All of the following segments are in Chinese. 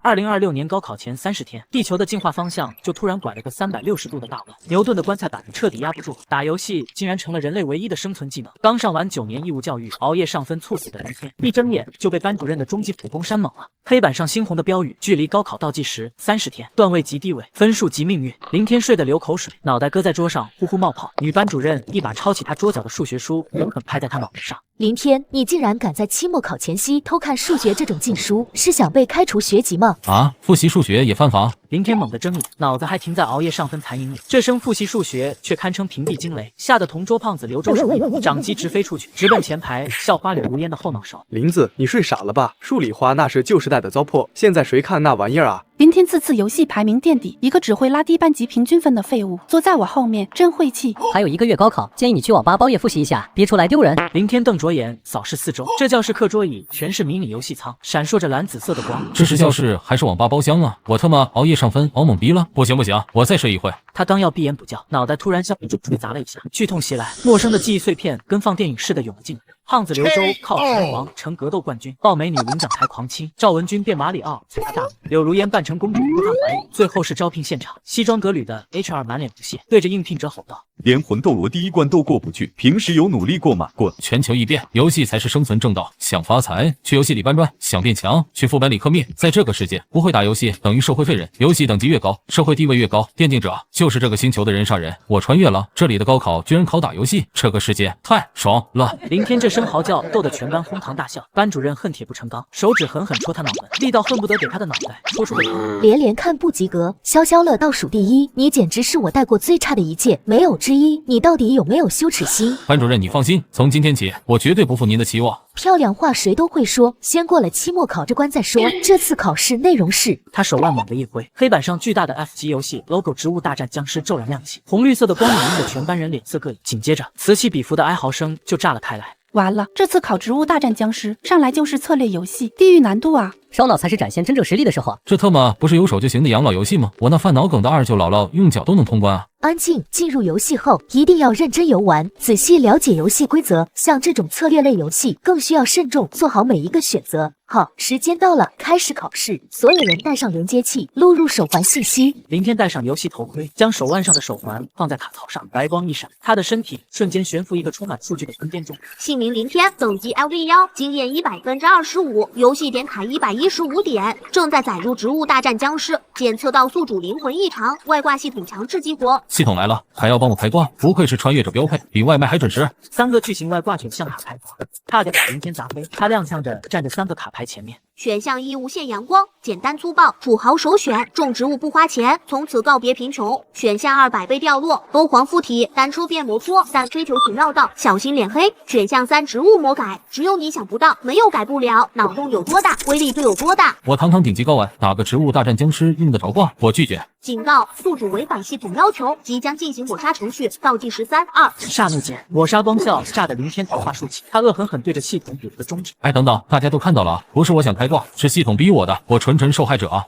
2026年高考前30天，地球的进化方向就突然拐了个360度的大弯，牛顿的棺材板彻底压不住，打游戏竟然成了人类唯一的生存技能。刚上完9年义务教育，熬夜上分猝死的林天，一睁眼就被班主任的终极普攻山猛了。黑板上猩红的标语：距离高考倒计时30天，段位即地位，分数即命运。林天睡得流口水，脑袋搁在桌上呼呼冒泡。女班主任一把抄起他桌角的数学书，狠狠拍在他脑袋上。林天，你竟然敢在期末考前夕偷看数学这种禁书，是想被开除学籍吗？啊，复习数学也犯法？林天猛地睁眼，脑子还停在熬夜上分残影里，这声复习数学却堪称平地惊雷，吓得同桌胖子刘周手一掌机直飞出去，直奔前排校花柳如烟的后脑勺。林子，你睡傻了吧？数理化那是旧时代的糟粕，现在谁看那玩意儿啊？林天次游戏排名垫底，一个只会拉低班级平均分的废物，坐在我后面，真晦气。还有1个月高考，建议你去网吧包夜复习一下，别出来丢人。林天瞪着眼扫视四周，这教室课桌椅全是迷你游戏舱，闪烁着蓝紫色的光。这是教室还是网吧包厢啊？我他妈熬夜上分熬懵逼了！不行，我再睡一会。他刚要闭眼补觉，脑袋突然像被重锤砸了一下，剧痛袭来，陌生的记忆碎片跟放电影似的涌了进来。胖子刘周靠海王成格斗冠军，豹美女领奖台狂亲，赵文君变马里奥踩他大腿，柳如烟扮成公主扑他怀里。最后是招聘现场，西装革履的 HR 满脸不屑，对着应聘者吼道：连魂斗罗第1关都过不去，平时有努力过吗？滚！全球一变，游戏才是生存正道。想发财，去游戏里搬砖；想变强，去副本里氪灭。在这个世界，不会打游戏等于社会废人，游戏等级越高，社会地位越高。电竞者就是这个星球的人上人。我穿越了，这里的高考居然考打游戏，这个世界太爽了！林天这声嚎叫逗得全班哄堂大笑，班主任恨铁不成钢，手指狠狠戳他脑门，力道恨不得给他的脑袋戳出个洞。连连看不及格，消消乐倒数第1，你简直是我带过最差的一届，没有之一。你到底有没有羞耻心？班主任，你放心，从今天起，我绝对不负您的期望。漂亮话谁都会说，先过了期末考这关再说。这次考试内容是……他手腕猛地一挥，黑板上巨大的 F 级游戏 logo《植物大战僵尸》骤然亮起，红绿色的光影映得全班人脸色各异。紧接着，此起彼伏的哀嚎声就炸了开来。完了，这次考植物大战僵尸，上来就是策略游戏，地狱难度啊！烧脑才是展现真正实力的时候。这他妈不是有手就行的养老游戏吗？我那犯脑梗的2舅姥姥用脚都能通关啊！安静，进入游戏后一定要认真游玩，仔细了解游戏规则。像这种策略类游戏，更需要慎重做好每一个选择。好，时间到了，开始考试。所有人带上连接器，录入手环信息。林天戴上游戏头盔，将手腕上的手环放在卡槽上，白光一闪，他的身体瞬间悬浮一个充满数据的空间中。姓名林天，等级 LV1，经验100%25%，游戏点卡115点，正在载入植物大战僵尸，检测到宿主灵魂异常，外挂系统强制激活。系统来了，还要帮我开挂，不愧是穿越者标配，比外卖还准时。3个巨型外挂卷向卡牌差点把林天砸飞，他踉跄着站着3个卡牌前面。选项1无限阳光，简单粗暴，土豪首选，种植物不花钱，从此告别贫穷。选项2百倍掉落，欧皇附体，单车变摩托，3追求请绕道，小心脸黑。选项3植物魔改，只有你想不到，没有改不了，脑洞有多大，威力就有多大。我堂堂顶级高玩，打个植物大战僵尸用得着挂？我拒绝。警告：宿主违反系统要求，即将进行抹杀程序，倒计时3、2。刹那间，抹杀光效炸得林天桃花竖起，他恶狠狠对着系统比了个中指。哎，等等，大家都看到了啊，不是我想开挂，是系统逼我的，我纯受害者啊。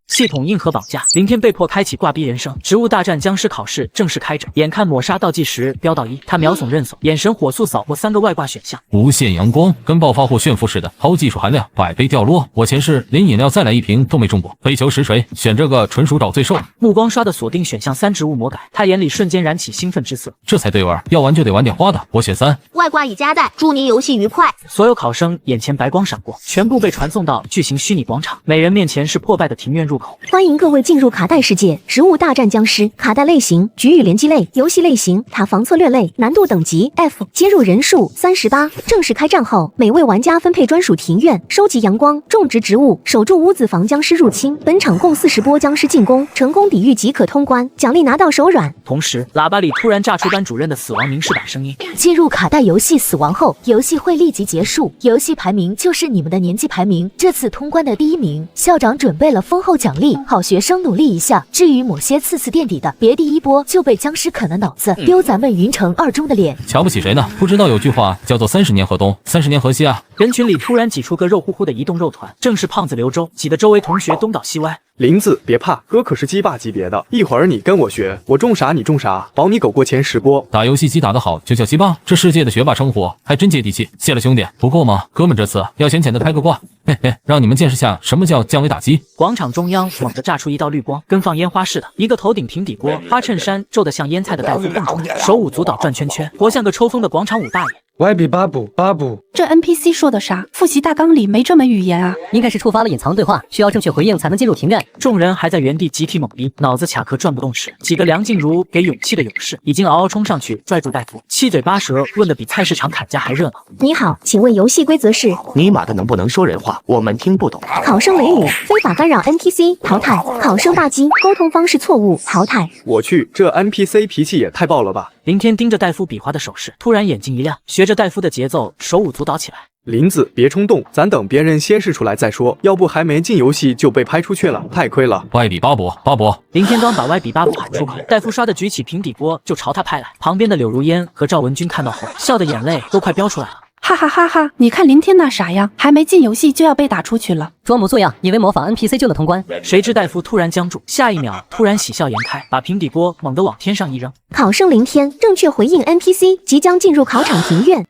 系统硬核绑架，林天被迫开启挂逼人生。植物大战僵尸考试正式开展，眼看抹杀倒计时飙到1，他秒怂认怂，眼神火速扫过3个外挂选项。无限阳光跟暴发户炫富似的，高技术含量，100倍掉落。我前世连饮料再来1瓶都没中过，飞球实锤，选这个纯属找罪受。目光刷的锁定选项3植物魔改，他眼里瞬间燃起兴奋之色。这才对味儿，要玩就得玩点花的，我选3。外挂已加带，祝您游戏愉快。所有考生眼前白光闪过，全部被传送到巨型虚拟广场，每人面前是破败的庭院入口。欢迎各位进入卡带世界，植物大战僵尸。卡带类型：局域联机类，游戏类型：塔防策略类，难度等级 F， 接入人数38。正式开战后，每位玩家分配专属庭院，收集阳光，种植植物，守住屋子防僵尸入侵。本场共40波僵尸进攻，成功抵御即可通关，奖励拿到手软。同时，喇叭里突然炸出班主任的死亡明示版声音。进入卡带游戏死亡后，游戏会立即结束，游戏排名就是你们的年级排名。这次通关的第1名，校长准备了丰厚奖励，好学生努力一下。至于某些次垫底的，别第1波就被僵尸啃了脑子，丢咱们云城2中的脸。瞧不起谁呢？不知道有句话叫做30年河东，30年河西啊。人群里突然挤出个肉乎乎的移动肉团，正是胖子刘周，挤得周围同学东倒西歪。林子，别怕，哥可是鸡霸级别的，一会儿你跟我学，我中啥你中啥，保你狗过前10波。打游戏机打得好就叫鸡霸，这世界的学霸称呼还真接地气。谢了兄弟，不够吗？哥们这次要浅浅的开个挂，嘿嘿，让你们见识下什么叫降维打击。广场中央猛地炸出一道绿光，跟放烟花似的。一个头顶平底锅、花衬衫皱得像腌菜的戴夫蹦出来，手舞足蹈转圈圈，活像个抽风的广场舞大爷。YB 巴布巴布，这 NPC 说的啥？复习大纲里没这门语言啊！应该是触发了隐藏对话，需要正确回应才能进入庭院。众人还在原地集体懵逼，脑子卡壳转不动时，几个梁静茹给勇气的勇士已经嗷嗷冲上去拽住戴夫，七嘴八舌问得比菜市场砍价还热闹。你好，请问游戏规则是？尼玛的能不能说人话？我们听不懂。考生雷雨，非法干扰 NPC 淘汰；考生大鸡，沟通方式错误淘汰。我去，这 NPC 脾气也太爆了吧！林天盯着戴夫比划的手势，突然眼睛一亮，学着戴夫的节奏手舞足蹈起来。林子，别冲动，咱等别人先试出来再说，要不还没进游戏就被拍出去了，太亏了。歪比巴博，巴博。林天刚把歪比巴博喊出口，戴夫唰的举起平底锅就朝他拍来。旁边的柳如烟和赵文君看到后，笑的眼泪都快飙出来了。哈哈哈哈！你看林天那啥样，还没进游戏就要被打出去了，装模作样，以为模仿 NPC 就能通关。谁知戴夫突然僵住，下一秒突然喜笑颜开，把平底锅猛地往天上一扔。考生林天正确回应 NPC 即将进入考场庭院。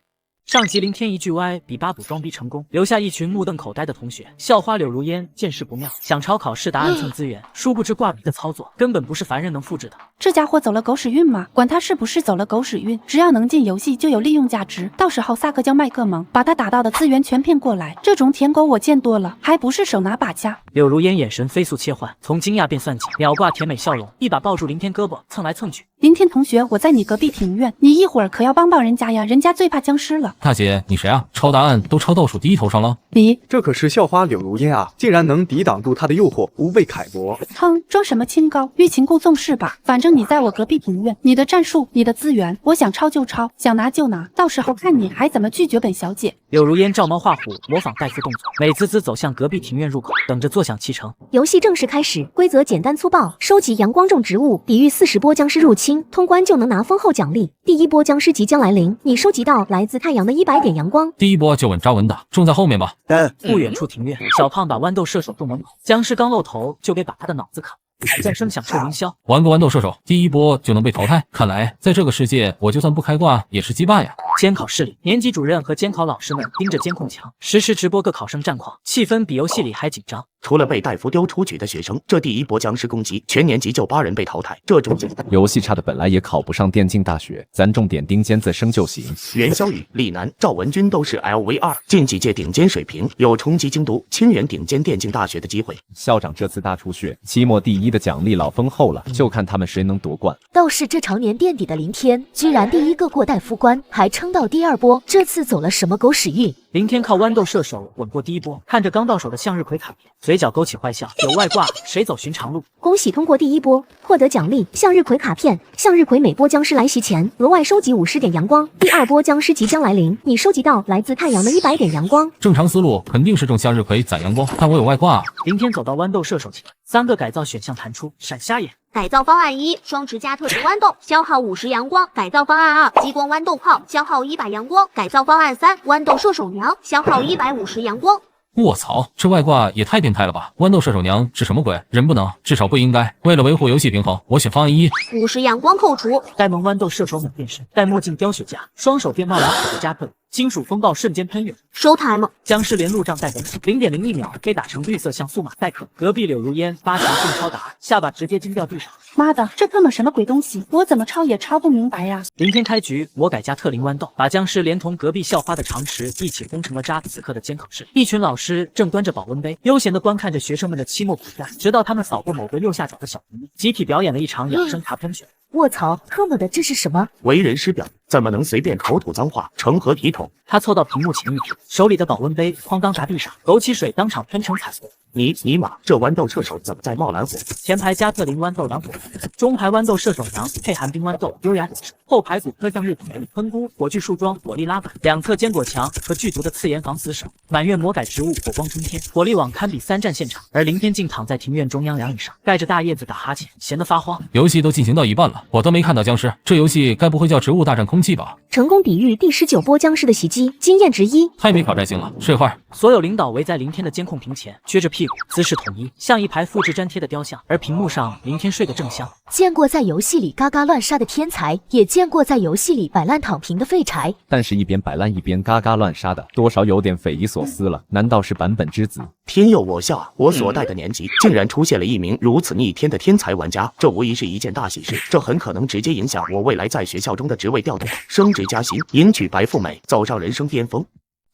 上集林天一句歪比巴补装逼成功，留下一群目瞪口呆的同学。校花柳如烟见势不妙，想抄考试答案蹭资源，殊不知挂笔的操作根本不是凡人能复制的。这家伙走了狗屎运吗？管他是不是走了狗屎运，只要能进游戏就有利用价值。到时候撒个娇卖个萌，把他打到的资源全骗过来，这种舔狗我见多了，还不是手拿把掐。柳如烟眼神飞速切换，从惊讶变算计，秒挂甜美笑容，一把抱住林天胳膊蹭来蹭去。林天同学，我在你隔壁庭院，你一会儿可要帮人家呀，人家最怕僵尸了。大姐，你谁啊？抄答案都抄倒数第一头上了。你这可是校花柳如烟啊，竟然能抵挡住她的诱惑，无畏楷模。哼，装什么清高，欲擒故纵是吧？反正你在我隔壁庭院，你的战术，你的资源，我想抄就抄，想拿就拿，到时候看你还怎么拒绝本小姐。柳如烟照猫画虎，模仿戴夫动作，美滋滋走向隔壁庭院入口，等着坐享其成。游戏正式开始，规则简单粗暴：收集阳光种植物，抵御40波僵尸入侵，通关就能拿丰厚奖励。第一波僵尸即将来临，你收集到来自太阳的100点阳光。第一波就稳扎稳打，重在后面吧。不远处庭院，小胖把豌豆射手送门口，僵尸刚露头就给把他的脑子砍。喊战声响彻云霄，玩个豌豆射手，第一波就能被淘汰。看来在这个世界，我就算不开挂也是鸡霸呀。监考室里，年级主任和监考老师们盯着监控墙，实时直播各考生战况，气氛比游戏里还紧张。除了被戴夫丢出局的学生，这第一波僵尸攻击，全年级就8人被淘汰。这种游戏差的本来也考不上电竞大学，咱重点盯尖子生就行。袁潇雨、李楠、赵文君都是 LV2，近几届顶尖水平，有冲击京都、清远顶尖电竞大学的机会。校长这次大出血，期末第1的奖励老丰厚了，就看他们谁能夺冠。倒是这常年垫底的林天，居然第1个过戴夫关，还撑到第2波，这次走了什么狗屎运？林天靠豌豆射手稳过第一波，看着刚到手的向日葵卡片，嘴角勾起坏笑。有外挂，谁走寻常路？恭喜通过第1波，获得奖励向日葵卡片。向日葵每波僵尸来袭前，额外收集50点阳光。第2波僵尸即将来临，你收集到来自太阳的100点阳光。正常思路肯定是中向日葵攒阳光，但我有外挂。林天走到豌豆射手前，3个改造选项弹出，闪瞎眼。改造方案1：双持加特值豌豆，消耗50阳光；改造方案2：激光豌豆炮，消耗100阳光；改造方案3：豌豆射手娘，消耗150阳光。卧槽，这外挂也太变态了吧！豌豆射手娘是什么鬼？人不能，至少不应该。为了维护游戏平衡，我选方案1。50阳光扣除。呆萌豌豆射手猛变身，戴墨镜叼雪茄，双手变冒蓝火的加特。金属风暴瞬间喷涌，收台吗？僵尸连路障带等0.01秒被打成绿色像速马赛克。隔壁柳如烟8级正超达，下巴直接惊掉地上。妈的，这他妈什么鬼东西？我怎么抄也抄不明白呀！林天开局，魔改加特林豌豆，把僵尸连同隔壁校花的长池一起轰成了渣。此刻的监考室，一群老师正端着保温杯，悠闲地观看着学生们的期末比赛，直到他们扫过某个右下角的小屏幕，集体表演了一场养生茶喷泉。卧槽，特么的，这是什么？为人师表，怎么能随便口吐脏话，成何体统？他凑到屏幕前一撇，手里的保温杯哐当砸地上，枸杞水当场喷成彩虹。尼玛，这豌豆射手怎么在冒蓝火？前排加特林豌豆蓝火，中排豌豆射手娘配寒冰豌豆优雅紧身，后排骨科向日葵喷菇火炬树桩火力拉满，两侧坚果墙和剧毒的刺眼防死手，满院魔改植物火光冲天，火力网堪比3战现场。而林天竟躺在庭院中央凉椅上，盖着大叶子打哈欠，闲得发慌。游戏都进行到一半了，我都没看到僵尸，这游戏该不会叫植物大战空空气吧。成功抵御第19波僵尸的袭击，经验值1。太没挑战性了，睡会儿。所有领导围在林天的监控屏前，撅着屁股，姿势统一，像一排复制粘贴的雕像。而屏幕上，林天睡得正香。见过在游戏里嘎嘎乱杀的天才，也见过在游戏里摆烂躺平的废柴。但是，一边摆烂一边嘎嘎乱杀的，多少有点匪夷所思了。难道是版本之子？天佑我下！我所在的年级竟然出现了一名如此逆天的天才玩家，这无疑是一件大喜事。这很可能直接影响我未来在学校中的职位调动、升职加薪、迎娶白富美，走上人生巅峰。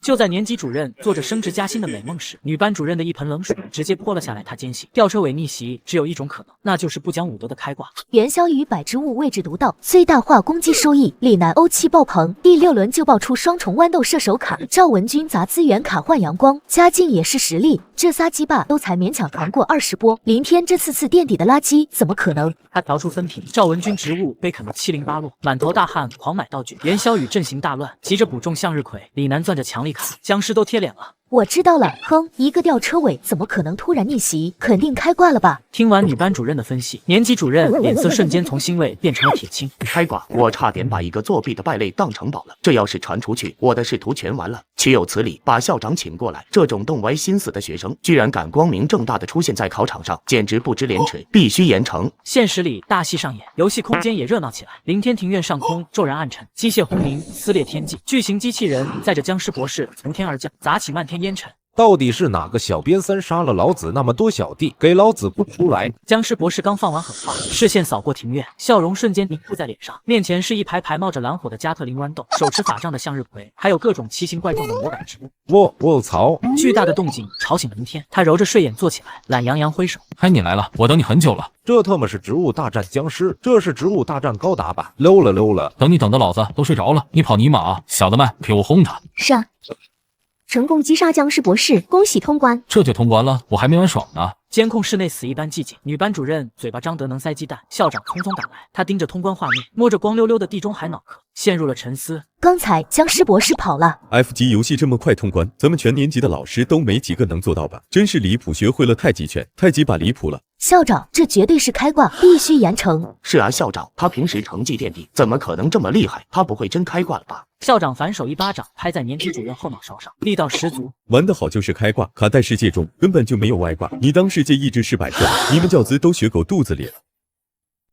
就在年级主任做着升职加薪的美梦时，女班主任的一盆冷水直接泼了下来。她坚信吊车尾逆袭只有一种可能，那就是不讲武德的开挂。元宵与百之物位置独到，最大化攻击收益。李楠欧气爆棚，第6轮就爆出双重豌豆射手卡，赵文君砸资源卡换阳光，嘉靖也是实力。这仨鸡巴都才勉强扛过20波，林天这次垫底的垃圾怎么可能？他调出分屏，赵文君职务被啃得7零8落，满头大汗，狂买道具。元宵与阵型大乱，急着补中向日葵。李楠攥着强力卡，僵尸都贴脸了。我知道了，哼，一个吊车尾怎么可能突然逆袭？肯定开挂了吧？听完女班主任的分析，年级主任脸色瞬间从欣慰变成了铁青。开挂！我差点把一个作弊的败类当成宝了，这要是传出去，我的仕途全完了。岂有此理！把校长请过来，这种动歪心思的学生，居然敢光明正大的出现在考场上，简直不知廉耻，必须严惩。现实里大戏上演，游戏空间也热闹起来。林天庭院上空骤然暗沉，机械轰鸣撕裂天际，巨型机器人载着僵尸博士从天而降，砸起漫天烟尘。到底是哪个小瘪三杀了老子那么多小弟？给老子不出来！僵尸博士刚放完狠话，视线扫过庭院，笑容瞬间凝固在脸上。面前是一排排冒着蓝火的加特林豌豆，手持法杖的向日葵，还有各种奇形怪状的魔改植物。我操！巨大的动静吵醒林天，他揉着睡眼坐起来，懒洋洋挥手：“嗨，你来了，我等你很久了。”这他妈是植物大战僵尸，这是植物大战高达吧？low 了 low 了！等你等的老子都睡着了，你跑尼玛啊，小的们，给我轰他！是啊。成功击杀僵尸博士，恭喜通关！这就通关了，我还没玩爽呢。监控室内死一般寂静，女班主任嘴巴张得能塞鸡蛋，校长匆匆赶来，他盯着通关画面，摸着光溜溜的地中海脑壳，陷入了沉思。刚才僵尸博士跑了 ，F 级游戏这么快通关，咱们全年级的老师都没几个能做到吧？真是离谱，学会了太极拳，太极把离谱了。校长，这绝对是开挂，必须严惩。是啊，校长，他平时成绩垫底，怎么可能这么厉害？他不会真开挂了吧？校长反手一巴掌拍在年级主任后脑勺上，力道十足。玩得好就是开挂，卡带世界中根本就没有外挂，你当世界意志是摆设，你们教资都学狗肚子里了。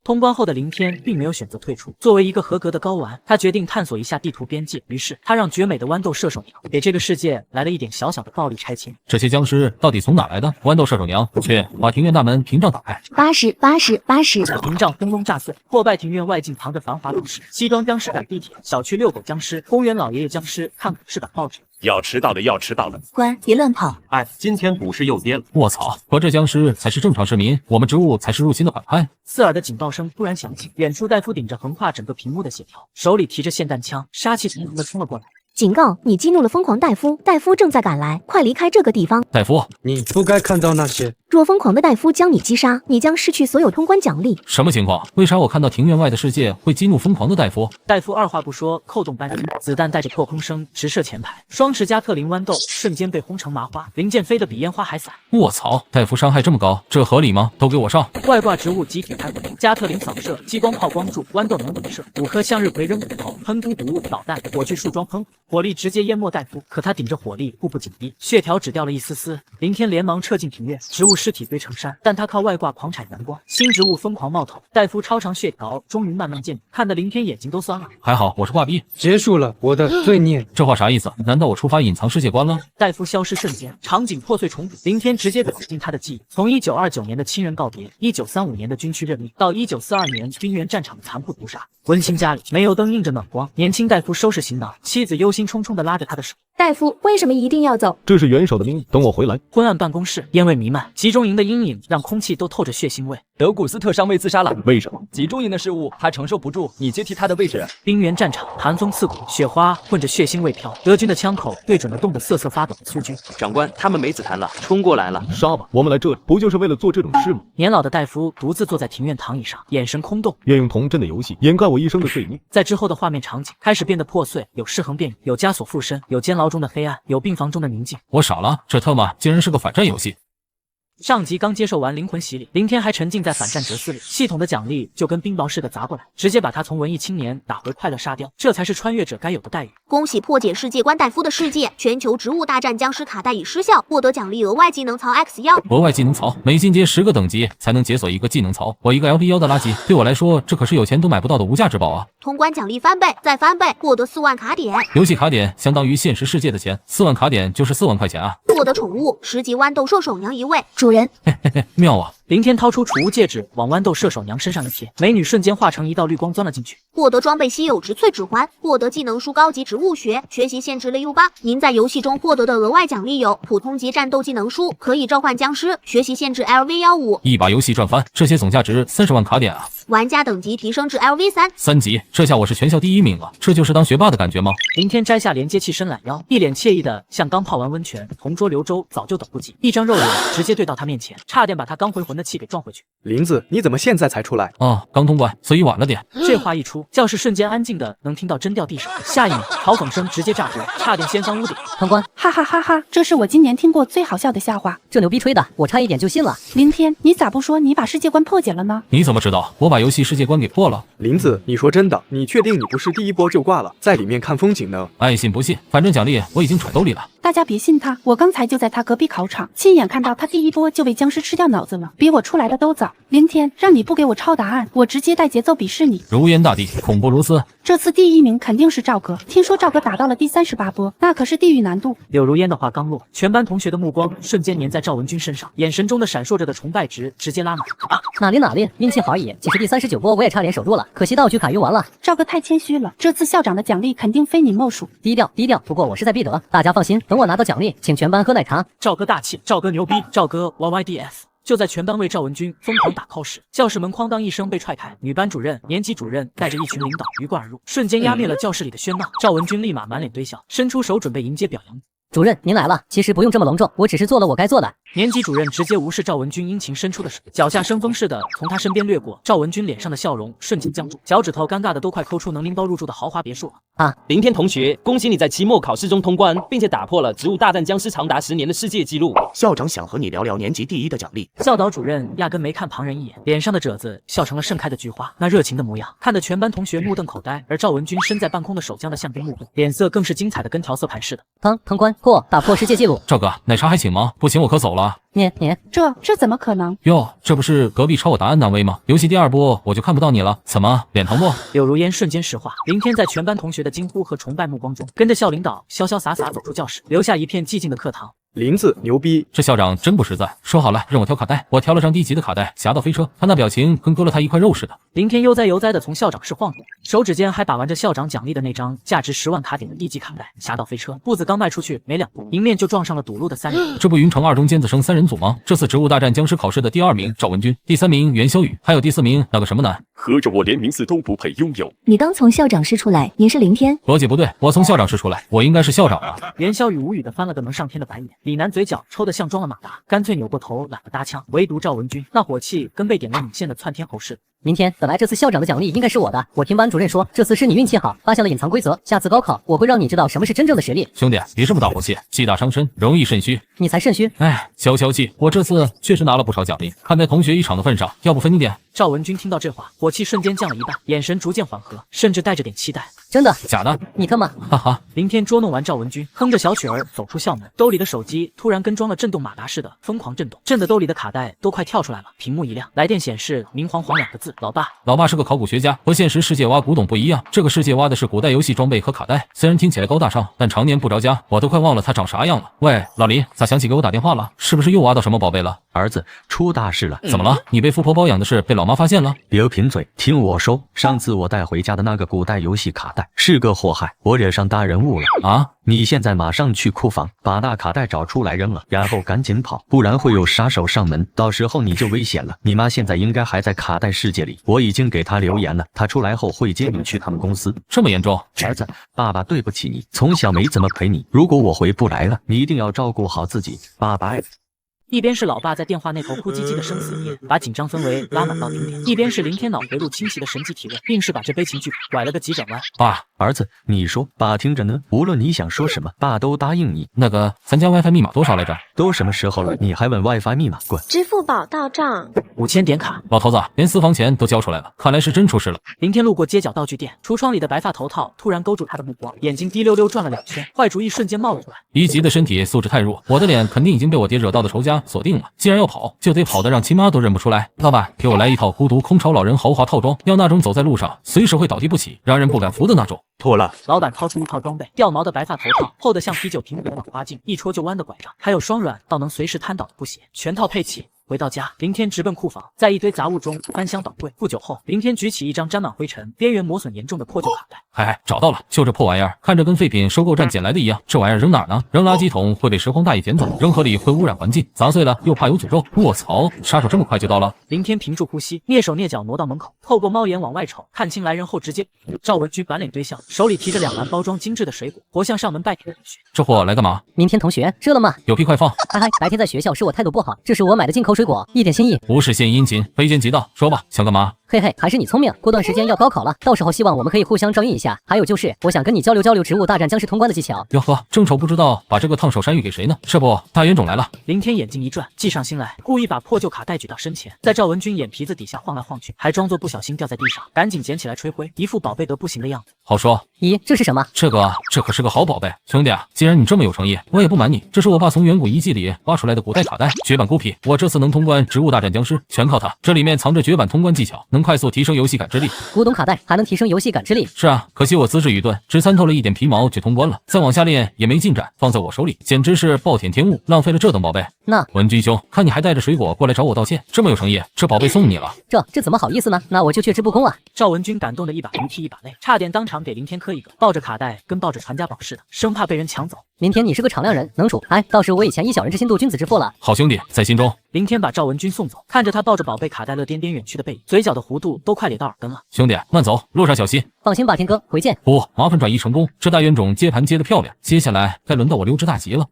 通关后的林天并没有选择退出，作为一个合格的高玩，他决定探索一下地图边界。于是他让绝美的豌豆射手娘给这个世界来了一点小小的暴力拆迁。这些僵尸到底从哪来的？豌豆射手娘，去把庭院大门屏障打开。80。屏障轰隆炸碎，破败庭院外径藏着繁华都市，西装僵尸赶地铁，小区遛狗僵尸，公园老爷爷僵尸看股市赶报纸。要迟到了！乖，别乱跑！哎，今天股市又跌了。卧槽，合着僵尸才是正常市民，我们植物才是入侵的反派。刺耳的警报声突然响起，远处戴夫顶着横跨整个屏幕的血条，手里提着霰弹枪，杀气腾腾地冲了过来。警告！你激怒了疯狂戴夫，戴夫正在赶来，快离开这个地方！戴夫，你不该看到那些。若疯狂的戴夫将你击杀，你将失去所有通关奖励。什么情况？为啥我看到庭院外的世界会激怒疯狂的戴夫？戴夫二话不说，扣动扳机，子弹带着破空声直射前排，双持加特林豌豆瞬间被轰成麻花，零件飞得比烟花还散。卧槽，戴夫伤害这么高，这合理吗？都给我上！外挂植物集体开火，加特林扫射，激光炮光柱，豌豆能猛射，5颗向日葵扔骨头，喷毒毒导弹，火炬树桩喷火力直接淹没戴夫，可他顶着火力步步紧逼，血条只掉了一丝丝。林天连忙撤进庭院，植物尸体堆成山，但他靠外挂狂产阳光，新植物疯狂冒头，戴夫超长血条终于慢慢见底，看得林天眼睛都酸了。还好我是挂逼，结束了我的罪孽。这话啥意思？难道我触发隐藏世界观了？戴夫消失瞬间，场景破碎重组，林天直接走进他的记忆，从1929年的亲人告别，1935年的军区任命，到1942年兵员战场的残酷屠杀。温馨家里没有灯映着暖光，年轻戴夫收拾行囊，妻子忧心忡忡地拉着他的手。戴夫为什么一定要走？这是元首的命令，等我回来。昏暗办公室，烟味弥漫，集中营的阴影让空气都透着血腥味。德古斯特上尉自杀了，为什么？集中营的事务他承受不住，你接替他的位置。兵员战场，寒风刺骨，雪花混着血腥味飘，德军的枪口对准了冻得瑟瑟发抖的苏军。长官，他们没子弹了，冲过来了，杀吧！我们来这里不就是为了做这种事吗？年老的戴夫独自坐在庭院躺椅上，眼神空洞，愿用童真的游戏掩盖我一生的罪孽。在之后的画面场景开始变得破碎，有尸横遍野，有枷锁附身，有监牢中的黑暗，有病房中的宁静。我傻了，这他妈竟然是个反战游戏。上集刚接受完灵魂洗礼，林天还沉浸在反战哲思里，系统的奖励就跟冰雹似的砸过来，直接把他从文艺青年打回快乐沙雕，这才是穿越者该有的待遇。恭喜破解世界观戴夫的世界，全球植物大战僵尸卡带已失效，获得奖励额外技能槽 X1。额外技能槽，每进阶10个等级才能解锁一个技能槽。我一个 LP1的垃圾，对我来说这可是有钱都买不到的无价之宝啊！通关奖励翻倍，再翻倍，获得4万卡点。游戏卡点相当于现实世界的钱，4万卡点就是4万块钱啊！获得宠物10级豌豆射手娘一位，主人。嘿嘿嘿，妙啊！林天掏出储物戒指，往豌豆射手娘身上一贴，美女瞬间化成一道绿光钻了进去。获得装备稀有植萃指环，获得技能书高级植物学，学习限制类 U8。您在游戏中获得的额外奖励有普通级战斗技能书，可以召唤僵尸，学习限制 LV15。一把游戏赚翻，这些总价值30万卡点啊！玩家等级提升至 LV3。3级，这下我是全校第1名了，这就是当学霸的感觉吗？林天摘下连接器伸懒腰，一脸惬意的像刚泡完温泉，同桌刘周早就等不及，一张肉脸直接对到他面前，差点把他刚回魂的气给撞回去。林子，你怎么现在才出来？哦，刚通关，所以晚了点。这话一出，教室瞬间安静的能听到针掉地上，下一秒嘲讽声直接炸锅，差点掀翻屋顶。通关，哈哈哈哈！这是我今年听过最好笑的笑话。这牛逼吹的，我差一点就信了。林天，你咋不说你把世界观破解了呢？你怎么知道我把游戏世界观给破了？林子，你说真的？你确定你不是第一波就挂了，在里面看风景呢？爱信不信，反正奖励我已经揣兜里了。大家别信他，我刚才就在他隔壁考场，亲眼看到他第一波就被僵尸吃掉脑子了，比我出来的都早。林天，让你不给我抄答案，我直接带节奏鄙视你。如烟大地，恐怖如斯。这次第1名肯定是赵哥，听说赵哥打到了第38波，那可是地狱难度。柳如烟的话刚落，全班同学的目光瞬间粘在赵文君身上，眼神中的闪烁着的崇拜值直接拉满。哪里，运气好而已。其实第39波我也差点守住了，可惜道具卡用完了。赵哥太谦虚了，这次校长的奖励肯定非你莫属。低调，不过我势在必得，大家放心，等我拿到奖励，请全班喝奶茶。赵哥大气，赵哥牛逼，赵哥 YYDF。就在全班为赵文君疯狂打 call 时，教室门哐当一声被踹开，女班主任、年级主任带着一群领导鱼贯而入，瞬间压灭了教室里的喧闹。赵文君立马满脸堆笑，伸出手准备迎接表扬。主任您来了，其实不用这么隆重，我只是做了我该做的。年级主任直接无视赵文君殷勤伸出的手，脚下生风似的从他身边掠过，赵文君脸上的笑容瞬间僵住，脚趾头尴尬的都快抠出能拎包入住的豪华别墅了。啊，林天同学，恭喜你在期末考试中通关，并且打破了植物大战僵尸长达10年的世界纪录。校长想和你聊聊年级第1的奖励。教导主任压根没看旁人一眼，脸上的褶子笑成了盛开的菊花，那热情的模样看得全班同学目瞪口呆，而赵文君身在半空的手将的像根木棍，脸色更是精彩的跟调色盘似的。通关过，打破世界纪录。赵哥，奶茶还请吗？不请我可走了。你这怎么可能？哟，这不是隔壁抄我答案那位吗？游戏第2波我就看不到你了，怎么脸疼不？柳如烟瞬间石化，林天在全班同学的惊呼和崇拜目光中，跟着校领导潇潇洒洒走出教室，留下一片寂静的课堂。林子牛逼，这校长真不实在。说好了让我挑卡带，我挑了张低级的卡带，侠盗飞车。他那表情跟割了他一块肉似的。林天悠哉悠哉的从校长室晃过，手指间还把玩着校长奖励的那张价值10万卡点的低级卡带。侠盗飞车步子刚迈出去没2步，迎面就撞上了堵路的3人。这不云城2中尖子生3人组吗？这次植物大战僵尸考试的第2名赵文君，第3名袁潇雨，还有第4名那个什么男，合着我连名字都不配拥有。你刚从校长室出来，您是林天？逻辑不对，我从校长室出来，我应该是校长啊。袁潇雨无语的翻了个能上天的白眼，李楠嘴角抽得像装了马达，干脆扭过头懒得搭腔。唯独赵文君那火气跟被点了引线的窜天猴似的。明天本来这次校长的奖励应该是我的，我听班主任说这次是你运气好，发现了隐藏规则，下次高考我会让你知道什么是真正的实力。兄弟，别这么大火气，气大伤身，容易肾虚。你才肾虚。哎，消消气，我这次确实拿了不少奖励，看在同学一场的份上，要不分你点。赵文君听到这话，火气瞬间降了一半，眼神逐渐缓和，甚至带着点期待。真的？假的？你看嘛，哈哈。林天捉弄完赵文君，哼着小曲儿走出校门，兜里的手机突然跟装了震动马达似的疯狂震动，震得兜里的卡带都快跳出来了。屏幕一亮，来电显示明晃晃2个字：老爸。老爸是个考古学家，和现实世界挖古董不一样，这个世界挖的是古代游戏装备和卡带，虽然听起来高大上，但常年不着家，我都快忘了它长啥样了。喂，老林，咋想起给我打电话了？是不是又挖到什么宝贝了？儿子出大事了！怎么了？你被富婆包养的事被老妈发现了？别贫嘴，听我说，上次我带回家的那个古代游戏卡带是个祸害，我惹上大人物了啊！你现在马上去库房把那卡带找出来扔了，然后赶紧跑，不然会有杀手上门，到时候你就危险了。你妈现在应该还在卡带世界里，我已经给她留言了，她出来后会接你去他们公司。这么严重？儿子，爸爸对不起你，从小没怎么陪你，如果我回不来了，你一定要照顾好自己，爸爸爱。一边是老爸在电话那头哭唧唧的生死一言，把紧张氛围拉满到顶点；一边是林天脑回路清奇的神级提问，硬是把这悲情剧拐了个急转弯。爸，儿子，你说，爸听着呢。无论你想说什么，爸都答应你。那个，咱家 WiFi 密码多少来着？都什么时候了，你还问 WiFi 密码？滚！支付宝到账5000点卡。老头子，连私房钱都交出来了，看来是真出事了。林天路过街角道具店，橱窗里的白发头套突然勾住他的目光，眼睛滴溜溜转了2圈，坏主意瞬间冒了出来。1级的身体素质太弱，我的脸肯定已经被我爹惹到的仇家锁定了。既然要跑，就得跑得让亲妈都认不出来。老板，给我来一套孤独空巢老人豪华套装，要那种走在路上随时会倒地不起，让人不敢扶的那种。妥了。老板掏出一套装备，掉毛的白发头套，厚得像啤酒瓶子的脑花镜，一戳就弯的拐杖，还有双软到能随时瘫倒的布鞋，全套配齐。回到家，林天直奔库房，在一堆杂物中翻箱倒柜。不久后，林天举起一张沾满灰尘、边缘磨损严重的破旧卡带。哎，找到了，就这破玩意儿，看着跟废品收购站捡来的一样。这玩意儿扔哪儿呢？扔垃圾桶会被拾荒大爷捡走，扔河里会污染环境，砸碎了又怕有诅咒。卧槽，杀手这么快就到了！林天屏住呼吸，蹑手蹑脚挪到门口，透过猫眼往外瞅，看清来人后直接。赵文君满脸堆笑，手里提着2篮包装精致的水果，活像上门拜帖的女婿。这货来干嘛？明天同学热了吗？有屁快放！嗨嗨，白天在学校是我态度不好，这是我买的进口水果，一点心意。无事献殷勤，非奸即盗。说吧，想干嘛？嘿嘿，还是你聪明。过段时间要高考了，到时候希望我们可以互相照应一下。还有就是，我想跟你交流交流植物大战僵尸通关的技巧。哟呵，正愁不知道把这个烫手山芋给谁呢？这不，大冤种来了。林天眼睛一转，计上心来，故意把破旧卡带举到身前，在赵文君眼皮子底下晃来晃去，还装作不小心掉在地上，赶紧捡起来吹灰，一副宝贝得不行的样子。好说。咦，这是什么？这可是个好宝贝，兄弟啊！既然你这么有诚意，我也不瞒你，这是我爸从远古遗迹里挖出来的古代卡带，绝版孤僻。我这次能通关植物大战僵尸，全靠它。这里面藏着绝版通关技巧，能快速提升游戏感知力。古董卡带还能提升游戏感知力？是啊，可惜我资质愚钝，只参透了一点皮毛就通关了，再往下练也没进展，放在我手里简直是暴殄天物，浪费了这等宝贝。那文君兄，看你还带着水果过来找我道歉，这么有诚意，这宝贝送你了。这怎么好意思呢？那我就去织布工了。赵文君感动的一把鼻涕一把泪，差点当场给林天磕一个，抱着卡带跟抱着传家宝似的，生怕被人抢走。林天，你是个敞亮人，能处。哎，倒是我以前以小人之心度君子之腹了。好兄弟，在心中。林天把赵文君送走，看着他抱着宝贝卡带乐颠颠远去的背影，嘴角的弧度都快咧到耳根了。兄弟，慢走，路上小心。放心吧，天哥，回见。不，麻烦转移成功，这大冤种接盘接得漂亮，接下来该轮到我溜之大吉了。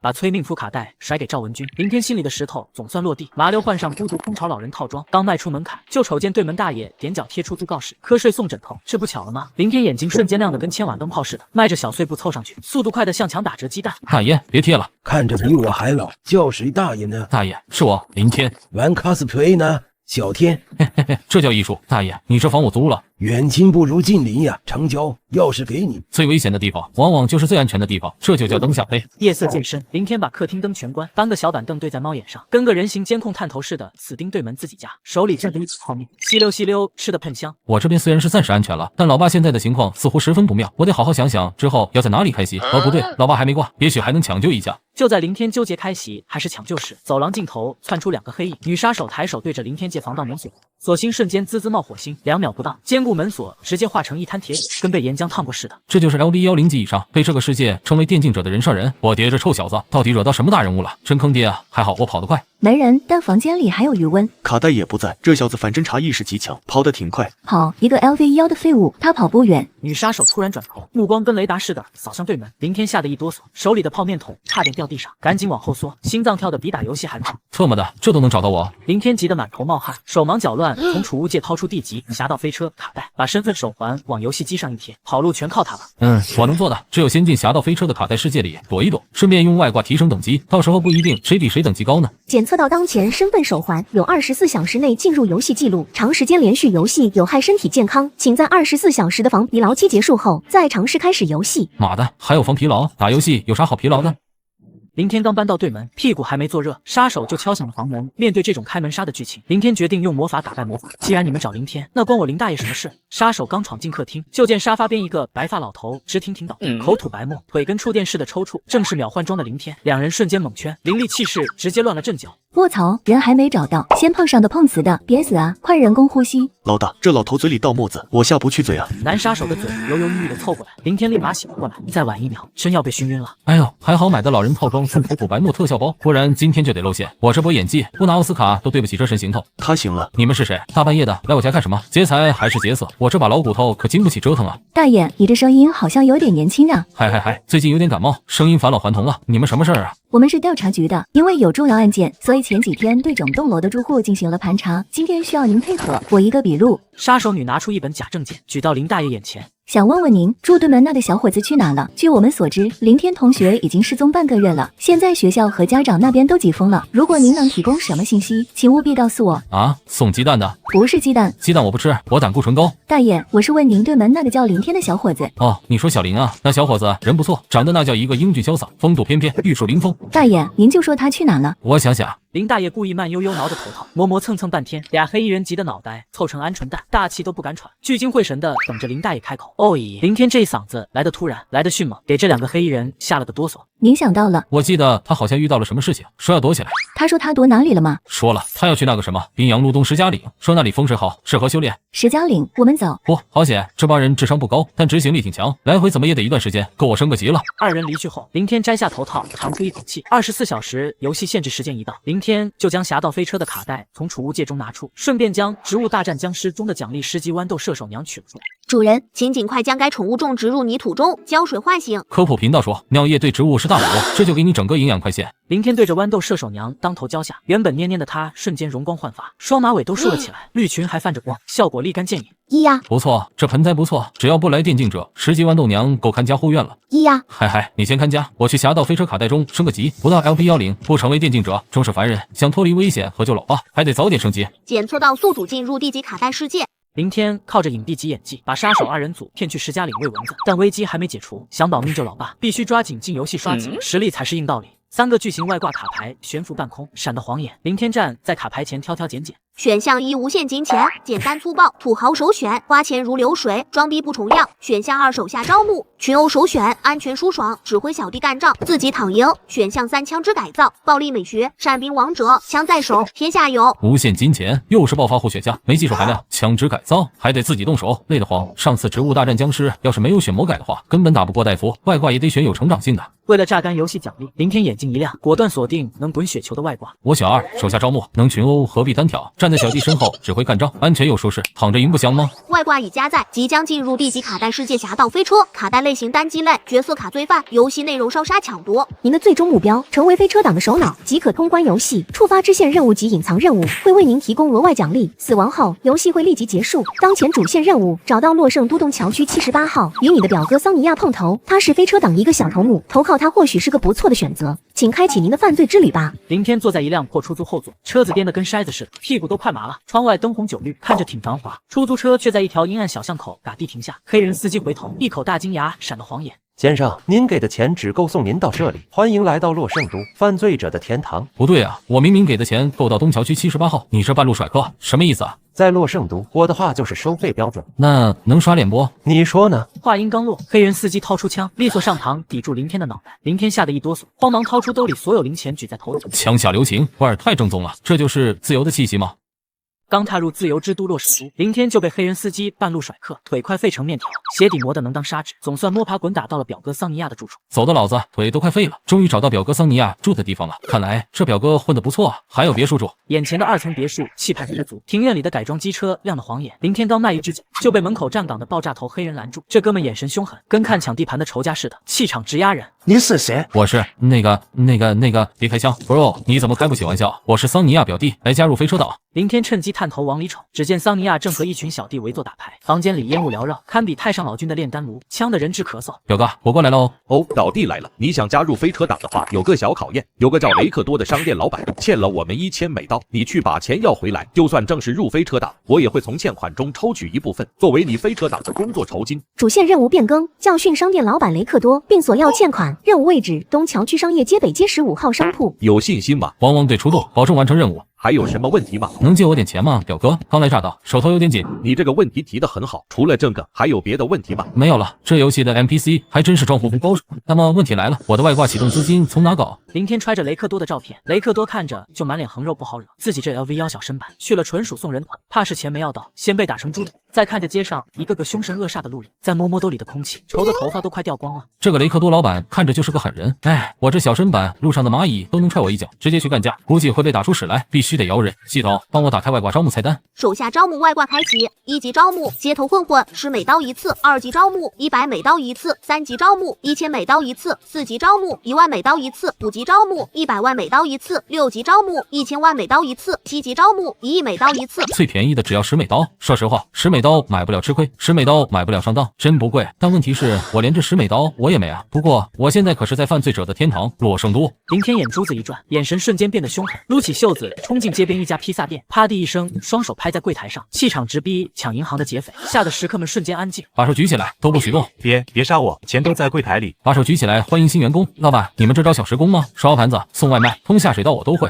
把催命符卡带甩给赵文君，林天心里的石头总算落地，麻溜换上孤独空巢老人套装，刚迈出门槛，就瞅见对门大爷踮脚贴出租告示，瞌睡送枕头，这不巧了吗？林天眼睛瞬间亮得跟千瓦灯泡似的，迈着小碎步凑上去，速度快得像抢打折鸡蛋。大爷，别贴了，看着比我还老，叫谁大爷呢？大爷，是我林天。玩 cosplay 呢？小天，嘿嘿嘿，这叫艺术。大爷，你这房我租了。远亲不如近邻呀，成交，钥匙给你。最危险的地方，往往就是最安全的地方，这就叫灯下黑。夜色渐深，林天把客厅灯全关，搬个小板凳对在猫眼上，跟个人形监控探头似的死盯对门自己家，手里正着一起泡面，吸溜吸溜吃的喷香。我这边虽然是暂时安全了，但老爸现在的情况似乎十分不妙，我得好好想想之后要在哪里开席。哦，不对，老爸还没挂，也许还能抢救一下。就在林天纠结开席还是抢救时，走廊尽头窜出2个黑影，女杀手抬手对着林天借防盗门锁，锁芯瞬间滋滋冒火星，2秒不到，坚固门锁直接化成一滩铁血，跟被岩浆烫过似的。这就是 LV10级以上被这个世界称为电竞者的人上人。我爹这臭小子到底惹到什么大人物了？真坑爹啊！还好我跑得快。没人，但房间里还有余温。卡带也不在，这小子反侦查意识极强，跑得挺快。好一个 LV10的废物，他跑不远。女杀手突然转头，目光跟雷达似的扫向对门，林天吓得一哆嗦，手里的泡面桶差点掉地上，赶紧往后缩，心脏跳得比打游戏还快。特么的，这都能找到我！林天急得满头冒汗，手忙脚乱，从储物界掏出地级侠盗飞车卡带，把身份手环往游戏机上一贴，跑路全靠他了。我能做的只有先进侠盗飞车的卡带世界里躲一躲，顺便用外挂提升等级，到时候不一定谁比谁等级高呢。检测到当前身份手环有24小时内进入游戏记录，长时间连续游戏有害身体健康，请在24小时的防疲劳期结束后再尝试开始游戏。妈的，还有防疲劳？打游戏有啥好疲劳的？林天刚搬到对门，屁股还没坐热，杀手就敲响了房门。面对这种开门杀的剧情，林天决定用魔法打败魔法。既然你们找林天，那关我林大爷什么事？杀手刚闯进客厅，就见沙发边一个白发老头直挺挺倒，口吐白沫，腿跟触电似的抽搐，正是秒换装的林天。2人瞬间猛圈，凌厉气势直接乱了阵脚。卧槽，人还没找到，先碰上的碰瓷的，别死啊！快人工呼吸。老大，这老头嘴里倒沫子，我下不去嘴啊。男杀手的嘴犹犹豫豫的凑过来，林天立马醒了过来，再晚1秒，真要被熏晕了。哎呦，还好买的老人套装送头普白沫特效包，不然今天就得露馅。我这波演技不拿奥斯卡都对不起这身行头。他醒了，你们是谁？大半夜的来我家干什么？劫财还是劫色？我这把老骨头可经不起折腾啊！大爷，你这声音好像有点年轻啊。嗨，最近有点感冒，声音返老还童了。你们什么事儿啊？我们是调查局的，因为有重要案件，所以前几天对整栋楼的住户进行了盘查，今天需要您配合，我一个笔录。杀手女拿出一本假证件，举到林大爷眼前。想问问您，住对门那的小伙子去哪了？据我们所知，林天同学已经失踪半个月了，现在学校和家长那边都急疯了。如果您能提供什么信息，请务必告诉我。啊，送鸡蛋的？不是鸡蛋，鸡蛋我不吃，我胆固醇高。大爷，我是问您对门那个叫林天的小伙子。哦，你说小林啊？那小伙子人不错，长得那叫一个英俊潇洒，风度翩翩，玉树临风。大爷，您就说他去哪了？我想想。林大爷故意慢悠悠挠着头套，磨蹭半天，俩黑衣人急得脑袋凑成鹌鹑蛋，大气都不敢喘，聚精会神的等着林大爷开口。哦咦，林天这一嗓子来得突然，来得迅猛，给这2个黑衣人吓了个哆嗦。您想到了？我记得他好像遇到了什么事情，说要躲起来。他说他躲哪里了吗？说了，他要去那个什么滨阳路东石家岭，说那里风水好，适合修炼。石家岭，我们走。不，好险，这帮人智商不高，但执行力挺强，来回怎么也得1段时间，够我升个级了。2人离去后，林天摘下头套，长出一口气。24小时游戏限制时间一到，林天就将侠盗飞车的卡带从储物戒中拿出，顺便将《植物大战僵尸》中的奖励10级豌豆射手娘取了出来。主人，请尽快将该宠物种植入泥土中，浇水唤醒。科普频道说，尿液对植物是大补，这就给你整个营养快线。林天对着豌豆射手娘当头浇下，原本蔫蔫的他瞬间容光焕发，双马尾都竖了起来，绿裙还泛着光，效果立竿见影。呀，不错，这盆栽不错，只要不来电竞者，10级豌豆娘够看家护院了。呀，嗨，你先看家，我去侠盗飞车卡带中升个级，不到 LP10不成为电竞者，终是凡人。想脱离危险和救老爸，还得早点升级。检测到宿主进入地级卡带世界。林天靠着隐蔽级演技，把杀手2人组骗去石家岭喂蚊子，但危机还没解除，想保命救老爸，必须抓紧进游戏刷级，实力才是硬道理。3个巨型外挂卡牌悬浮半空，闪得晃眼。林天站在卡牌前挑挑拣拣。选项1无限金钱，简单粗暴，土豪首选，花钱如流水，装逼不重样。选项2手下招募，群殴首选，安全舒爽，指挥小弟干仗，自己躺赢。选项3枪支改造，暴力美学，善兵王者，枪在手，天下有。无限金钱又是暴发户选项，没技术含量，枪支改造还得自己动手，累得慌。上次植物大战僵尸要是没有选魔改的话，根本打不过戴夫，外挂也得选有成长性的。为了榨干游戏奖励，林天眼睛一亮，果断锁定能滚雪球的外挂。我选2，手下招募，能群殴何必单挑，站在小弟身后指挥干仗，安全又舒适，躺着赢不香吗？外挂已加载，即将进入地级卡带世界侠盗飞车，卡带类型单机类，角色卡罪犯，游戏内容烧杀抢夺。您的最终目标成为飞车党的首脑，即可通关游戏，触发支线任务及隐藏任务，会为您提供额外奖励。死亡后，游戏会立即结束。当前主线任务，找到洛圣都洞桥区78号，与你的表哥桑尼亚碰头，他是飞车党一个小头目，投靠他或许是个不错的选择。请开启您的犯罪之旅吧。林天坐在一辆破出租后座，车子颠得跟筛子似的，屁股都快麻了。窗外灯红酒绿，看着挺繁华。出租车却在一条阴暗小巷口嘎地停下，黑人司机回头，一口大金牙闪得晃眼。先生，您给的钱只够送您到这里，欢迎来到洛圣都，犯罪者的天堂。不对啊，我明明给的钱够到东桥区78号，你这半路甩客，什么意思啊？在洛圣都，我的话就是收费标准。那能刷脸不？你说呢？话音刚落，黑人司机掏出枪，利索上膛抵住林天的脑袋。林天吓得一哆嗦，慌忙掏出兜里所有零钱举在头顶。枪下留情，味儿太正宗了，这就是自由的气息吗？刚踏入自由之都洛圣都，林天就被黑人司机半路甩客，腿快废成面条，鞋底磨得能当砂纸，总算摸爬滚打到了表哥桑尼亚的住处。走的老子腿都快废了，终于找到表哥桑尼亚住的地方了。看来这表哥混得不错啊，还有别墅住。眼前的2层别墅气派十足，庭院里的改装机车亮得晃眼。林天刚迈一只脚，就被门口站岗的爆炸头黑人拦住。这哥们眼神凶狠，跟看抢地盘的仇家似的，气场直压人。你是谁？我是那个，别开枪 ，bro， 你怎么开不起玩笑？我是桑尼亚表弟，来加入飞车党。林天趁机探头往里瞅，只见桑尼亚正和一群小弟围坐打牌，房间里烟雾缭绕，堪比太上老君的炼丹炉，呛得人直咳嗽。表哥，我过来喽。哦，老弟来了。你想加入飞车党的话，有个小考验。有个叫雷克多的商店老板欠了我们1000美刀，你去把钱要回来，就算正式入飞车党，我也会从欠款中抽取一部分，作为你飞车党的工作酬金。主线任务变更，教训商店老板雷克多，并索要欠款。任务位置：东桥区商业街北街15号商铺。有信心吗？汪汪队出动，保证完成任务。还有什么问题吗？能借我点钱吗，表哥？刚来乍到，手头有点紧。你这个问题提得很好，除了这个，还有别的问题吗？没有了，这游戏的 NPC 还真是装护肤高手。那么问题来了，我的外挂启动资金从哪搞？林天揣着雷克多的照片，雷克多看着就满脸横肉，不好惹。自己这 LV 腰小身板去了纯属送人团，怕是钱没要到，先被打成猪头。再看着街上一个个凶神恶煞的路人，再摸摸兜里的空气，愁的头发都快掉光了。这个雷克多老板看着就是个狠人，哎，我这小身板，路上的蚂蚁都能踹我一脚，直接去干架，估计会被打出屎来，必须得摇人。系统，帮我打开外挂招募菜单。手下招募外挂开启，1级招募街头混混10美刀一次，2级招募100美刀一次，3级招募1000美刀一次，4级招募1万美刀一次，5级招募100万美刀一次，6级招募1000万美刀一次，7级招募1亿美刀一次。最便宜的只要10美刀，说实话，10美刀买不了吃亏，10美刀买不了上当，真不贵。但问题是我连这10美刀我也没啊。不过我现在可是在犯罪者的天堂洛圣都。林天眼珠子一转，眼神瞬间变得凶狠，撸起袖子冲进街边一家披萨店，啪地一声，双手拍在柜台上，气场直逼抢银行的劫匪，吓得食客们瞬间安静，把手举起来，都不许动。别杀我，钱都在柜台里。把手举起来，欢迎新员工。老板，你们这招小时工吗？刷盘子、送外卖、通下水道我都会。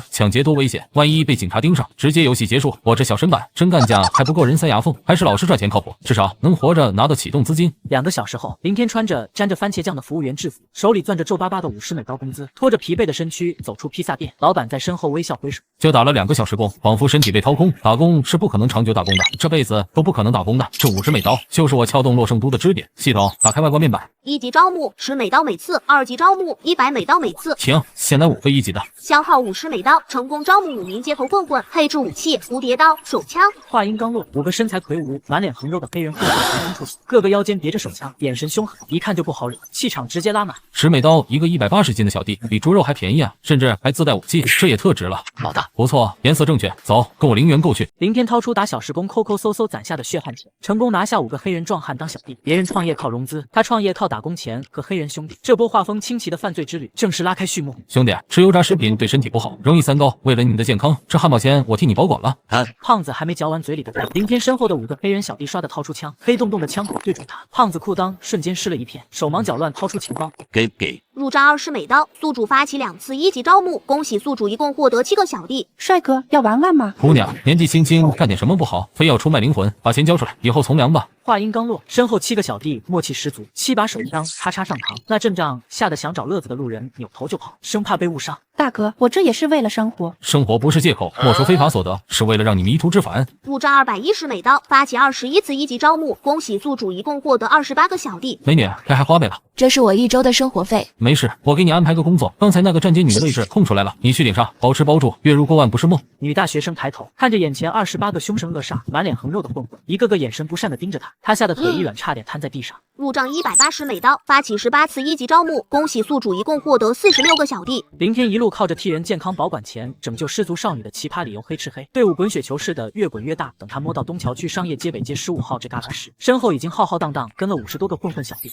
抢劫多危险，万一被警察盯上，直接游戏结束。我这小身板真干架还不够人塞牙缝，还是老实赚钱靠谱，至少能活着拿到启动资金。2个小时后，林天穿着沾着番茄酱的服务员制服，手里攥着皱巴巴的50美刀工资，拖着疲惫的身躯走出披萨店。老板在身后微笑挥手，就打了2个小时工，仿佛身体被掏空。打工是不可能长久打工的，这辈子都不可能打工的。这50美刀就是我撬动洛圣都的支点。系统，打开外挂面板。1级招募10美刀每次，2级招募100美刀每次。行，先来5个1级的，消耗50美刀，成功招募5名街头混混，配置武器蝴蝶刀、手枪。话音刚落，5个身材魁梧、满脸横肉的黑人混混横冲出现，个个腰间别着手枪，眼神凶狠，一看就不好惹，气场直接拉满。10美刀一个180斤的小弟，比猪肉还便宜啊，甚至还自带武器，这也特值了。老大，不错，颜色正确，走，跟我0元购去。林天掏出打小时工抠抠搜搜攒下的血汗钱，成功拿下5个黑人壮汉当小弟。别人创业靠融资，他创业靠打工钱和黑人兄弟。这波画风清奇的犯罪之旅正式拉开序幕。兄弟，吃油炸食品对身体不好，容易3高。为了你的健康，这汉堡钱我替你保管了。胖子还没嚼完嘴里的蛋，林天身后的5个黑人小弟唰的掏出枪，黑洞洞的枪口对准他，胖子裤裆瞬间湿了一片，手忙脚乱掏出钱包，给。入账20美刀，宿主发起2次1级招募，恭喜宿主一共获得7个小弟。帅哥，要玩玩吗？姑娘，年纪轻轻干点什么不好，非要出卖灵魂？把钱交出来，以后从良吧。话音刚落，身后7个小弟默契十足，7把手枪咔嚓上膛。那阵仗吓得想找乐子的路人扭头就跑，生怕被误伤。大哥，我这也是为了生活。生活不是借口，没收非法所得，是为了让你迷途知返。入账210美刀，发起21次1级招募，恭喜宿主一共获得28个小弟。美女，该还花呗了。这是我1周的生活费。没事，我给你安排个工作。刚才那个站街女的位置空出来了，你去顶上，包吃包住，月入过万不是梦。女大学生抬头看着眼前28个凶神恶煞、满脸横肉的混混，一个个眼神不善地盯着她，她吓得腿一软，差点瘫在地上。入账180美刀，发起18次1级招募，恭喜宿主一共获得46个小弟。林天一路靠着替人健康保管钱、拯救失足少女的奇葩理由黑吃黑，队伍滚雪球似的越滚越大。等他摸到东桥区商业街北街15号这旮旯时，身后已经浩浩荡荡跟了50多个混混小弟。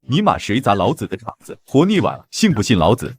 尼玛谁砸老子的场子？活腻歪了，信不信老子？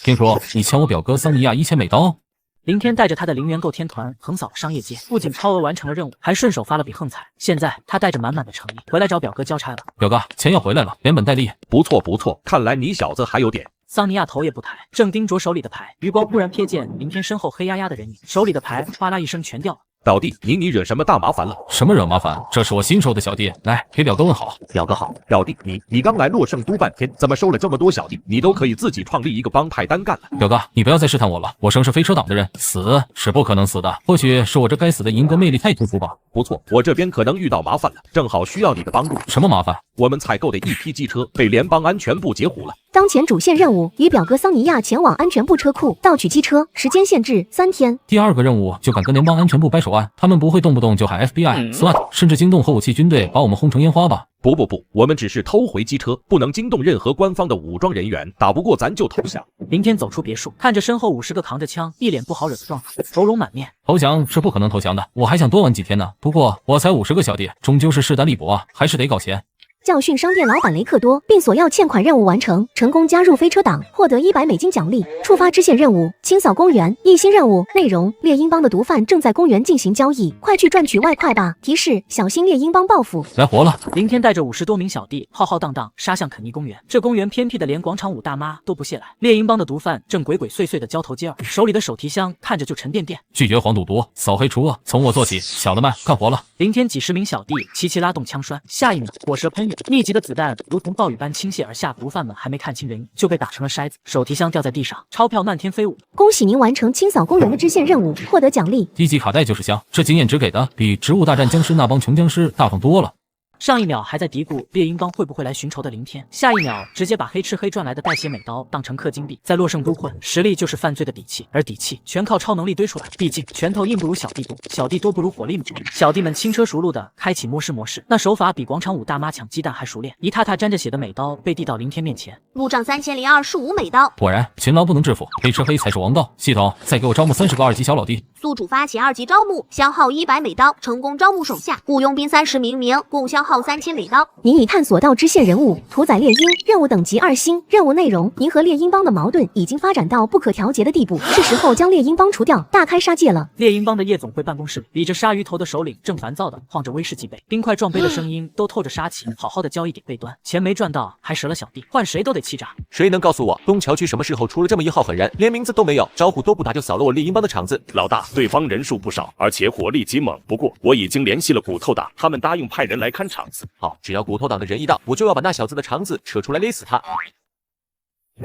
听说你抢我表哥桑尼亚1000美刀。林天带着他的0元购天团横扫商业街，不仅超额完成了任务，还顺手发了笔横财。现在他带着满满的诚意回来找表哥交差了。表哥，钱要回来了，连本带利。不错不错，看来你小子还有点。桑尼亚头也不抬，正盯着手里的牌，余光忽然瞥见林天身后黑压压的人影，手里的牌哗啦一声全掉了。表弟，你惹什么大麻烦了？什么惹麻烦？这是我新收的小弟，来给表哥问好。表哥好。表弟，你刚来洛圣都半天，怎么收了这么多小弟？你都可以自己创立一个帮派单干了。表哥，你不要再试探我了，我生是飞车党的人，死是不可能死的。或许是我这该死的银哥魅力太突出吧。不错，我这边可能遇到麻烦了，正好需要你的帮助。什么麻烦？我们采购的一批机车被联邦安全部截胡了。当前主线任务与表哥桑尼亚前往安全部车库盗取机车，时间限制3天。第2个任务就敢跟联邦安全部掰手腕，他们不会动不动就喊 FBI、SWAT， 甚至惊动核武器军队把我们轰成烟花吧？不，我们只是偷回机车，不能惊动任何官方的武装人员，打不过咱就投降。林天走出别墅，看着身后50个扛着枪、一脸不好惹的壮汉，愁容满面。投降是不可能投降的，我还想多玩几天呢。不过我才50个小弟，终究是势单力薄啊，还是得搞钱。教训商店老板雷克多，并索要欠款任务完成，成功加入飞车党，获得100美金奖励。触发支线任务：清扫公园。一新任务内容：猎鹰帮的毒贩正在公园进行交易，快去赚取外快吧！提示：小心猎鹰帮报复。来活了！林天带着50多名小弟浩浩荡荡杀向肯尼公园。这公园偏僻的连广场舞大妈都不屑来。猎鹰帮的毒贩正鬼鬼祟祟的交头接耳，手里的手提箱看着就沉甸甸。拒绝黄赌毒，扫黑除恶，从我做起。小的们干活了！林天几十名小弟齐齐拉动枪栓，下一秒火舌喷涌，密集的子弹如同暴雨般倾泻而下。毒贩们还没看清人影，就被打成了筛子，手提箱掉在地上，钞票漫天飞舞。恭喜您完成清扫公园的支线任务，获得奖励。1级卡带就是香，这经验值给的比植物大战僵尸那帮穷僵尸大方多了。上一秒还在嘀咕猎鹰帮会不会来寻仇的林天，下一秒直接把黑吃黑赚来的带血美刀当成氪金币，在洛圣都混实力就是犯罪的底气，而底气全靠超能力堆出来。毕竟拳头硬不如小弟多，小弟多不如火力猛。小弟们轻车熟路的开启摸尸模式，那手法比广场舞大妈抢鸡蛋还熟练。一踏踏沾着血的美刀被递到林天面前，入账3025美刀。果然勤劳不能致富，黑吃黑才是王道。系统再给我招募30个2级小老弟。宿主发起2级招募，消耗100美刀，成功招募手下雇佣兵30名，共消耗3000美刀。您已探索到支线人物屠宰猎鹰，任务等级2星。任务内容：您和猎鹰帮的矛盾已经发展到不可调节的地步，是时候将猎鹰帮除掉，大开杀戒了。猎鹰帮的夜总会办公室里，理着鲨鱼头的首领正烦躁的晃着威士忌杯，冰块撞杯的声音都透着杀气。好好的交易点被端，钱没赚到，还折了小弟，换谁都得气炸。谁能告诉我东桥区什么时候出了这么一号狠人，连名字都没有，招呼都不打就扫了我猎鹰帮的场子？老大，对方人数不少，而且火力极猛，不过我已经联系了骨头党，他们答应派人来看场子。好，只要骨头党的人一到，我就要把那小子的肠子扯出来勒死他。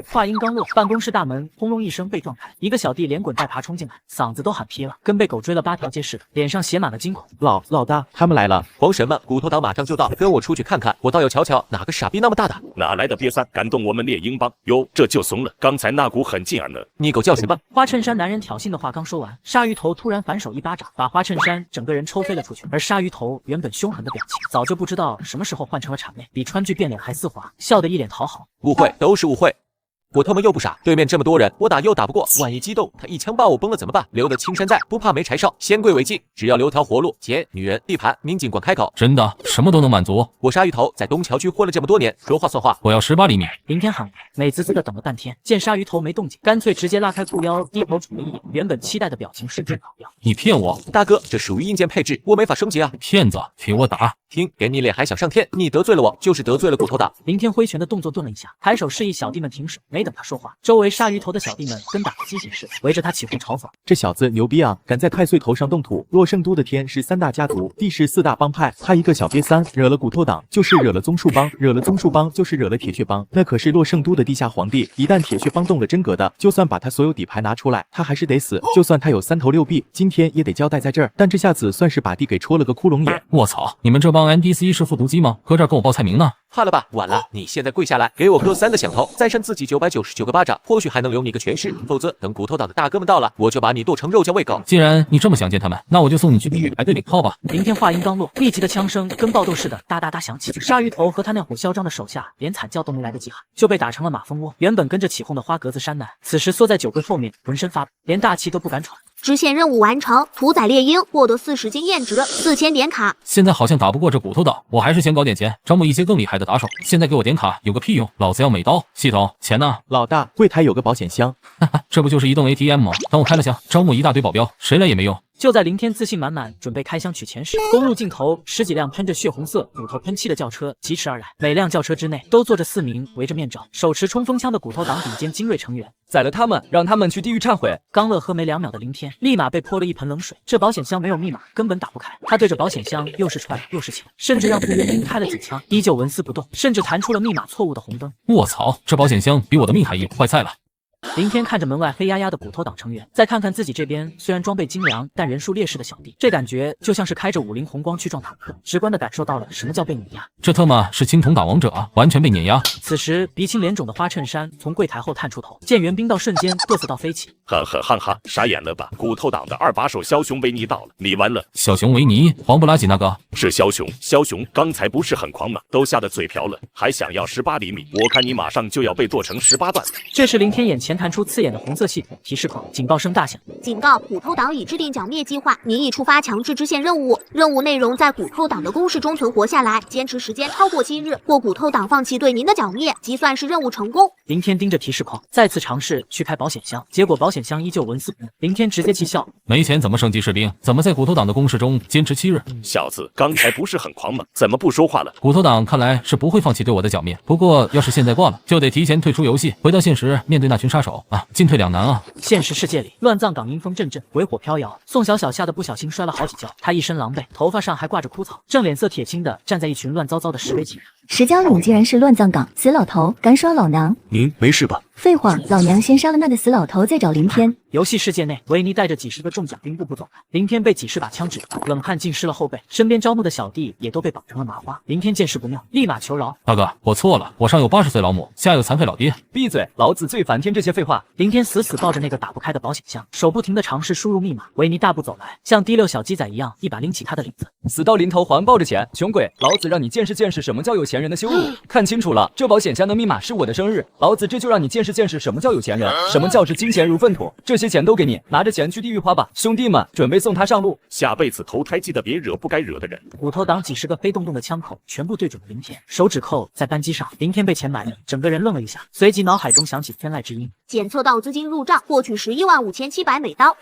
话音刚落，办公室大门轰隆一声被撞开，一个小弟连滚带爬冲进来，嗓子都喊劈了，跟被狗追了8条街似的，脸上写满了惊恐。老大，他们来了！慌什么？骨头党马上就到，跟我出去看看，我倒要瞧瞧哪个傻逼那么大胆。哪来的瘪三，敢动我们猎鹰帮？哟，这就怂了，刚才那股很劲儿呢。你狗叫什么？花衬衫男人挑衅的话刚说完，鲨鱼头突然反手一巴掌，把花衬衫整个人抽飞了出去。而鲨鱼头原本凶狠的表情，早就不知道什么时候换成了谄媚，比川剧变脸还丝滑，笑得一脸讨好。误会，都是误会。我他妈又不傻，对面这么多人，我打又打不过，万一激动，他一枪把我崩了怎么办？留得青山在，不怕没柴烧。先跪为敬，只要留条活路，钱、女人、地盘，民警管开口。真的，什么都能满足。我鲨鱼头在东桥区混了这么多年，说话算话。我要18厘米。林天喊，美滋滋的等了半天，见鲨鱼头没动静，干脆直接拉开裤腰，低头杵了一眼，原本期待的表情瞬间跑掉。你骗我，大哥，这属于硬件配置，我没法升级啊！骗子，给我打！听，给你脸还想上天？你得罪了我，就是得罪了骨头党。林天挥拳的动作顿了一下，抬手示意小弟们停手。没等他说话，周围鲨鱼头的小弟们跟打了鸡血似的，围着他起哄嘲讽。这小子牛逼啊，敢在太岁头上动土！洛圣都的天是3大家族，地是4大帮派，他一个小瘪三，惹了骨头党，就是惹了棕树帮，惹了棕树帮，就是惹了铁血帮。那可是洛圣都的地下皇帝，一旦铁血帮动了真格的，就算把他所有底牌拿出来，他还是得死。就算他有3头6臂，今天也得交代在这儿。但这下子算是把地给戳了个窟窿眼。卧槽，你们这帮 NPC 是复读机吗？搁这儿跟我报菜名呢？怕了吧，晚了！你现在跪下来，给我磕3个响头，再扇自己999个巴掌，或许还能留你个全尸。否则，等骨头党的大哥们到了，我就把你剁成肉酱喂狗。既然你这么想见他们，那我就送你去地狱排队领炮吧。林天话音刚落，密集的枪声跟爆斗似的哒哒哒响起，鲨鱼头和他那伙嚣张的手下连惨叫都没来得及喊，就被打成了马蜂窝。原本跟着起哄的花格子山男，此时缩在酒柜后面，浑身发抖，连大气都不敢喘。支线任务完成，屠宰猎鹰，获得40经验值，4000点卡。现在好像打不过这骨头党，我还是先搞点钱，招募一些更厉害的打手。现在给我点卡有个屁用，老子要美刀。系统，钱呢？老大，柜台有个保险箱。哈哈，这不就是移动 ATM 吗？等我开了箱，招募一大堆保镖，谁来也没用。就在林天自信满满准备开箱取钱时，公路尽头10几辆喷着血红色骨头喷漆的轿车疾驰而来，每辆轿车之内都坐着4名围着面罩、手持冲锋枪的骨头党顶尖精锐成员。宰了他们，让他们去地狱忏悔。刚乐喝没2秒的林天，立马被泼了一盆冷水。这保险箱没有密码，根本打不开。他对着保险箱又是踹又是抢，甚至让雇佣兵开了几枪，依旧纹丝不动，甚至弹出了密码错误的红灯。卧槽，这保险箱比我的命还硬，坏菜了。林天看着门外黑压压的骨头党成员，再看看自己这边虽然装备精良但人数劣势的小弟，这感觉就像是开着50红光去撞坦克，直观的感受到了什么叫被碾压。这他妈是青铜打王者啊，完全被碾压。此时鼻青脸肿的花衬衫从柜台后探出头，见援兵到瞬间嘚瑟到飞起。哈哈哈哈，傻眼了吧？骨头党的2把手枭雄维尼到了，你完了。小熊维尼，黄不拉几那个？是枭雄，枭雄刚才不是很狂吗？都吓得嘴瓢了，还想要18厘米，我看你马上就要被剁成18段。这时林天眼前弹出刺眼的红色系统提示口，警报声大响。警告：骨头党已制定剿灭计划，您已触发强制支线任务。任务内容在骨头党的攻势中存活下来，坚持时间超过7日，或骨头党放弃对您的剿灭，即算是任务成功。林天盯着提示框，再次尝试去开保险箱，结果保险箱依旧纹丝不动。林天直接气笑：没钱怎么升级士兵？怎么在骨头党的攻势中坚持7日？小子，刚才不是很狂吗？怎么不说话了？骨头党看来是不会放弃对我的剿灭，不过要是现在挂了，就得提前退出游戏，回到现实面对那群杀手啊，进退两难啊！现实世界里，乱葬岗阴风阵阵，鬼火飘摇。宋小小吓得不小心摔了好几跤，她一身狼狈，头发上还挂着枯草，正脸色铁青的站在一群乱糟糟的石碑前。石江岭竟然是乱葬岗，死老头敢耍老娘！您没事吧？废话，老娘先杀了那个死老头，再找林天。游戏世界内，维尼带着几十个重甲兵步步走来，林天被几十把枪指着，冷汗浸湿了后背，身边招募的小弟也都被绑成了麻花。林天见势不妙，立马求饶：大哥，我错了，我上有80岁老母，下有残废老爹。闭嘴，老子最烦听这些废话。林天死死抱着那个打不开的保险箱，手不停地尝试输入密码。维尼大步走来，像第6小鸡仔一样，一把拎起他的领子。死到临头还抱着钱，穷鬼！老子让你见识见识什么叫有钱人的羞辱。看清楚了，这保险箱的密码是我的生日，老子这就让你见识见识什么叫有钱人，什么叫是金钱如粪土。这些钱都给你，拿着钱去地狱花吧，兄弟们，准备送他上路。下辈子投胎记得别惹不该惹的人。骨头党几十个飞动动的枪口全部对准了林天，手指扣在扳机上。林天被钱埋了，整个人愣了一下，随即脑海中响起天籁之音。检测到资金入账，获取115700美刀。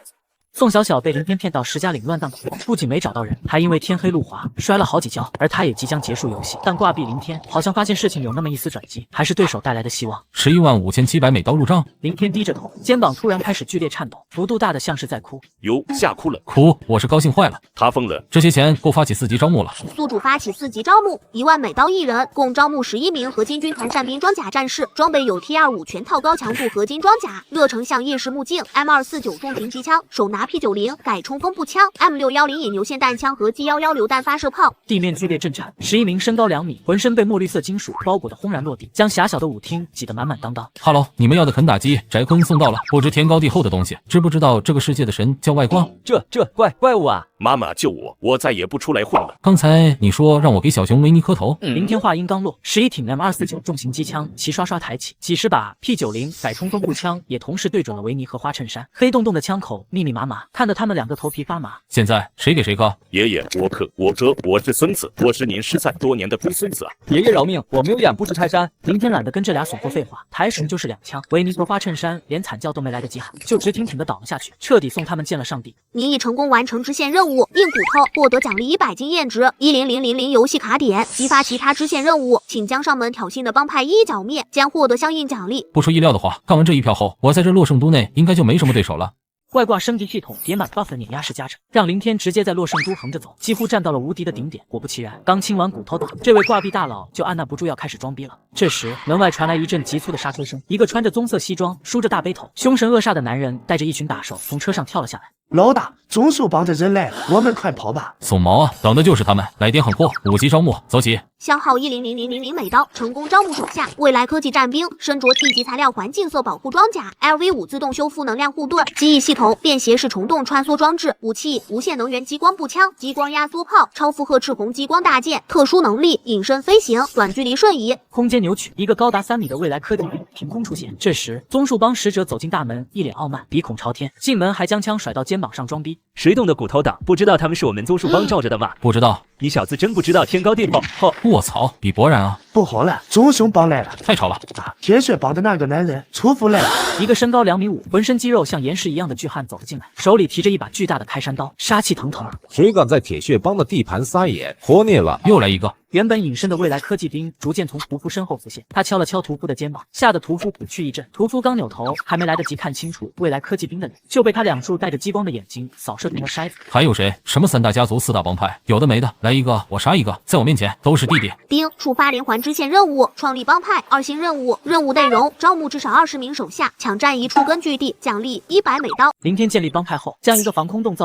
宋小小被林天骗到石家岭乱葬岗，不仅没找到人，还因为天黑路滑摔了好几跤，而他也即将结束游戏。但挂壁林天好像发现事情有那么一丝转机，还是对手带来的希望。115700美刀入账。林天低着头，肩膀突然开始剧烈颤抖，幅度大的像是在哭。哟，吓哭了。哭，我是高兴坏了。他疯了。这些钱够发起4级招募了。宿主发起4级招募，1万美刀1人，共招募11名合金军团善兵装甲战士，装备有 T25 全套高强度合金装甲，热成像夜视目镜 M249 重型机枪，手拿 P90改冲锋步枪 M610 引流线弹枪和 G11榴弹发射炮。地面剧烈震颤，11名身高2米，浑身被墨绿色金属包裹的轰然落地，将狭小的舞厅挤得满满当当。哈喽，你们要的肯打基翟坤送到了，不知天高地厚的东西，知不知道这个世界的神叫外挂？这怪物啊！妈妈救我，我再也不出来混了。刚才你说让我给小熊维尼磕头。林天话音刚落，11挺 M249 重型机枪齐刷刷抬起，几十把 P90改冲锋步枪也同时对准了维尼和花衬衫，黑洞洞的枪口密密麻麻，看得他们2个头皮发麻。现在谁给谁磕？爷爷，我克，我折，我是孙子，我是您失散多年的龟孙子啊！爷爷饶命，我没有眼不识泰山。林天懒得跟这俩损货废话，抬手就是2枪，维尼和花衬衫连惨叫都没来得及喊，就直挺挺的倒了下去，彻底送他们见了上帝。您已成功完成支线任务，硬骨头获得奖励100经验值10000游戏卡点，激发其他支线任务，请将上门挑衅的帮派一一剿灭，将获得相应奖励。不出意料的话，干完这一票后，我在这洛圣都内应该就没什么对手了。外挂升级系统叠满 buff 碾压式加成，让林天直接在洛圣都横着走，几乎站到了无敌的顶点。果不其然，刚清完骨头党，这位挂壁大佬就按捺不住要开始装逼了。这时，门外传来一阵急促的刹车声，一个穿着棕色西装、梳着大背头、凶神恶煞的男人带着一群打手从车上跳了下来。老大，中树帮的人来了，我们快跑吧！怂毛啊，等的就是他们！来点狠货，5级招募，走起！消耗10000美刀，成功招募手下未来科技战兵，身着 T 级材料环境色保护装甲 ，LV5 自动修复能量护盾，机翼系统，便携式虫洞穿梭装置，武器无限能源激光步枪、激光压缩炮、超负荷赤红激光大剑，特殊能力隐身飞行、短距离瞬移。空间扭曲，一个高达3米的未来科技兵凭空出现。这时，棕树帮使者走进大门，一脸傲慢，鼻孔朝天，进门还将枪甩到肩膀上装逼。谁懂的骨头党？不知道他们是我们棕树帮罩着的吗？不知道。你小子真不知道天高地厚。卧槽，比博然啊！不好了，棕熊帮来了！太吵了！铁血帮的那个男人出府来了！一个身高2米5、浑身肌肉像岩石一样的巨汉走了进来，手里提着一把巨大的开山刀，杀气腾腾。谁敢在铁血帮的地盘撒野，活腻了！又来一个。原本隐身的未来科技兵逐渐从屠夫身后浮现，他敲了敲屠夫的肩膀，吓得屠夫虎躯一震。屠夫刚扭头，还没来得及看清楚未来科技兵的脸，就被他2束带着激光的眼睛扫射成了筛子。还有谁？什么3大家族4大帮派？有的没的，来一个我杀一个，在我面前都是弟弟。丁触发连环支线任务，创立帮派2星任务，任务内容招募至少20名手下，抢占一处根据地，奖励100美刀。林天建立帮派后，将一个防空洞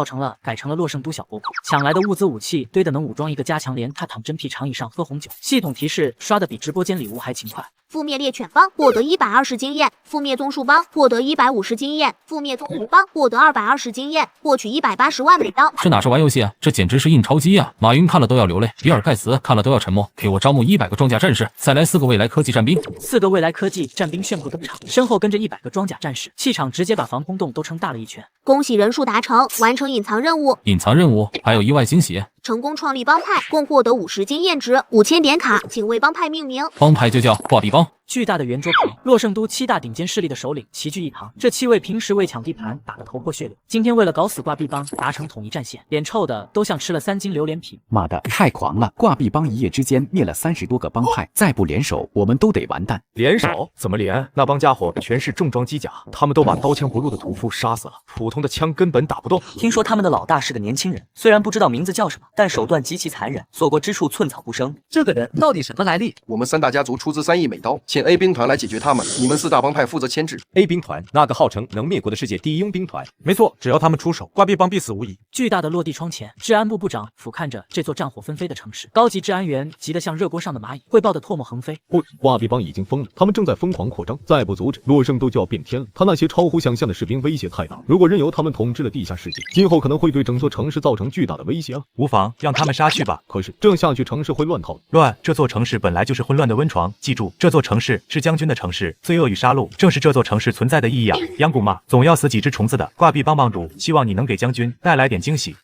改成了洛圣都小波库，抢来的物资武器堆得能武装一个加强连。他躺真皮长椅上喝红酒，系统提示刷的比直播间礼物还勤快。覆灭猎犬帮获得120经验，覆灭综述帮获得150经验，覆灭综述帮获得220经验，获取180万美刀。这哪是玩游戏啊，这简直是印钞机啊！马云看了都要流泪，比尔盖茨看了都要沉默。给我招募100个装甲战士，再来4个未来科技战兵。4个未来科技战兵炫酷登场，身后跟着100个装甲战士，气场直接把防空洞都撑大了一圈。恭喜人数达成，完成隐藏任务。隐藏任务还有意外惊喜。成功创立帮派，共获得50经验值、5000点卡，请为帮派命名。帮派就叫挂壁帮。巨大的圆桌旁，洛圣都7大顶尖势力的首领齐聚一堂。这7位平时为抢地盘打得头破血流，今天为了搞死挂壁帮，达成统一战线，脸臭的都像吃了3斤榴莲皮。妈的，太狂了！挂壁帮一夜之间灭了30多个帮派，再不联手，我们都得完蛋。联手？怎么联？那帮家伙全是重装机甲，他们都把刀枪不入的屠夫杀死了，普通的枪根本打不动。听说他们的老大是个年轻人，虽然不知道名字叫什么，但手段极其残忍，所过之处寸草不生。这个人到底什么来历？我们3大家族出资3亿美刀，请 A 兵团来解决他们，你们4大帮派负责牵制。 A 兵团，那个号称能灭国的世界第一佣兵团。没错，只要他们出手，挂壁帮必死无疑。巨大的落地窗前，治安部部长俯瞰着这座战火纷飞的城市，高级治安员急得像热锅上的蚂蚁，汇报的唾沫横飞。挂壁帮已经疯了，他们正在疯狂扩张，再不阻止，洛圣都就要变天了。他那些超乎想象的士兵威胁太大，如果任由他们统治了地下世界，今后可能会对整座城市造成巨大的威胁啊！无妨，让他们杀去吧。可是这样下去，城市会乱套。乱，这座城市本来就是混乱的温床。记住，这座城市是将军的城市，罪恶与杀戮正是这座城市存在的意义啊！养蛊嘛，总要死几只虫子的。挂壁帮帮主，希望你能给将军带来点惊喜。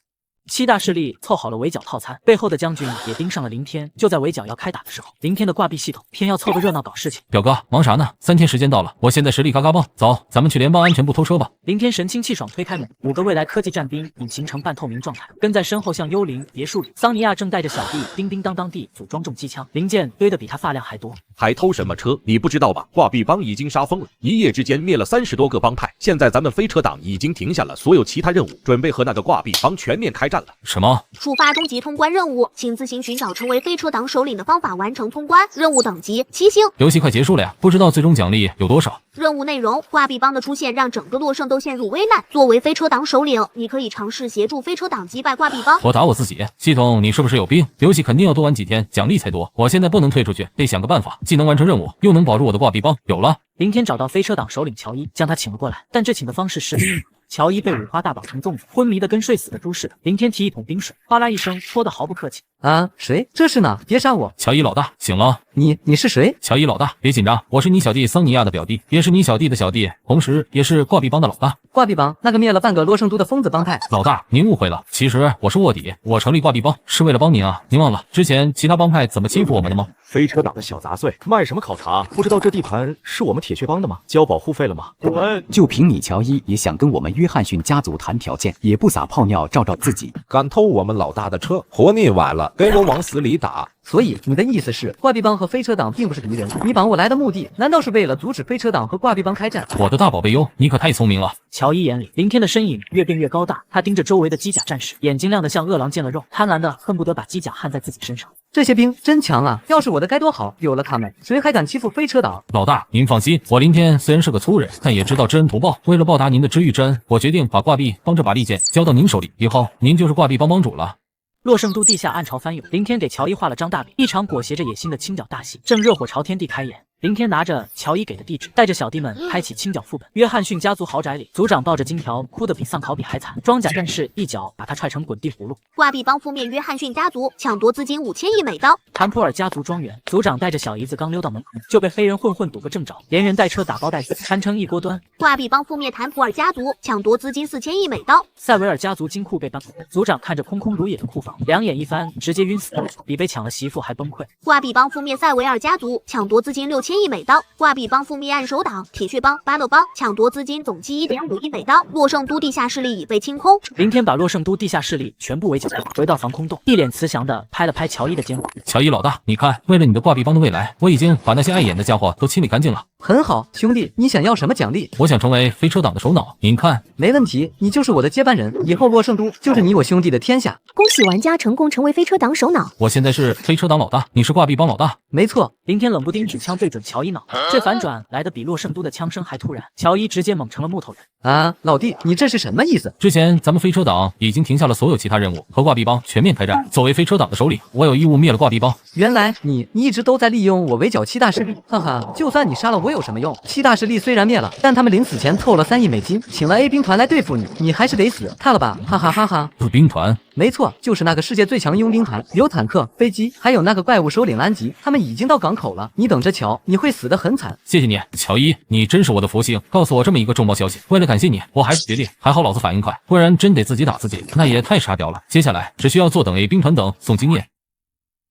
7大势力凑好了围剿套餐，背后的将军也盯上了林天。就在围剿要开打的时候，林天的挂壁系统偏要凑个热闹搞事情。表哥，忙啥呢？3天时间到了，我现在实力嘎嘎棒，走，咱们去联邦安全部偷车吧。林天神清气爽推开门，5个未来科技战兵隐形成半透明状态，跟在身后像幽灵别墅里。桑尼亚正带着小弟叮叮当当地组装重机枪，零件堆得比他发量还多。还偷什么车？你不知道吧？挂壁帮已经杀疯了，一夜之间灭了30多个帮派。现在咱们飞车党已经停下了所有其他任务，准备和那个挂壁帮全面开战了。什么？触发终极通关任务，请自行寻找成为飞车党首领的方法，完成通关。任务等级7星。游戏快结束了呀，不知道最终奖励有多少。任务内容：挂壁帮的出现让整个洛圣都陷入危难。作为飞车党首领，你可以尝试协助飞车党击败挂壁帮。我打我自己。系统，你是不是有病？游戏肯定要多玩几天，奖励才多。我现在不能退出去，得想个办法，既能完成任务，又能保住我的挂壁帮。有了。林天找到飞车党首领乔伊，将他请了过来，但这请的方式十分硬。乔伊被五花大绑成粽子，昏迷的跟睡死的猪似的。林天提一桶冰水，哗啦一声泼得毫不客气。啊，谁？这是呢？别杀我！乔伊老大，醒了。你是谁？乔伊老大，别紧张，我是你小弟桑尼亚的表弟，也是你小弟的小弟，同时也是挂壁帮的老大。挂壁帮，那个灭了半个洛圣都的疯子帮派。老大，您误会了，其实我是卧底，我成立挂壁帮是为了帮您啊，您忘了之前其他帮派怎么欺负我们的吗？飞车党的小杂碎，卖什么考察？不知道这地盘是我们铁血帮的吗？交保护费了吗？滚！就凭你乔伊也想跟我们约翰逊家族谈条件，也不撒泡尿照照自己，敢偷我们老大的车，活腻歪了，给我往死里打！所以你的意思是，挂壁帮和飞车党并不是敌人？你绑我来的目的，难道是为了阻止飞车党和挂壁帮开战？我的大宝贝哟，你可太聪明了。乔伊眼里，林天的身影越变越高大，他盯着周围的机甲战士，眼睛亮得像饿狼见了肉，贪婪的恨不得把机甲焊在自己身上。这些兵真强啊！要是我的该多好！有了他们，谁还敢欺负飞车党？老大，您放心，我林天虽然是个粗人，但也知道知恩图报。为了报答您的知遇之恩，我决定把挂壁帮这把利剑交到您手里，以后您就是挂壁帮帮主了。洛圣都地下暗潮翻涌，林天给乔伊画了张大饼，一场裹挟着野心的清剿大戏正热火朝天地开演。林天拿着乔伊给的地址，带着小弟们开启清剿副本。约翰逊家族豪宅里，族长抱着金条，哭得比丧考比还惨。装甲战士一脚把他踹成滚地葫芦。挂壁帮覆灭约翰逊家族，抢夺资金5000亿美刀。坦普尔家族庄园，族长带着小姨子刚溜到门口，就被黑人混混堵个正着，连人带车打包带走，堪称一锅端。挂壁帮覆灭坦普尔家族，抢夺资金4000亿美刀。塞维尔家族金库被搬空，族长看着空空如也的库房，两眼一翻，直接晕死了，比被抢了媳妇还崩溃。挂壁帮覆灭塞维尔家族，抢夺资金6000亿美刀。挂壁帮覆灭暗手党、铁血帮、巴勒帮，抢夺资金总计1.5亿美刀。洛圣都地下势力已被清空。林天把洛圣都地下势力全部围剿，回到防空洞，一脸慈祥的拍了拍乔伊的肩膀。乔伊老大，你看，为了你的挂壁帮的未来，我已经把那些碍眼的家伙都清理干净了。很好，兄弟，你想要什么奖励？我想成为飞车党的首脑，您看。没问题，你就是我的接班人，以后洛圣都就是你我兄弟的天下。恭喜玩家成功成为飞车党首脑。我现在是飞车党老大，你是挂壁帮老大。没错。林天冷不丁举枪对准乔伊脑袋，这反转来得比洛圣都的枪声还突然，乔伊直接懵成了木头人。啊，老弟，你这是什么意思？之前咱们飞车党已经停下了所有其他任务，和挂壁帮全面开战。作为飞车党的首领，我有义务灭了挂壁帮。原来你一直都在利用我围剿七大势力，哈哈！就算你杀了我有什么用？七大势力虽然灭了，但他们临死前凑了3亿美金，请了 A 兵团来对付你，你还是得死，看了吧？哈哈哈哈！兵团？没错，就是那个世界最强佣兵团，有坦克、飞机，还有那个怪物首领兰吉，他们已经到港口了，你等着瞧，你会死得很惨。谢谢你，乔伊，你真是我的福星，告诉我这么一个重磅消息。为了感谢你，我还是决定，还好老子反应快，不然真得自己打自己，那也太沙雕了。接下来只需要坐等 A 兵团等送经验。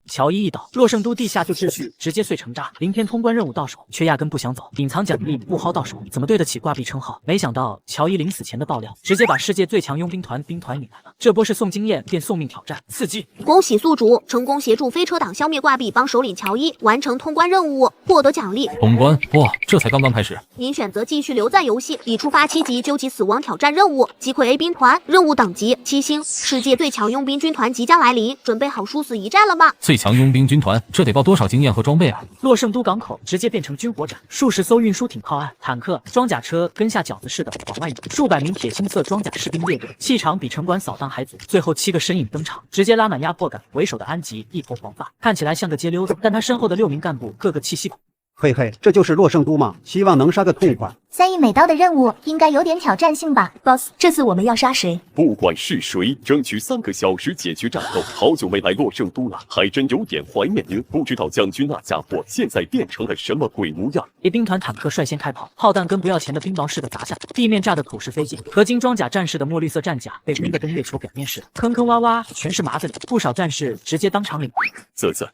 乔伊一倒，洛圣都地下就秩序直接碎成渣。林天通关任务到手，却压根不想走，隐藏奖励不薅到手，怎么对得起挂壁称号？没想到乔伊临死前的爆料，直接把世界最强佣兵团兵团引来了。这波是送经验变送命挑战，刺激！恭喜宿主成功协助飞车党消灭挂壁帮首领乔伊，完成通关任务，获得奖励。通关？哇，这才刚刚开始。您选择继续留在游戏，已触发7级究极死亡挑战任务，击溃 A 兵团，任务等级7星。世界最强佣兵军团即将来临，准备好殊死一战了吗？最强佣兵军团，这得报多少经验和装备啊！洛圣都港口直接变成军火展，数十艘运输艇靠岸，坦克、装甲车跟下饺子似的往外涌，数百名铁青色装甲士兵列队，气场比城管扫荡还足。最后7个身影登场，直接拉满压迫感。为首的安吉一头黄发，看起来像个街溜子，但他身后的6名干部个个气息。嘿嘿，这就是洛圣都吗？希望能杀个痛快。3亿美刀的任务应该有点挑战性吧 ，Boss？ 这次我们要杀谁？不管是谁，争取3个小时解决战斗。好久没来洛圣都了，还真有点怀念呢。不知道将军那家伙现在变成了什么鬼模样？A 兵团坦克率先开炮，炮弹跟不要钱的冰雹似的砸下来，地面炸得土石飞溅。合金装甲战士的墨绿色战甲被轰得跟月球表面似的，坑坑洼洼全是麻子脸，不少战士直接当场领。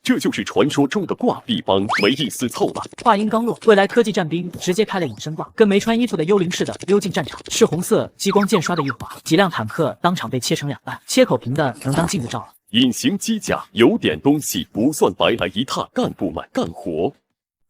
这就是传说中的挂壁帮，没意思凑了。话音刚落，未来科技战兵直接开了隐身挂，跟没穿衣服的幽灵似的溜进战场，赤红色激光剑刷的一滑，几辆坦克当场被切成2半，切口平的能当镜子照了。隐形机甲有点东西，不算白来一趟，干部们干活。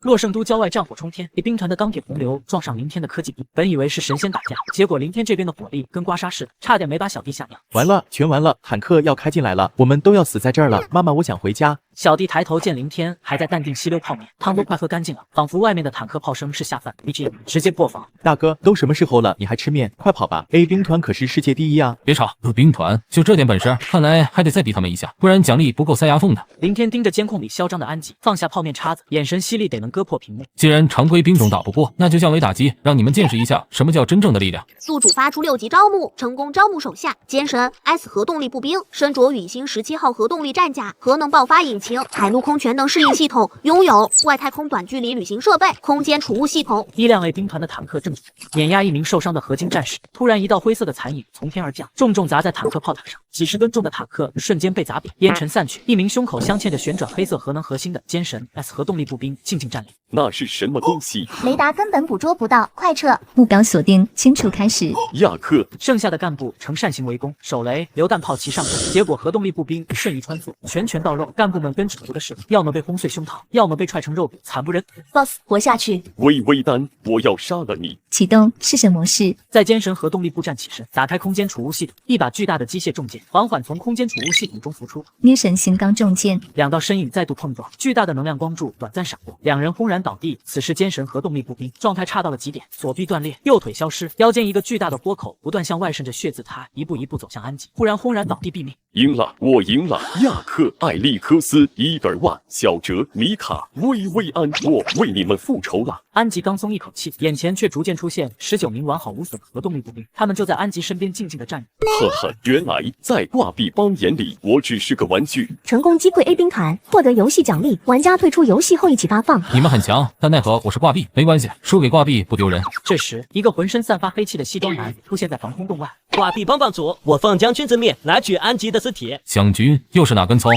洛圣都郊外战火冲天，A 兵团的钢铁洪流撞上林天的科技兵，本以为是神仙打架，结果林天这边的火力跟刮痧似的，差点没把小弟吓尿。完了，全完了，坦克要开进来了，我们都要死在这儿了。妈妈，我想回家。小弟抬头见林天还在淡定吸溜泡面，汤都快喝干净了，仿佛外面的坦克炮声是下饭 BGM 直接破防。大哥，都什么时候了，你还吃面？快跑吧 ！A 兵团可是世界第一啊！别吵，兵团就这点本事，看来还得再逼他们一下，不然奖励不够塞牙缝的。林天盯着监控里嚣张的安吉，放下泡面叉子，眼神犀利得能割破屏幕。既然常规兵种打不过，那就降维打击，让你们见识一下什么叫真正的力量。宿主发出6级招募，成功招募手下奸神 S 核动力步兵，身着陨星17号核动力战甲，核能爆发引擎，海陆空全能适应系统，拥有外太空短距离旅行设备、空间储物系统。1辆 A 兵团的坦克正碾压1名受伤的合金战士，突然一道灰色的残影从天而降，重重砸在坦克炮塔上，几十吨重的坦克瞬间被砸扁，烟尘散去。1名胸口镶嵌着旋转黑色核能核心的奸神 S 核动力步兵静静站立。那是什么东西？雷达根本捕捉不到，快撤！目标锁定，清除开始。亚克，剩下的干部呈扇形围攻，手雷、榴弹炮齐上阵，结果核动力步兵瞬移穿梭，拳拳到肉，干部们跟纸糊的似的，要么被轰碎胸膛，要么被踹成肉饼，惨不忍睹。Boss， 活下去！微微丹，我要杀了你！启动试射模式。在奸神核动力步战起身，打开空间储物系统，一把巨大的机械重剑缓缓从空间储物系统中浮出。捏神型钢重剑，2道身影再度碰撞，巨大的能量光柱短暂闪过，2人轰然倒地。此时奸神核动力步兵状态差到了极点，左臂断裂，右腿消失，腰间一个巨大的豁口不断向外渗着血渍，他一步一步走向安吉，忽然轰然倒地毙命。赢了，我赢了！亚克、艾利克斯、伊格尔万、小哲、米卡、薇薇安，我为你们复仇了！安吉刚松一口气，眼前却逐渐出现19名完好无损的核动力步兵，他们就在安吉身边静静的站着。呵呵，原来在挂壁帮眼里，我只是个玩具。成功击溃 A 兵团，获得游戏奖励，玩家退出游戏后一起发放。你们很强，但奈何我是挂壁，没关系，输给挂壁不丢人。这时，一个浑身散发黑气的西装男出现在防空洞外。挂壁帮帮主，我奉将军之命来取安吉的尸体。将军又是哪根葱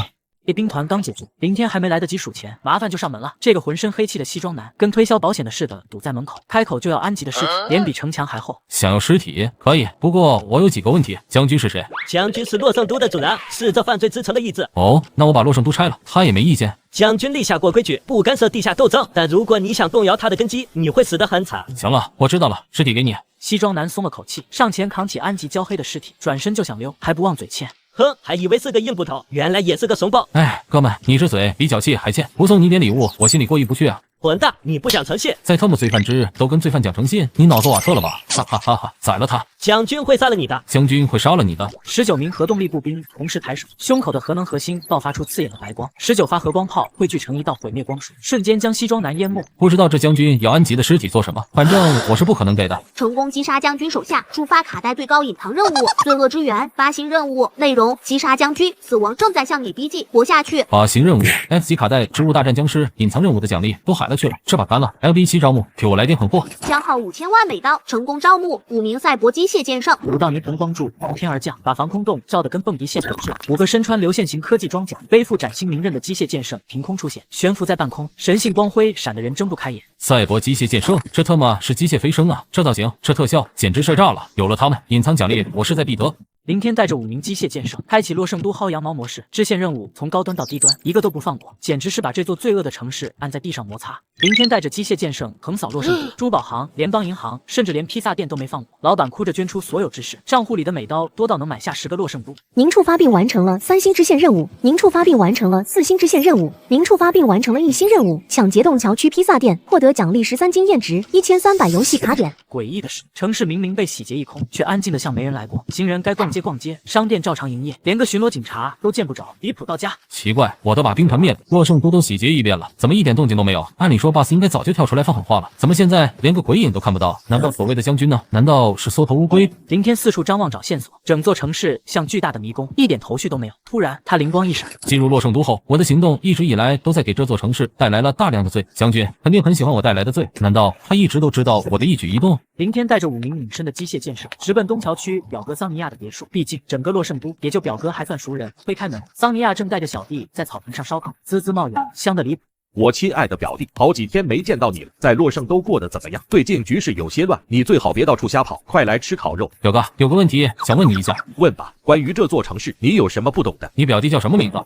？A 兵团刚解决，林天还没来得及数钱，麻烦就上门了。这个浑身黑气的西装男跟推销保险的似的堵在门口，开口就要安吉的尸体，脸比城墙还厚。想要尸体可以，不过我有几个问题。将军是谁？将军是洛圣都的主人，是这犯罪之城的义子。哦，那我把洛圣都拆了，他也没意见。将军立下过规矩，不干涉地下斗争，但如果你想动摇他的根基，你会死得很惨。行了，我知道了，尸体给你。西装男松了口气，上前扛起安吉焦黑的尸体，转身就想溜，还不忘嘴欠。哼，还以为是个硬骨头，原来也是个怂包。哎，哥们，你这嘴比脚气还欠，不送你点礼物，我心里过意不去啊。混蛋，你不讲诚信，在特么罪犯之日都跟罪犯讲诚信，你脑子瓦特了吧？哈哈哈哈！宰了他！将军会杀了你的，将军会杀了你的。19名核动力步兵同时抬手，胸口的核能核心爆发出刺眼的白光，19发核光炮汇聚成一道毁灭光束，瞬间将西装男淹没。不知道这将军要安吉的尸体做什么，反正我是不可能给的。成功击杀将军手下，触发卡带最高隐藏任务“罪恶之源”发行任务内容：击杀将军，死亡正在向你逼近，活下去。发行任务 F 级卡带植物大战僵尸隐藏任务的奖励都海了去了，这把干了。LB7招募，给我来点狠货！消耗5000万美刀，成功招募5名赛博机械剑圣。卢道尼同光柱从天而降，把防空洞照得跟蹦迪现场似的。5个身穿流线型科技装甲、背负崭新名刃的机械剑圣凭空出现，悬浮在半空，神性光辉闪得人睁不开眼。赛博机械剑圣，这他妈是机械飞升啊！这造型，这特效，简直帅炸了！有了他们，隐藏奖励我势在必得。林天带着5名机械剑圣，开启洛圣都薅羊毛模式，支线任务从高端到低端，一个都不放过，简直是把这座罪恶的城市按在地上摩擦。林天带着机械剑圣横扫洛圣都、珠宝行、联邦银行，甚至连披萨店都没放过。老板哭着捐出所有知识，账户里的美刀多到能买下10个洛圣都。您触发并完成了3星支线任务，您触发并完成了4星支线任务，您触发并完成了1星任务，抢劫洞桥区披萨店，获得奖励13经验值1300游戏卡点。诡异的是，城市明明被洗劫一空，却安静的像没人来过。行人该逛街逛街，商店照常营业，连个巡逻警察都见不着，离谱到家。奇怪，我都把冰团灭了，洛圣都洗劫一遍了，怎么一点动静都没有？按理说 boss 应该早就跳出来放狠话了，怎么现在连个鬼影都看不到？难道所谓的将军呢？难道是缩头乌龟？林天四处张望找线索，整座城市像巨大的迷宫，一点头绪都没有。突然，他灵光一闪，进入洛圣都后，我的行动一直以来都在给这座城市带来了大量的罪。将军肯定很喜欢我带来的罪，难道他一直都知道我的一举一动？林天带着5名隐身的机械剑圣，直奔东桥区表哥桑尼亚的别墅。毕竟整个洛圣都也就表哥还算熟人。推开门，桑尼亚正带着小弟在草坪上烧烤，滋滋冒油，香得离谱。我亲爱的表弟，好几天没见到你了，在洛圣都过得怎么样？最近局势有些乱，你最好别到处瞎跑，快来吃烤肉。表哥，有个问题想问你一下。问吧，关于这座城市，你有什么不懂的？你表弟叫什么名字？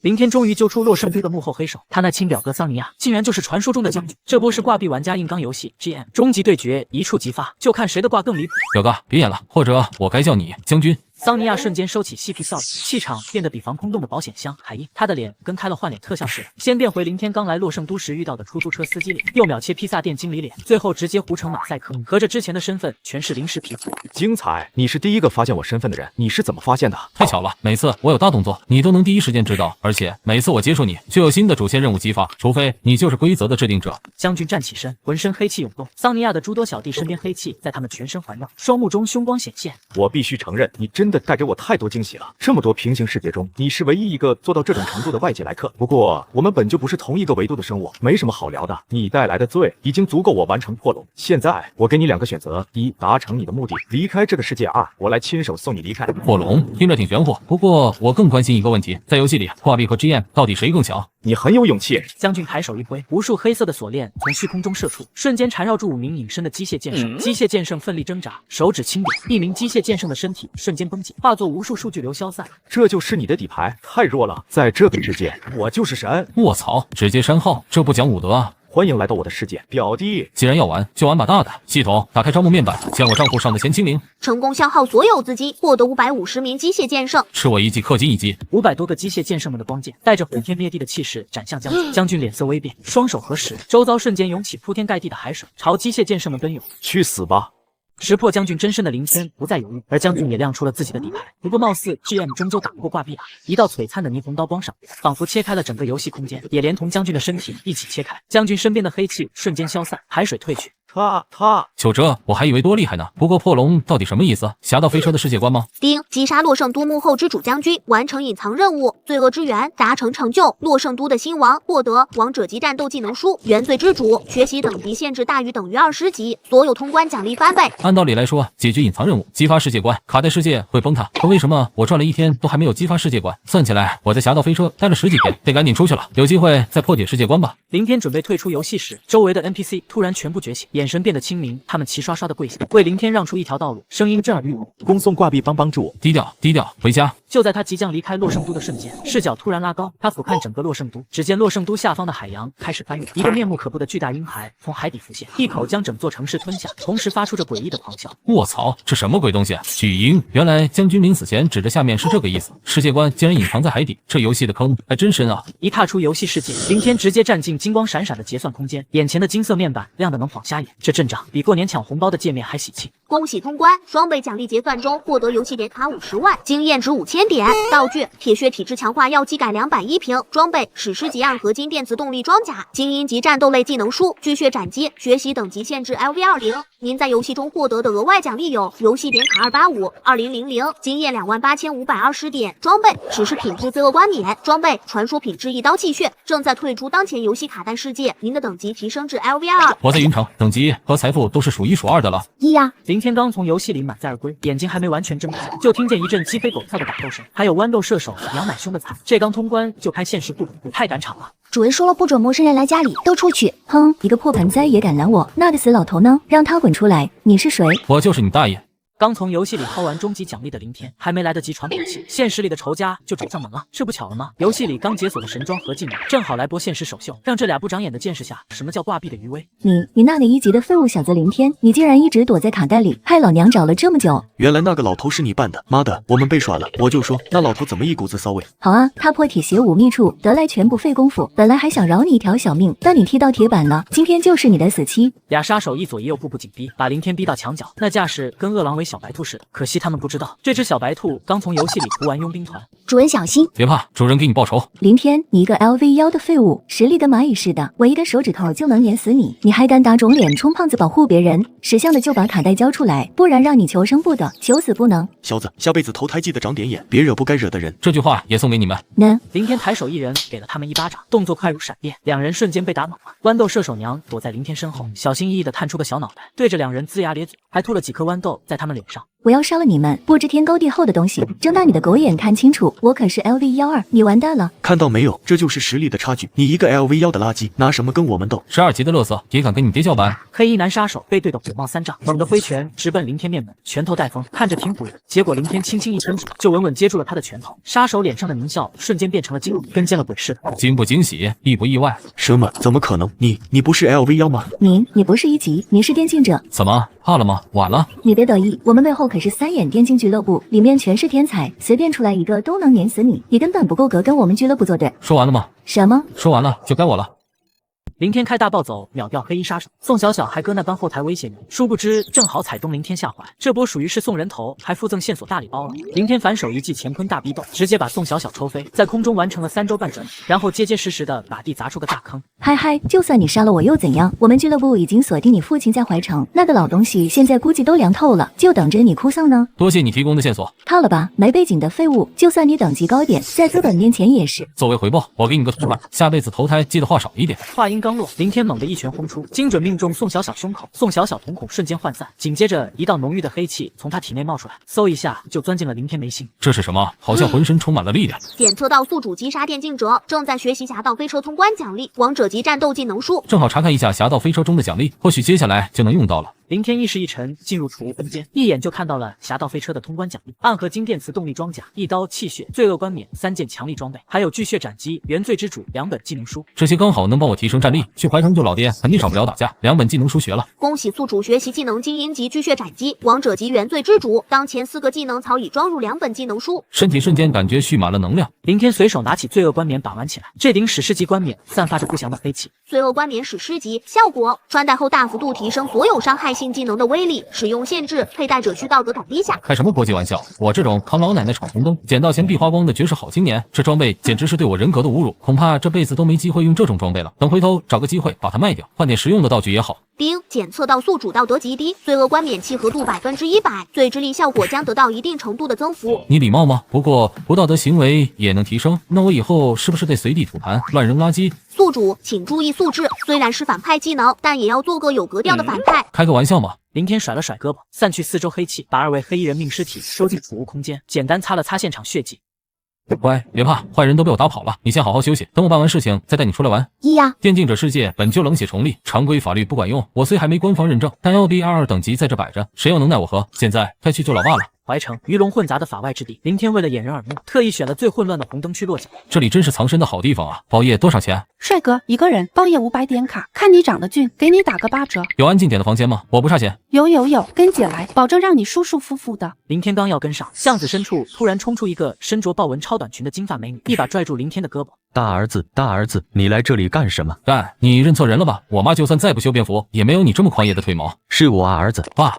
林天终于揪出洛圣都的幕后黑手，他那亲表哥桑尼亚竟然就是传说中的将军。这波是挂币玩家硬刚游戏 GM 终极对决一触即发，就看谁的挂更离谱。表哥，别演了，或者我该叫你将军。桑尼亚瞬间收起嬉皮笑脸，气场变得比防空洞的保险箱还硬，他的脸跟开了换脸特效似的，先变回林天刚来洛圣都时遇到的出租车司机脸，又秒切披萨店经理脸，最后直接糊成马赛克，合着之前的身份全是临时皮肤。精彩！你是第一个发现我身份的人，你是怎么发现的？太巧了，每次我有大动作，你都能第一时间知道，而且每次我接触你，就有新的主线任务激发，除非你就是规则的制定者。将军站起身，浑身黑气涌动，桑尼亚的诸多小弟身边黑气在他们全身环绕，双目中凶光显现。我必须承认，你真的带给我太多惊喜了！这么多平行世界中，你是唯一一个做到这种程度的外界来客。不过，我们本就不是同一个维度的生物，没什么好聊的。你带来的罪已经足够我完成破龙。现在，我给你2个选择：一，达成你的目的，离开这个世界；2，我来亲手送你离开。破龙听着挺玄乎，不过我更关心一个问题，在游戏里，挂币和 GM 到底谁更强？你很有勇气。将军抬手一挥，无数黑色的锁链从虚空中射出，瞬间缠绕住5名隐身的机械剑圣。机械剑圣奋力挣扎，手指轻点，1名机械剑圣的身体瞬间绷紧，化作无数数据流消散。这就是你的底牌，太弱了。在这个世界，我就是神。卧槽，直接删号，这不讲武德啊！欢迎来到我的世界，表弟。既然要玩，就玩把大的。系统打开招募面板，将我账户上的钱清零。成功消耗所有资金，获得550名机械剑圣。吃我一记，氪金一击。500多个机械剑圣们的光剑，带着毁天灭地的气势斩向将军。将军脸色微变，双手合十，周遭瞬间涌起铺天盖地的海水，朝机械剑圣们奔涌。去死吧！识破将军真身的林天不再犹豫，而将军也亮出了自己的底牌。不过貌似 GM 终究打不过挂币啊！一道璀璨的霓虹刀光闪过，仿佛切开了整个游戏空间，也连同将军的身体一起切开。将军身边的黑气瞬间消散，海水退去。就这，我还以为多厉害呢。不过破龙到底什么意思？侠盗飞车的世界观吗？丁，击杀洛圣都幕后之主将军，完成隐藏任务，罪恶之源达成成就，洛圣都的新王，获得王者级战斗技能书，原罪之主，学习等级限制大于等于20级，所有通关奖励翻倍。按道理来说，解决隐藏任务，激发世界观，卡带世界会崩塌。可为什么我转了1天都还没有激发世界观？算起来，我在侠盗飞车待了10几天，得赶紧出去了。有机会再破解世界观吧。林天准备退出游戏时，周围的 NPC 突然全部觉醒，眼眼神变得清明，他们齐刷刷的跪下，为林天让出一条道路，声音震耳欲聋。恭送挂壁帮帮主，低调低调，回家。就在他即将离开洛圣都的瞬间，视角突然拉高，他俯瞰整个洛圣都，只见洛圣都下方的海洋开始翻涌，一个面目可怖的巨大婴孩从海底浮现，一口将整座城市吞下，同时发出着诡异的狂笑。卧槽，这什么鬼东西？巨婴，原来将军临死前指着下面是这个意思，世界观竟然隐藏在海底，这游戏的坑还真深啊！一踏出游戏世界，林天直接站进金光闪闪的结算空间，眼前的金色面板亮得能晃瞎眼，这阵仗比过年抢红包的界面还喜庆。恭喜通关！双倍奖励结算中获得游戏点卡50万，经验值5000点，道具铁血体质强化药剂改210瓶，装备史诗级暗合金电磁动力装甲，精英级战斗类技能书，巨血斩击，学习等级限制 LV20。您在游戏中获得的额外奖励有游戏点卡285、2000，经验28520点，装备史诗品质罪恶冠冕，装备传说品质一刀气血。正在退出当前游戏卡弹世界，您的等级提升至 LV2。我在云城，等级和财富都是数一数二的了。呀！林天刚从游戏里满载而归，眼睛还没完全睁开，就听见一阵鸡飞狗跳的打斗声，还有豌豆射手娘奶凶的惨。这刚通关就开限时不赌，太赶场了。主人说了，不准陌生人来家里，都出去！哼，一个破盆栽也敢拦我？那个死老头呢？让他滚出来！你是谁？我就是你大爷！刚从游戏里薅完终极奖励的林天，还没来得及喘口气，现实里的仇家就找上门了。这不巧了吗？游戏里刚解锁的神装和技能，正好来播现实首秀，让这俩不长眼的见识下什么叫挂壁的余威。你那个1级的废物小子林天，你竟然一直躲在卡带里，害老娘找了这么久。原来那个老头是你扮的，妈的，我们被耍了！我就说那老头怎么一股子骚味。好啊，他破铁鞋5秘处，得来全不费功夫。本来还想饶你一条小命，但你踢到铁板了，今天就是你的死期。俩杀手一左一右，步步紧逼，把林天逼到墙角，那架势跟饿狼尾小白兔似的。可惜他们不知道，这只小白兔刚从游戏里屠完佣兵团。主人小心！别怕，主人给你报仇。林天，你一个 LV1的废物，实力跟蚂蚁似的，我一个手指头就能碾死你，你还敢打肿脸充胖子保护别人？识相的就把卡带交出来，不然让你求生不得，求死不能。小子，下辈子投胎记得长点眼，别惹不该惹的人。这句话也送给你们。林天抬手一人给了他们一巴掌，动作快如闪电，两人瞬间被打懵了。豌豆射手娘躲在林天身后，小心翼翼地探出个小脑袋，对着两人龇牙咧嘴，还吐了几颗豌豆在他们脸上。我要杀了你们，不知天高地厚的东西！睁大你的狗眼看清楚，我可是 LV12，你完蛋了！看到没有，这就是实力的差距。你一个 LV1的垃圾，拿什么跟我们斗？12级的垃圾也敢跟你爹叫板？黑衣男杀手被对得火冒三丈，猛地挥拳直奔林天面门，拳头带风，看着挺唬人。结果林天轻轻一伸手，就稳稳接住了他的拳头。杀手脸上的狞笑瞬间变成了惊恐，跟见了鬼似的。惊不惊喜，意不意外？什么？怎么可能？你不是 LV1吗？你不是1级，你是电竞者。怎么？怕了吗？晚了。你别得意，我们背后可是3眼电竞俱乐部，里面全是天才，随便出来一个都能碾死你，你根本不够格跟我们俱乐部作对。说完了吗？什么？说完了，就该我了。林天开大暴走，秒掉黑衣杀手。宋小小还搁那帮后台威胁你，殊不知正好踩中林天下怀，这波属于是送人头，还附赠线索大礼包了。林天反手一记乾坤大逼斗，直接把宋小小抽飞，在空中完成了3周半转，然后结结实实的把地砸出个大坑。嗨，就算你杀了我又怎样？我们俱乐部已经锁定你父亲在怀城，那个老东西现在估计都凉透了，就等着你哭丧呢。多谢你提供的线索。套了吧，没背景的废物，就算你等级高点，在资本面前也是。作为回报，我给你个图板，下辈子投胎记得话少一点。话音刚落，林天猛地一拳轰出，精准命中宋小小胸口，宋小小瞳孔瞬间涣散，紧接着一道浓郁的黑气从他体内冒出来，嗖一下就钻进了林天眉心。这是什么？好像浑身充满了力量。检测到宿主击杀电竞者，正在学习侠盗飞车通关奖励，王者级战斗技能书。正好查看一下侠盗飞车中的奖励，或许接下来就能用到了。林天意识一沉，进入储物分间，一眼就看到了侠盗飞车的通关奖励：暗合金电磁动力装甲、一刀气血、罪恶冠冕3件强力装备，还有巨血斩击、原罪之主2本技能书。这些刚好能帮我提升战力，去怀城救老爹肯定少不了打架。2本技能书学了，恭喜宿主学习技能精英级巨血斩击、王者级原罪之主。当前4个技能槽已装入2本技能书，身体瞬间感觉蓄满了能量。林天随手拿起罪恶冠冕把玩起来，这顶史诗级冠冕散发着不祥的黑气。罪恶冠冕史诗级效果，穿戴后大幅度提升所有伤害性技能的威力。使用限制，佩戴者需道德感低下。开什么国际玩笑？我这种扛老奶奶闯红灯、捡到钱必花光的绝世好青年，这装备简直是对我人格的侮辱，恐怕这辈子都没机会用这种装备了。等回头找个机会把它卖掉，换点实用的道具也好。丁，检测到宿主道德极低，罪恶冠冕契合度100%，罪之力效果将得到一定程度的增幅。你礼貌吗？不过不道德行为也能提升，那我以后是不是得随地吐痰、乱扔垃圾？宿主请注意素质，虽然是反派技能，但也要做个有格调的反派。开个玩笑嘛。林天甩了甩胳膊，散去4周黑气，把2位黑衣人命尸体收进储物空间，简单擦了擦现场血迹。乖，别怕，坏人都被我打跑了，你先好好休息，等我办完事情再带你出来玩。电竞者世界本就冷血重利，常规法律不管用，我虽还没官方认证，但 LB22等级在这摆着，谁又能奈我何？现在该去救老爸了。怀城鱼龙混杂的法外之地，林天为了掩人耳目，特意选了最混乱的红灯区落脚。这里真是藏身的好地方啊！包夜多少钱？帅哥，一个人包夜500点卡，看你长得俊，给你打个8折。有安静点的房间吗？我不差钱。有，跟姐来，保证让你舒舒服服的。林天刚要跟上，巷子深处突然冲出一个身着豹纹超短裙的金发美女，一把拽住林天的胳膊。大儿子，你来这里干什么？干，你认错人了吧？我妈就算再不修边幅，也没有你这么狂野的腿毛。是我儿子，爸。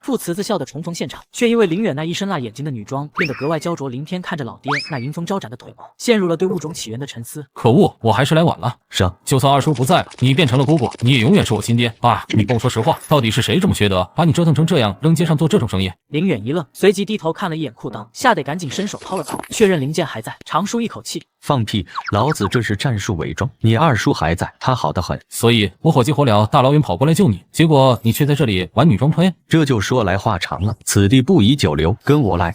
父慈子孝的重逢现场，却因为林远那一身辣眼睛的女装变得格外焦灼。林天看着老爹那迎风招展的腿毛，陷入了对物种起源的沉思。可恶，我还是来晚了。是啊，就算二叔不在了，你变成了姑姑，你也永远是我亲爹。爸，你跟我说实话，到底是谁这么缺德，把你折腾成这样，扔街上做这种生意？林远一愣，随即低头看了一眼裤裆，吓得赶紧伸手掏了掏，确认零件还在，长舒一口气。放屁，老子这是战术伪装，你二叔还在，他好得很，所以我火急火燎大老远跑过来救你，结果你却在这里玩女装推，这就说来话长了，此地不宜久留，跟我来。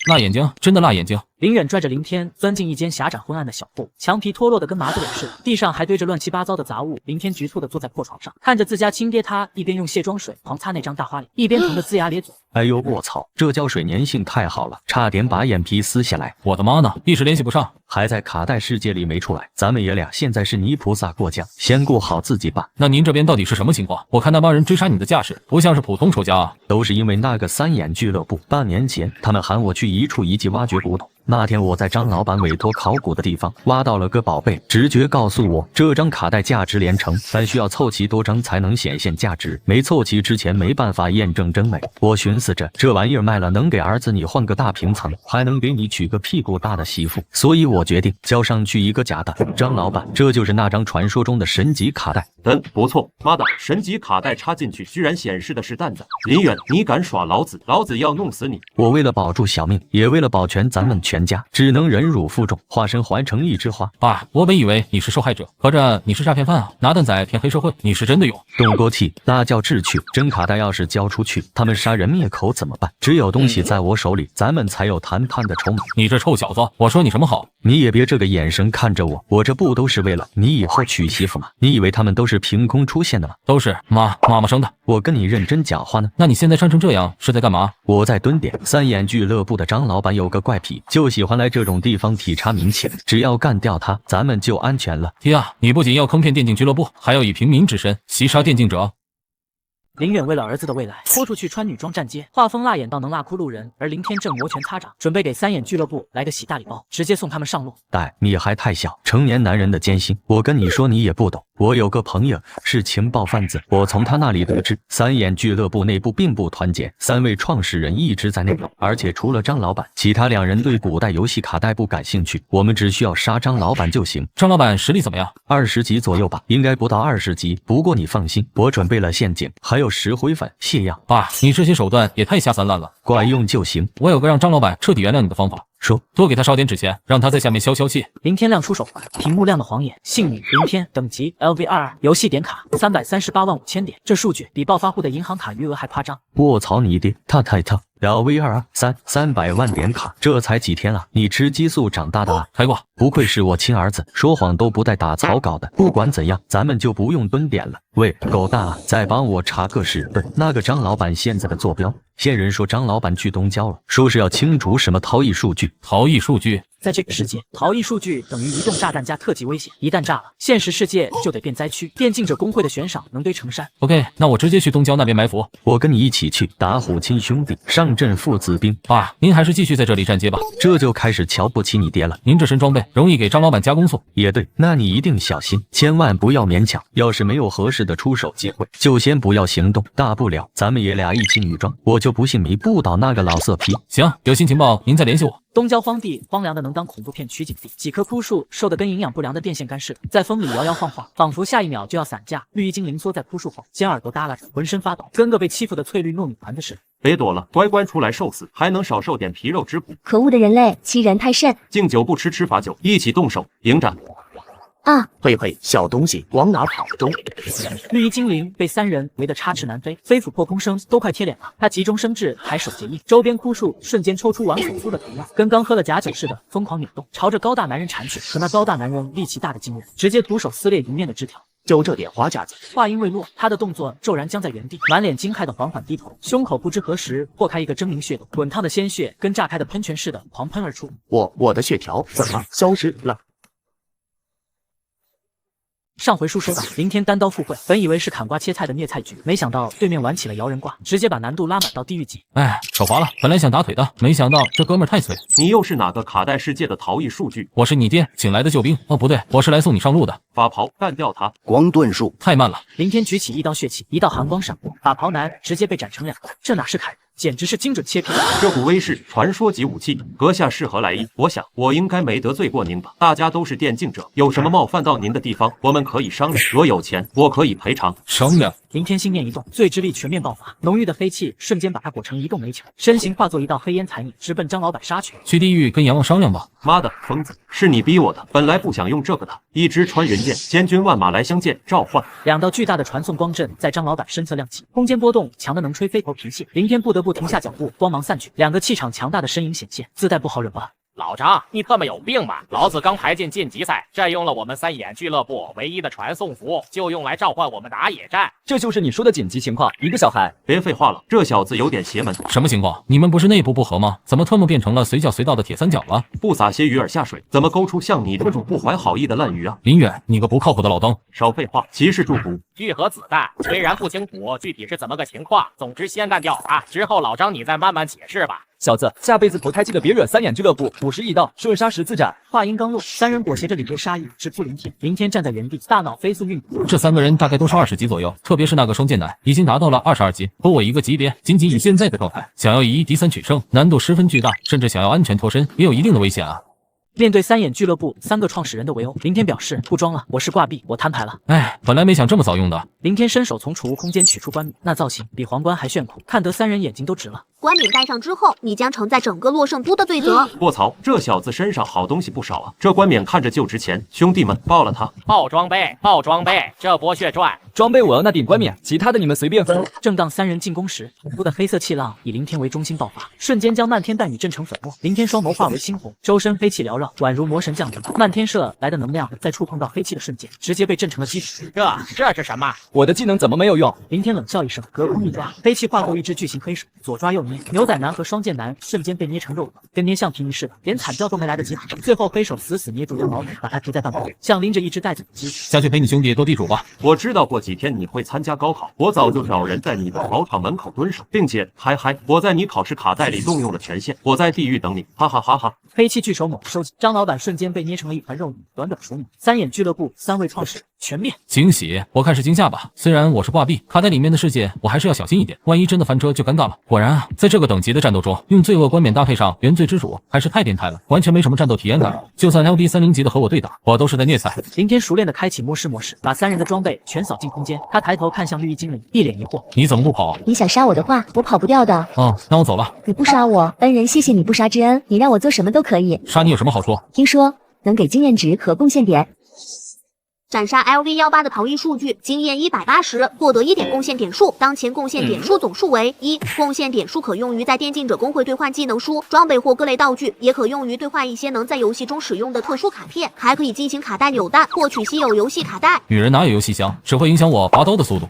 辣眼睛，真的辣眼睛。林远拽着林天钻进一间狭窄昏暗的小铺，墙皮脱落的跟麻子脸似的，地上还堆着乱七八糟的杂物。林天局促的坐在破床上，看着自家亲爹，他一边用卸妆水狂擦那张大花脸，一边疼得龇牙咧嘴。哎呦卧槽，这胶水粘性太好了，差点把眼皮撕下来。我的妈呢，一时联系不上，还在卡带世界里没出来。咱们爷俩现在是泥菩萨过江，先顾好自己吧。那您这边到底是什么情况？我看那帮人追杀你的架势，不像是普通仇家啊。都是因为那个三眼俱乐部，半年前他们喊我去一处遗迹挖掘古董。那天我在张老板委托考古的地方挖到了个宝贝，直觉告诉我这张卡带价值连城，但需要凑齐多张才能显现价值，没凑齐之前没办法验证真伪。我寻思着这玩意儿卖了能给儿子你换个大平层，还能给你娶个屁股大的媳妇，所以我决定交上去一个假的。张老板，这就是那张传说中的神级卡带。不错，妈的，神级卡带插进去居然显示的是蛋子。林远，你敢耍老子，老子要弄死你！我为了保住小命，也为了保全咱们全家，只能忍辱负重，化身环成一枝花。爸，我本以为你是受害者，合着你是诈骗犯啊，拿蛋仔骗黑社会，你是真的勇。动过气，那叫智取。真卡带要是交出去，他们杀人灭口怎么办？只有东西在我手里，咱们才有谈判的筹码。你这臭小子，我说你什么好？你也别这个眼神看着我，我这不都是为了你以后娶媳妇吗？你以为他们都是凭空出现的吗？都是妈妈生的。我跟你认真讲话呢。那你现在穿成这样是在干嘛？我在蹲点。三眼俱乐部的张老板有个怪癖，就喜欢来这种地方体察民情，只要干掉他，咱们就安全了。爹啊，你不仅要坑骗电竞俱乐部，还要以平民之身袭杀电竞者。林远为了儿子的未来，豁出去穿女装站街，画风辣眼到能辣哭路人。而林天正摩拳擦掌，准备给三眼俱乐部来个喜大礼包，直接送他们上路。你还太小，成年男人的艰辛，我跟你说你也不懂。我有个朋友是情报贩子，我从他那里得知，三眼俱乐部内部并不团结，3位创始人一直在内斗，而且除了张老板，其他2人对古代游戏卡带不感兴趣。我们只需要杀张老板就行。张老板实力怎么样？20级左右吧，应该不到20级。不过你放心，我准备了陷阱，还有石灰粉、泻药。爸，你这些手段也太下三滥了，管用就行。我有个让张老板彻底原谅你的方法。说，多给他烧点纸钱，让他在下面消消气。林天亮出手环，屏幕亮的晃眼，姓名林天，等级 LV22，游戏点卡338万5000点，这数据比暴发户的银行卡余额还夸张。卧槽你爹，他LV22 300万点卡，这才几天啊？你吃激素长大的啊？开挂，不愧是我亲儿子，说谎都不带打草稿的。不管怎样，咱们就不用蹲点了。喂，狗蛋啊，再帮我查个事。那个张老板现在的坐标，线人说张老板去东郊了，说是要清除什么逃逸数据。逃逸数据？在这个世界，逃逸数据等于移动炸弹加特级危险，一旦炸了，现实世界就得变灾区。电竞者工会的悬赏能堆成山。OK， 那我直接去东郊那边埋伏。我跟你一起去打虎亲兄弟，上阵父子兵。爸，您还是继续在这里站街吧。这就开始瞧不起你爹了。您这身装备容易给张老板加工送。也对，那你一定小心，千万不要勉强。要是没有合适的出手机会，就先不要行动。大不了咱们爷俩一起女装，我就不信迷不倒那个老色批。行，有新情报您再联系我。东郊荒地荒凉的能当恐怖片取景地，几棵枯树瘦得跟营养不良的电线杆似的，在风里摇摇晃晃，仿佛下一秒就要散架。绿衣精灵缩在枯树后，尖耳朵耷拉着，浑身发抖，跟个被欺负的翠绿糯米团子似的。别躲了，乖乖出来受死，还能少受点皮肉之苦。可恶的人类，欺人太甚！敬酒不吃吃罚酒，一起动手迎战。啊！嘿嘿，小东西往哪跑中？绿衣精灵被3人围得插翅难飞，飞斧破空声都快贴脸了。他急中生智，抬手结印，周边枯树瞬间抽出王所夫的藤蔓，跟刚喝了假酒似的疯狂扭动，朝着高大男人缠去。可那高大男人力气大得惊人，直接徒手撕裂迎面的枝条。就这点花架子。话音未落，他的动作骤然僵在原地，满脸惊骇的缓缓低头，胸口不知何时破开一个狰狞血洞，滚烫的鲜血跟炸开的喷泉似的狂喷而出。我的血条怎么消失了？上回书说到，林天单刀赴会，本以为是砍瓜切菜的虐菜局，没想到对面玩起了摇人挂，直接把难度拉满到地狱级。哎，手滑了，本来想打腿的，没想到这哥们儿太碎。你又是哪个卡带世界的逃逸数据？我是你爹请来的救兵。哦，不对，我是来送你上路的。法袍干掉他！光盾术太慢了。林天举起一道血气，一道寒光闪过，法袍男直接被斩成2段。这哪是砍人，简直是精准切片。这股威势，传说级武器，阁下是何来意？我想我应该没得罪过您吧？大家都是电竞者，有什么冒犯到您的地方，我们可以商量。若有钱，我可以赔偿。商量。林天心念一动，醉之力全面爆发，浓郁的黑气瞬间把他裹成一动煤球，身形化作一道黑烟残影，直奔张老板杀去。去地狱跟阎王商量吧。妈的，疯子，是你逼我的，本来不想用这个的。一直穿云箭，千军万马来相见，召唤。2道巨大的传送光阵在张老板身侧亮起，空间波动强的能吹飞头皮屑。林天不得不停下脚步，光芒散去，2个气场强大的身影显现，自带不好惹吧。老张，你他妈有病吧！老子刚排进晋级赛，占用了我们3眼俱乐部唯一的传送符，就用来召唤我们打野战。这就是你说的紧急情况，一个小孩。别废话了，这小子有点邪门。什么情况？你们不是内部不和吗？怎么特么变成了随叫随到的铁三角了？不撒些鱼饵下水，怎么勾出像你这种不怀好意的烂鱼啊？林远，你个不靠谱的老登！少废话，骑士祝福。聚合子弹，虽然不清楚具体是怎么个情况，总之先干掉他，之后老张你再慢慢解释吧。小子，下辈子投胎记得别惹3眼俱乐部，50亿刀，顺杀10字斩。话音刚落，3人裹挟着凛冽杀意直扑林天。林天站在原地，大脑飞速运转。这3个人大概都是20级左右，特别是那个双剑男，已经达到了22级，和我一个级别。仅仅以现在的状态，想要以1敌3取胜，难度十分巨大，甚至想要安全脱身，也有一定的危险啊。面对3眼俱乐部3个创始人的围殴，林天表示不装了，我是挂壁，我摊牌了。哎，本来没想这么早用的。林天伸手从储物空间取出冠冕，那造型比皇冠还炫酷，看得3人眼睛都直了。冠冕戴上之后，你将承载整个洛圣都的罪责。卧槽，这小子身上好东西不少啊！这冠冕看着就值钱，兄弟们爆了他！爆装备，爆装备，这波血赚！装备我要那顶冠冕，其他的你们随便分。正当3人进攻时，恐怖的黑色气浪以林天为中心爆发，瞬间将漫天弹雨震成粉末。林天双眸化为猩红，周身黑气缭绕，宛如魔神降临。漫天射来的能量在触碰到黑气的瞬间，直接被震成了积水。这是什么？我的技能怎么没有用？林天冷笑一声，隔空一抓，黑气化作一只巨型黑手，左抓右捏，牛仔男和双剑男瞬间被捏成肉团，跟捏橡皮泥似的，连惨叫都没来得及喊。最后黑手死死捏住张老板，把他提在半空，像拎着一只袋子的鸡。下去陪你兄弟斗地主吧。我知道过几天你会参加高考，我早就找人在你的考场门口蹲守，并且我在你考试卡带里动用了权限，我在地狱等你，哈哈哈哈！黑气巨手猛收紧，张老板瞬间被捏成了一团肉泥，短短数秒，3眼俱乐部3位创始人全灭。惊喜，我看是惊吓吧。虽然我是挂壁，卡带里面的世界我还是要小心一点，万一真的翻车就尴尬了。果然啊，在这个等级的战斗中，用罪恶冠冕搭配上原罪之主，还是太变态了，完全没什么战斗体验感。就算 LD30级的和我对打，我都是在虐菜。林天熟练的开启摸尸模式，把3人的装备全扫进空间。他抬头看向绿衣精灵，一脸疑惑：你怎么不跑？你想杀我的话，我跑不掉的。哦，那我走了。你不杀我，恩人谢谢你不杀之恩，你让我做什么都可以。杀你有什么好处？听说能给经验值和贡献点。斩杀 LV18的逃逸数据，经验180，获得1点贡献点数。当前贡献点数总数为1，贡献点数可用于在电竞者公会兑换技能书、装备或各类道具，也可用于兑换一些能在游戏中使用的特殊卡片，还可以进行卡带扭蛋，获取稀有游戏卡带。女人哪有游戏香，只会影响我拔刀的速度。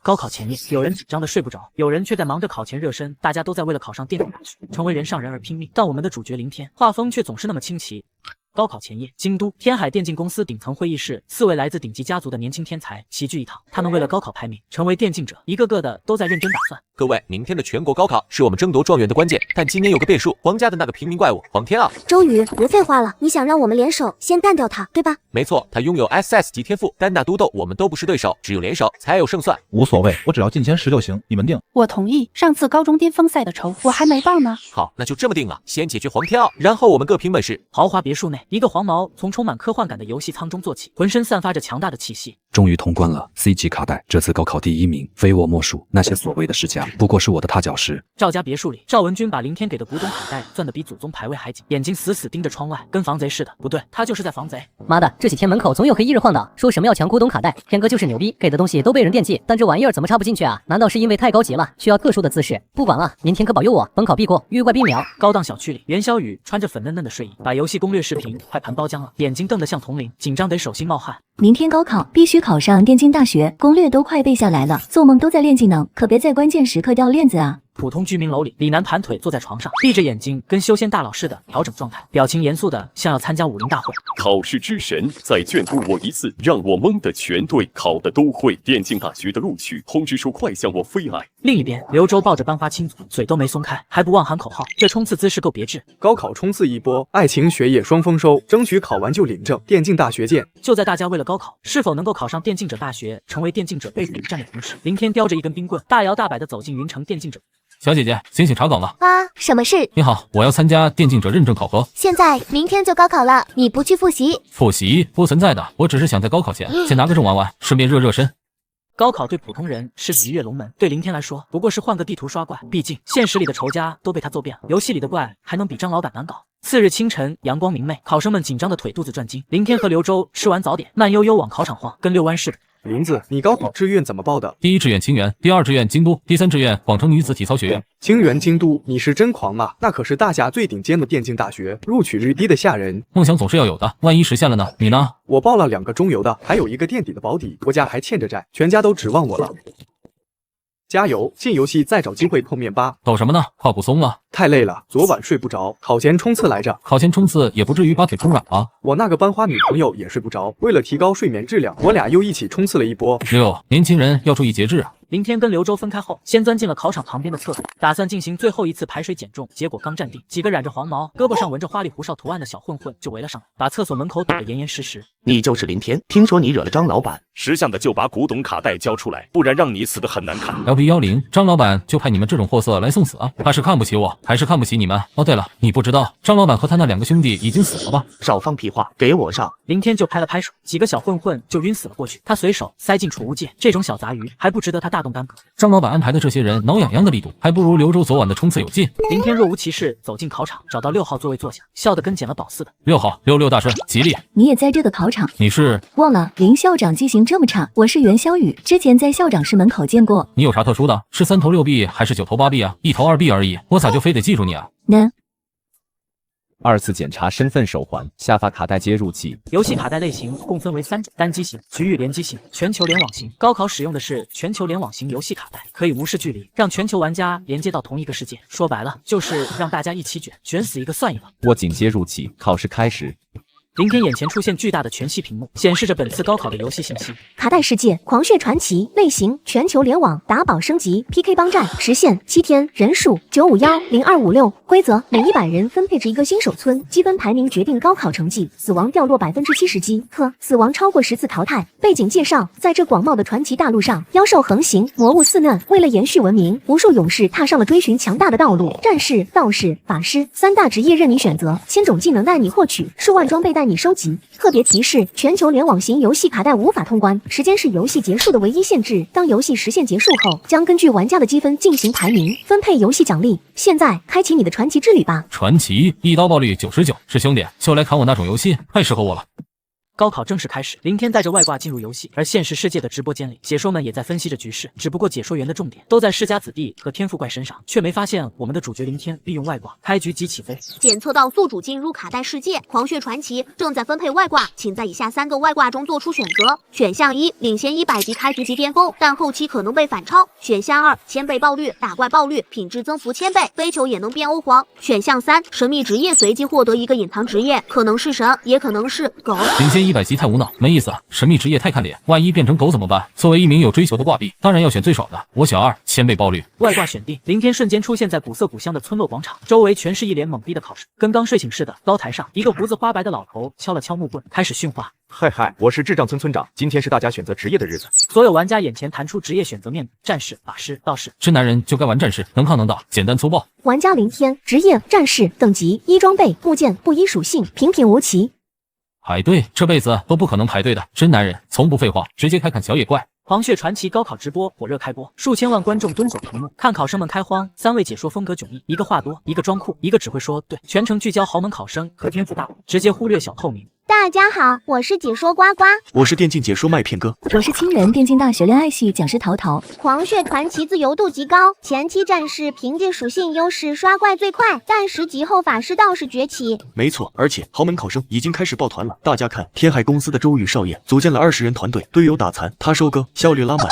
高考前夜，有人紧张的睡不着，有人却在忙着考前热身，大家都在为了考上电竞大学，成为人上人而拼命。但我们的主角林天，画风却总是那么清奇。高考前夜，京都天海电竞公司顶层会议室，4位来自顶级家族的年轻天才齐聚一堂。他们为了高考排名，成为电竞者，一个个的都在认真打算。各位，明天的全国高考是我们争夺状元的关键，但今年有个变数，皇家的那个平民怪物黄天傲。周瑜，别废话了，你想让我们联手先干掉他，对吧？没错，他拥有 SS 级天赋，单打独斗我们都不是对手，只有联手才有胜算。无所谓，我只要进前10就行，你们定。我同意，上次高中巅峰赛的仇我还没报呢。好，那就这么定了，先解决黄天傲，然后我们各凭本事。豪华别墅内，一个黄毛从充满科幻感的游戏舱中坐起，浑身散发着强大的气息。终于通关了 C 级卡带，这次高考第1名非我莫属。那些所谓的世家，不过是我的踏脚石。赵家别墅里，赵文君把林天给的古董卡带攥得比祖宗牌位还紧，眼睛死死盯着窗外，跟防贼似的。不对，他就是在防贼。妈的，这几天门口总有黑衣人晃荡，说什么要抢古董卡带。天哥就是牛逼，给的东西都被人惦记，但这玩意儿怎么插不进去啊？难道是因为太高级了，需要特殊的姿势？不管了，明天可保佑我本考必过，遇怪必秒。高档小区里，袁小雨穿着粉嫩嫩的睡衣，把游戏攻略视频快盘包浆了，眼睛瞪得像铜铃，紧张得手心冒汗。明天高考必须考上电竞大学，攻略都快背下来了，做梦都在练技能，可别在关键时刻掉链子啊！普通居民楼里，李楠盘腿坐在床上，闭着眼睛，跟修仙大佬似的调整状态，表情严肃的像要参加武林大会。考试之神再眷顾我一次，让我蒙的全对，考的都会。电竞大学的录取通知书快向我飞来。另一边，刘周抱着班花亲嘴，嘴都没松开，还不忘喊口号，这冲刺姿势够别致。高考冲刺一波，爱情学业双丰收，争取考完就领证。电竞大学见！就在大家为了高考是否能够考上电竞者大学，成为电竞者被辱一战的同时，林天叼着一根冰棍，大摇大摆地走进云城电竞者。小姐姐，醒醒查岗了啊！什么事？你好，我要参加电竞者认证考核。现在明天就高考了，你不去复习？复习不存在的，我只是想在高考前先拿个证玩玩，顺便热热身。高考对普通人是鱼跃龙门，对林天来说不过是换个地图刷怪，毕竟现实里的仇家都被他揍遍了，游戏里的怪还能比张老板难搞。次日清晨，阳光明媚，考生们紧张的腿肚子转筋。林天和刘周吃完早点，慢悠悠往考场晃，跟遛弯似的。林子，你高考志愿怎么报的？第1志愿清源，第2志愿京都，第3志愿广城女子体操学院。清源京都，你是真狂啊！那可是大夏最顶尖的电竞大学，录取率低的吓人。梦想总是要有的，万一实现了呢？你呢？我报了2个中游的，还有1个垫底的保底，国家还欠着债，全家都指望我了。加油！进游戏再找机会碰面吧。抖什么呢？胯骨松啊！太累了，昨晚睡不着，考前冲刺来着。考前冲刺也不至于把腿冲软吧？我那个班花女朋友也睡不着，为了提高睡眠质量，我俩又一起冲刺了一波。年轻人要注意节制啊！林天跟刘周分开后，先钻进了考场旁边的厕所，打算进行最后一次排水减重。结果刚站定，几个染着黄毛、胳膊上纹着花里胡哨图案的小混混就围了上来，把厕所门口堵得严严实实。你就是林天，听说你惹了张老板，识相的就把古董卡带交出来，不然让你死得很难看。LB10，张老板就派你们这种货色来送死啊？他是看不起我，还是看不起你们？哦，对了，你不知道张老板和他那2个兄弟已经死了吧？少放屁话，给我上！林天就拍了拍手，几个小混混就晕死了过去。他随手塞进储物戒，这种小杂鱼还不值得他大动干戈。张老板安排的这些人挠痒痒的力度，还不如刘周昨晚的冲刺有劲。林天若无其事走进考场，找到6号座位坐下，笑得跟捡了宝似的。6号，66大顺，吉利。你也在这个考场？你是？忘了，林校长记性这么差。我是袁小雨，之前在校长室门口见过。你有啥特殊的？是3头6臂还是9头8臂啊？1头2臂而已，我咋就非得记住你啊？呢2次检查身份手环，下发卡带接入器。游戏卡带类型共分为3种：单机型、局域联机型、全球联网型。高考使用的是全球联网型游戏卡带，可以无视距离，让全球玩家连接到同一个世界。说白了，就是让大家一起卷，卷死一个算一个。握紧接入器，考试开始。林天眼前出现巨大的全息屏幕，显示着本次高考的游戏信息。卡带世界、狂血传奇类型、全球联网、打宝升级、PK 帮战，时限7天，人数9510256，规则每100人分配至1个新手村，积分排名决定高考成绩，死亡掉落70%积克，死亡超过10次淘汰。背景介绍：在这广袤的传奇大陆上，妖兽横行，魔物肆虐，为了延续文明，无数勇士踏上了追寻强大的道路。战士、道士、法师3大职业任你选择，1000种技能带你获取，数万装备带你收集。特别提示：全球联网型游戏卡带无法通关，时间是游戏结束的唯一限制。当游戏时限结束后，将根据玩家的积分进行排名，分配游戏奖励。现在开启你的传奇之旅吧！传奇一刀爆率99，是兄弟，就来砍我那种游戏，太适合我了。高考正式开始，林天带着外挂进入游戏，而现实世界的直播间里，解说们也在分析着局势。只不过解说员的重点都在世家子弟和天赋怪身上，却没发现我们的主角林天利用外挂开局即起飞。检测到宿主进入卡带世界，狂血传奇正在分配外挂，请在以下3个外挂中做出选择。选项1，领先100级开局即巅峰，但后期可能被反超。选项2，1000倍爆率，打怪爆率，品质增幅1000倍，飞球也能变欧皇。选项3，神秘职业随机获得1个隐藏职业，可能是神，也可能是狗。领先100级太无脑，没意思。神秘职业太看脸，万一变成狗怎么办？作为一名有追求的挂壁，当然要选最爽的。我选2，1000倍爆率。外挂选定，林天瞬间出现在古色古香的村落广场，周围全是一脸懵逼的考生。跟刚睡醒似的，高台上一个胡子花白的老头敲了敲木棍，开始训话。嗨，我是智障村村长，今天是大家选择职业的日子。所有玩家眼前弹出职业选择面板：战士、法师、道士。是男人就该玩战士，能抗能打，简单粗暴。玩家林天，职业战士，等级1装备部件不一属性，平平无奇。排队这辈子都不可能排队的，真男人从不废话，直接开砍小野怪。黄血传奇高考直播火热开播，数千万观众蹲守屏幕，看考生们开荒。3位解说风格迥异，一个话多，一个装酷，一个只会说对，全程聚焦豪门考生和天赋大佬，直接忽略小透明。大家好，我是解说呱呱，我是电竞解说麦片哥，我是清人电竞大学恋爱系讲师淘淘。黄血传奇自由度极高，前期战士凭借属性优势刷怪最快，但10级后法师道士崛起。没错，而且豪门考生已经开始抱团了。大家看，天海公司的周宇少爷组建了20人团队，队友打残，他收割，效率拉满。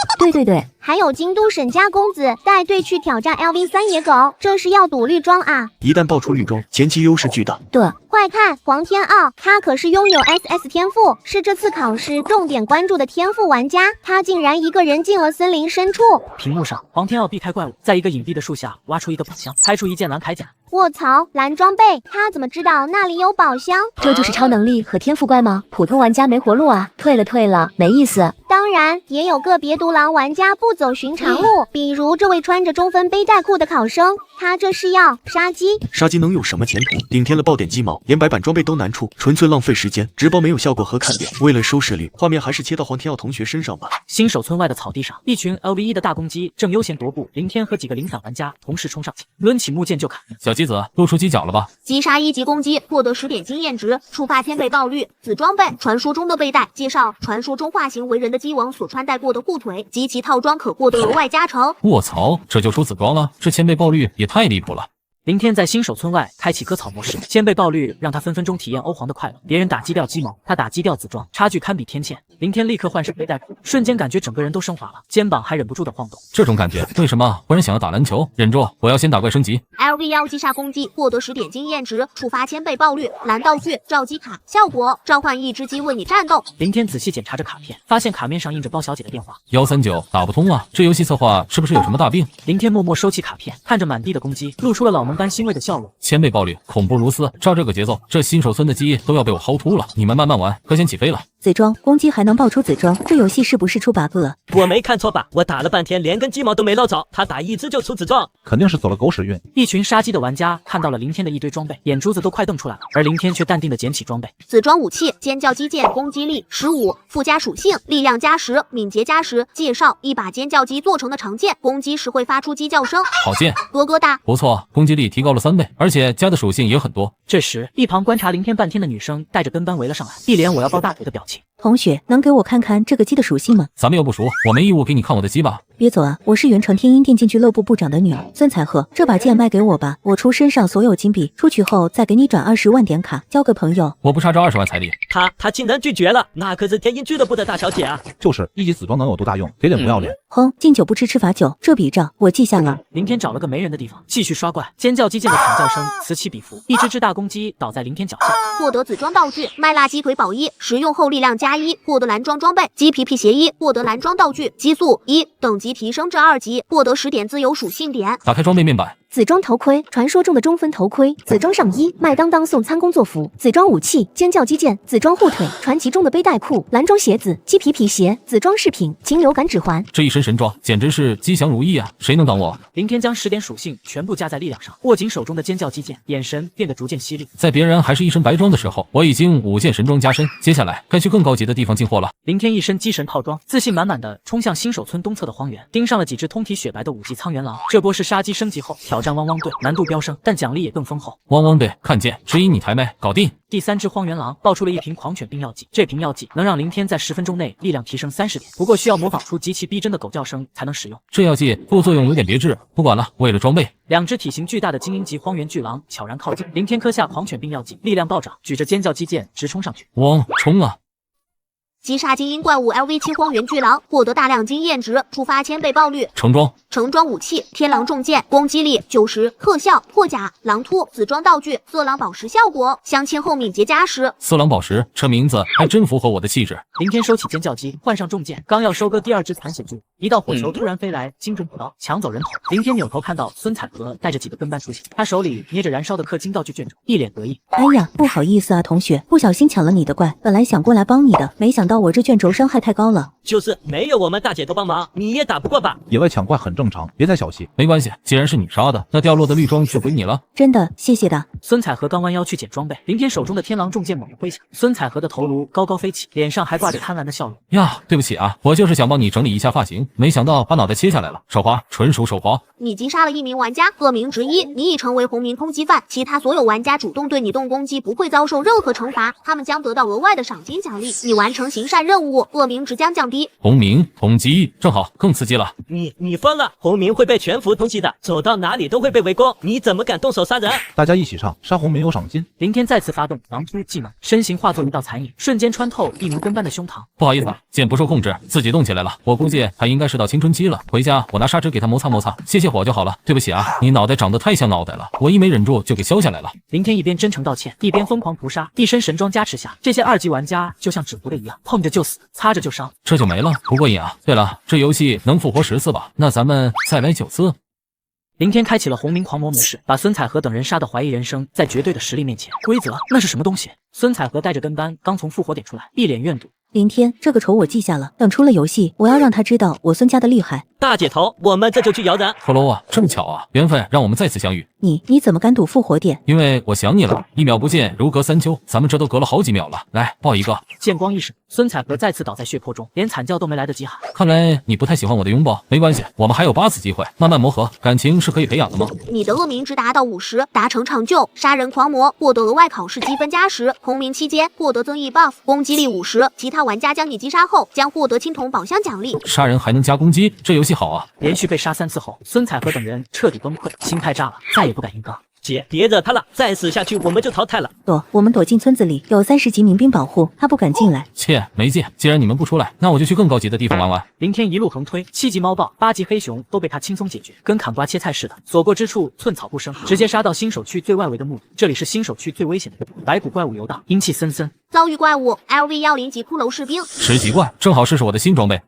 对，还有京都沈家公子带队去挑战 LV3野狗，这是要赌绿装啊！一旦爆出绿装，前期优势巨大。对，快看黄天傲，他可是拥有 SS 天赋，是这次考试重点关注的天赋玩家，他竟然一个人进了森林深处。屏幕上，黄天傲避开怪物，在一个隐蔽的树下挖出一个宝箱，猜出一件蓝铠甲。卧槽，蓝装备，他怎么知道那里有宝箱？这就是超能力和天赋怪吗？普通玩家没活路啊！退了，没意思。当然，也有个别独狼玩家不走寻常路，比如这位穿着中分背带裤的考生，他这是要杀鸡。杀鸡能有什么前途？顶天了爆点鸡毛，连白板装备都难出，纯粹浪费时间，直播没有效果和看点。为了收视率，画面还是切到黄天耀同学身上吧。新手村外的草地上，一群 LV1 的大公鸡正悠闲踱步，林天和几个零散玩家同时冲上去，抡起木剑就砍。小鸡子露出犄角了吧？击杀1级公鸡，获得10点经验值，触发天被暴绿。子装备，传说中的背带。介绍，传说中化形为人的鸡王所穿戴过的护腿及其套装可获得额外加成。卧槽，这就出紫装了，这千倍爆绿也太离谱了。林天在新手村外开启割草模式，千倍爆绿让他分分钟体验欧皇的快乐。别人打击掉鸡毛，他打击掉紫装，差距堪比天堑。林天立刻换上背带裤，瞬间感觉整个人都升华了，肩膀还忍不住的晃动。这种感觉，为什么忽然想要打篮球？忍住，我要先打怪升级。LV1击杀公鸡，获得10点经验值，触发千倍爆绿。蓝道具召鸡卡，效果召唤一只鸡为你战斗。林天仔细检查着卡片，发现卡面上印着包小姐的电话。139打不通啊，这游戏策划是不是有什么大病？林天默默收起卡片，看着满地的公鸡，露出了老萌般欣慰的笑容。千倍爆绿，恐怖如斯。照这个节奏，这新手村的鸡都要被我薅秃了。你们慢慢玩，可先起飞了。紫装公鸡还能爆出紫装，这游戏是不是出 bug 了？我没看错吧？我打了半天，连根鸡毛都没捞着，他打一只就出紫装，肯定是走了狗屎运。一群杀鸡的玩家看到了林天的一堆装备，眼珠子都快瞪出来了，而林天却淡定的捡起装备。紫装武器，尖叫鸡剑，攻击力15，附加属性，力量加10，敏捷加10。介绍，一把尖叫鸡做成的长剑，攻击时会发出鸡叫声。好剑，咯咯哒，不错，攻击力提高了3倍，而且加的属性也很多。这时，一旁观察林天半天的女生带着跟班围了上来，一脸我要抱大腿的表情。同学，能给我看看这个鸡的属性吗？咱们又不熟，我没义务给你看我的鸡吧？别走啊！我是元成天鹰电竞俱乐部部长的女儿孙彩鹤，这把剑卖给我吧，我出身上所有金币，出去后再给你转20万点卡，交个朋友。我不差这20万彩礼。他竟然拒绝了，那可是天鹰俱乐部的大小姐啊！就是1级紫装能有多大用？给点不要脸。哼，敬酒不吃吃罚酒，这笔账我记下了。林天找了个没人的地方，继续刷怪。尖叫鸡剑的惨叫声此起彼伏，一只大公鸡倒在林天脚下。获得紫装道具麦辣鸡腿宝衣，使用后力量加1，获得蓝装装备鸡皮皮鞋1，获得蓝装道具激速1，等级提升至2级，获得10点自由属性点。打开装备面板。紫装头盔，传说中的中分头盔；紫装上衣，麦当当送餐工作服；紫装武器，尖叫鸡剑；紫装护腿，传奇中的背带裤；蓝装鞋子，鸡皮皮鞋；紫装饰品，禽流感指环。这一身神装简直是吉祥如意啊！谁能挡我？林天将10点属性全部加在力量上，握紧手中的尖叫鸡剑，眼神变得逐渐犀利。在别人还是一身白装的时候，我已经5件神装加身，接下来该去更高级的地方进货了。林天一身鸡神套装，自信满满的冲向新手村东侧的荒原，盯上了几只通体雪白的5级苍原狼。这波是杀鸡升级后挑战汪汪队，难度飙升，但奖励也更丰厚。汪汪队看见，指引你抬麦，搞定。第3只荒原狼爆出了一瓶狂犬病药剂，这瓶药剂能让林天在10分钟内力量提升30点，不过需要模仿出极其逼真的狗叫声才能使用。这药剂副作用有点别致，不管了，为了装备。2只体型巨大的精英级荒原巨狼悄然靠近，林天磕下狂犬病药剂，力量暴涨，举着尖叫鸡剑直冲上去。汪，冲啊！击杀精英怪物 LV7 荒原巨狼，获得大量经验值，触发千倍爆绿。成装。成装武器天狼重剑，攻击力90，特效破甲狼突。紫装道具色狼宝石效果，镶嵌后敏捷加10。色狼宝石，这名字还真符合我的气质。林天收起尖叫鸡，换上重剑，刚要收割第2只残血巨，一道火球突然飞来，精准补刀，抢走人头。林天扭头看到孙彩娥带着几个跟班出现，他手里捏着燃烧的氪金道具卷轴，一脸得意。哎呀，不好意思啊，同学，不小心抢了你的怪，本来想过来帮你的，没想到到我这卷轴伤害太高了。就是没有我们大姐头帮忙，你也打不过吧？野外抢怪很正常，别太小气。没关系，既然是你杀的，那掉落的绿装就归你了。真的，谢谢的。孙彩荷刚弯腰去捡装备，林天手中的天狼重剑猛地挥下，孙彩荷的头颅高高飞起，脸上还挂着贪婪的笑容。呀，对不起啊，我就是想帮你整理一下发型，没想到把脑袋切下来了。手滑，纯属手滑。你击杀了一名玩家，恶名直一，你已成为红名通缉犯。其他所有玩家主动对你动攻击不会遭受任何惩罚，他们将得到额外的赏金奖励。你完成行善任务，恶名值将降低。红名通缉，正好，更刺激了。你疯了！红名会被全服通缉的，走到哪里都会被围攻，你怎么敢动手杀人？大家一起上，杀红名有赏金。林天再次发动狼突技能，身形化作一道残影，瞬间穿透一名跟班的胸膛。不好意思啊，剑不受控制，自己动起来了。我估计他应该是到青春期了，回家我拿砂纸给他摩擦摩擦，泄泄火就好了。对不起啊，你脑袋长得太像脑袋了，我一没忍住就给削下来了。林天一边真诚道歉，一边疯狂屠杀。一身神装加持下，这些2级玩家就像纸糊的一样，碰着就死，擦着就伤，这就没了，不过瘾啊。对了，这游戏能复活10次吧？那咱们再来9次。林天开启了红名狂魔模式，把孙彩荷等人杀得怀疑人生。在绝对的实力面前，规则那是什么东西？孙彩荷带着跟班刚从复活点出来，一脸怨毒。林天，这个仇我记下了，等出了游戏，我要让他知道我孙家的厉害。大姐头，我们这就去摇人。骷髅啊，这么巧啊，缘分让我们再次相遇。你怎么敢赌复活点？因为我想你了，1秒不见如隔3秋，咱们这都隔了好几秒了。来，抱一个。剑光一闪，孙彩荷再次倒在血泊中，连惨叫都没来得及喊。看来你不太喜欢我的拥抱，没关系，我们还有8次机会，慢慢磨合，感情是可以培养的吗？你的恶名值达到50，达成成就，杀人狂魔，获得额外考试积分加10，红名期间获得增益 buff， 攻击力50，其他玩家将你击杀后将获得青铜宝箱奖励。杀人还能加攻击，这游戏好啊！连续被杀3次后，孙彩荷等人彻底崩溃，心态炸了，再也不敢硬刚。姐，别惹他了，再死下去我们就淘汰了。我们躲进村子里，有30级民兵保护，他不敢进来。切，没劲。既然你们不出来，那我就去更高级的地方玩玩。林天一路横推，7级猫豹、8级黑熊都被他轻松解决，跟砍瓜切菜似的，所过之处寸草不生，直接杀到新手区最外围的墓地。这里是新手区最危险的地方，白骨怪物游荡，阴气森森。遭遇怪物 LV10级骷髅士兵10级怪，正好试试我的新装备。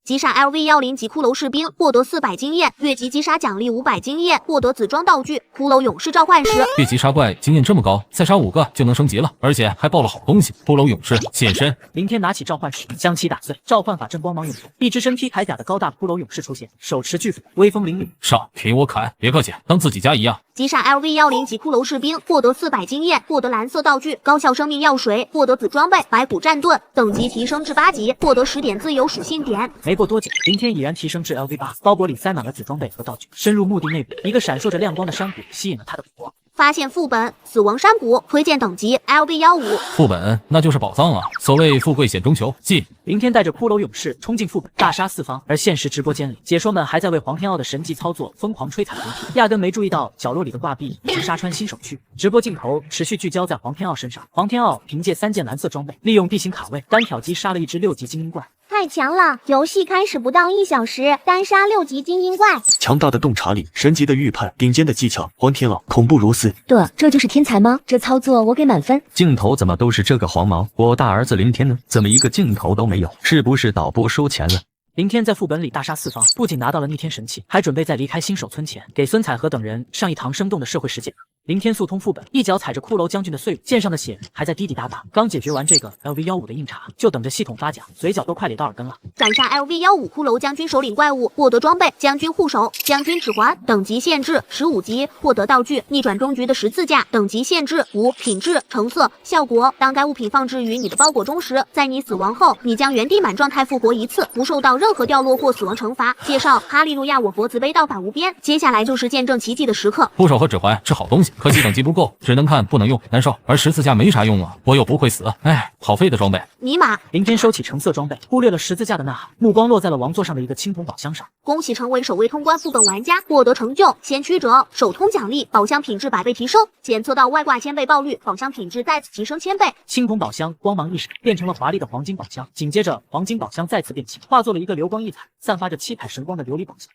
击杀 LV10级骷髅士兵，获得400经验，越级击杀奖励500经验，获得紫装道具骷髅勇士召唤师。越级杀怪经验这么高，再杀5个就能升级了，而且还爆了好东西。骷髅勇士现身，林天拿起召唤石将其打碎，召唤法阵光芒涌动，一只身披铠甲的高大骷髅勇士出现，手持巨斧，威风凛凛。上，给我砍！别客气，当自己家一样。击杀 LV10级骷髅士兵，获得400经验，获得蓝色道具高效生命药水，获得紫装备白骨战盾，等级提升至8级，获得10点自由属性点。没过多久，林天已然提升至 LV8，包裹里塞满了紫装备和道具。深入墓地内部，一个闪烁着亮光的山谷吸引了他的目光。发现副本死亡山谷，推荐等级 LV15。副本那就是宝藏啊！所谓富贵险中求，记。林天带着骷髅勇士冲进副本，大杀四方。而现实直播间里，解说们还在为黄天傲的神级操作疯狂吹彩虹屁，压根没注意到角落里的挂壁以及杀穿新手区。直播镜头持续聚焦在黄天傲身上。黄天傲凭借3件蓝色装备，利用地形卡位，单挑击杀了一只6级精英怪。太强了！游戏开始不到1小时，单杀6级精英怪。强大的洞察力，神级的预判，顶尖的技巧，黄天傲恐怖如斯。对，这就是天才吗？这操作我给满分。镜头怎么都是这个黄毛？我大儿子林天呢？怎么一个镜头都没有？是不是导播收钱了？林天在副本里大杀四方，不仅拿到了逆天神器，还准备在离开新手村前给孙彩荷等人上一堂生动的社会实践。林天速通副本，一脚踩着骷髅将军的碎物，剑上的血还在滴滴答答。刚解决完这个 LV15的硬茬，就等着系统发奖，嘴角都快咧到耳根了。斩杀 LV15骷髅将军首领怪物，获得装备将军护手、将军指环，等级限制15级，获得道具逆转终局的十字架，等级限制5，品质橙色，效果当该物品放置于你的包裹中时，在你死亡后，你将原地满状态复活1次，不受到任何掉落或死亡惩罚。介绍：哈利路亚，我佛慈悲，道法无边。接下来就是见证奇迹的时刻。护手和指环是好东西，可惜等级不够，只能看不能用，难受。而十字架没啥用啊，我又不会死，哎，好废的装备。尼玛！林天收起橙色装备，忽略了十字架的呐喊，目光落在了王座上的一个青铜宝箱上。恭喜成为首位通关副本玩家，获得成就先驱者首通奖励，宝箱品质100倍提升，检测到外挂1000倍爆率，宝箱品质再次提升1000倍。青铜宝箱光芒一闪，变成了华丽的黄金宝箱，紧接着黄金宝箱再次变轻，化作了一个流光溢彩、散发着七彩神光的琉璃宝箱。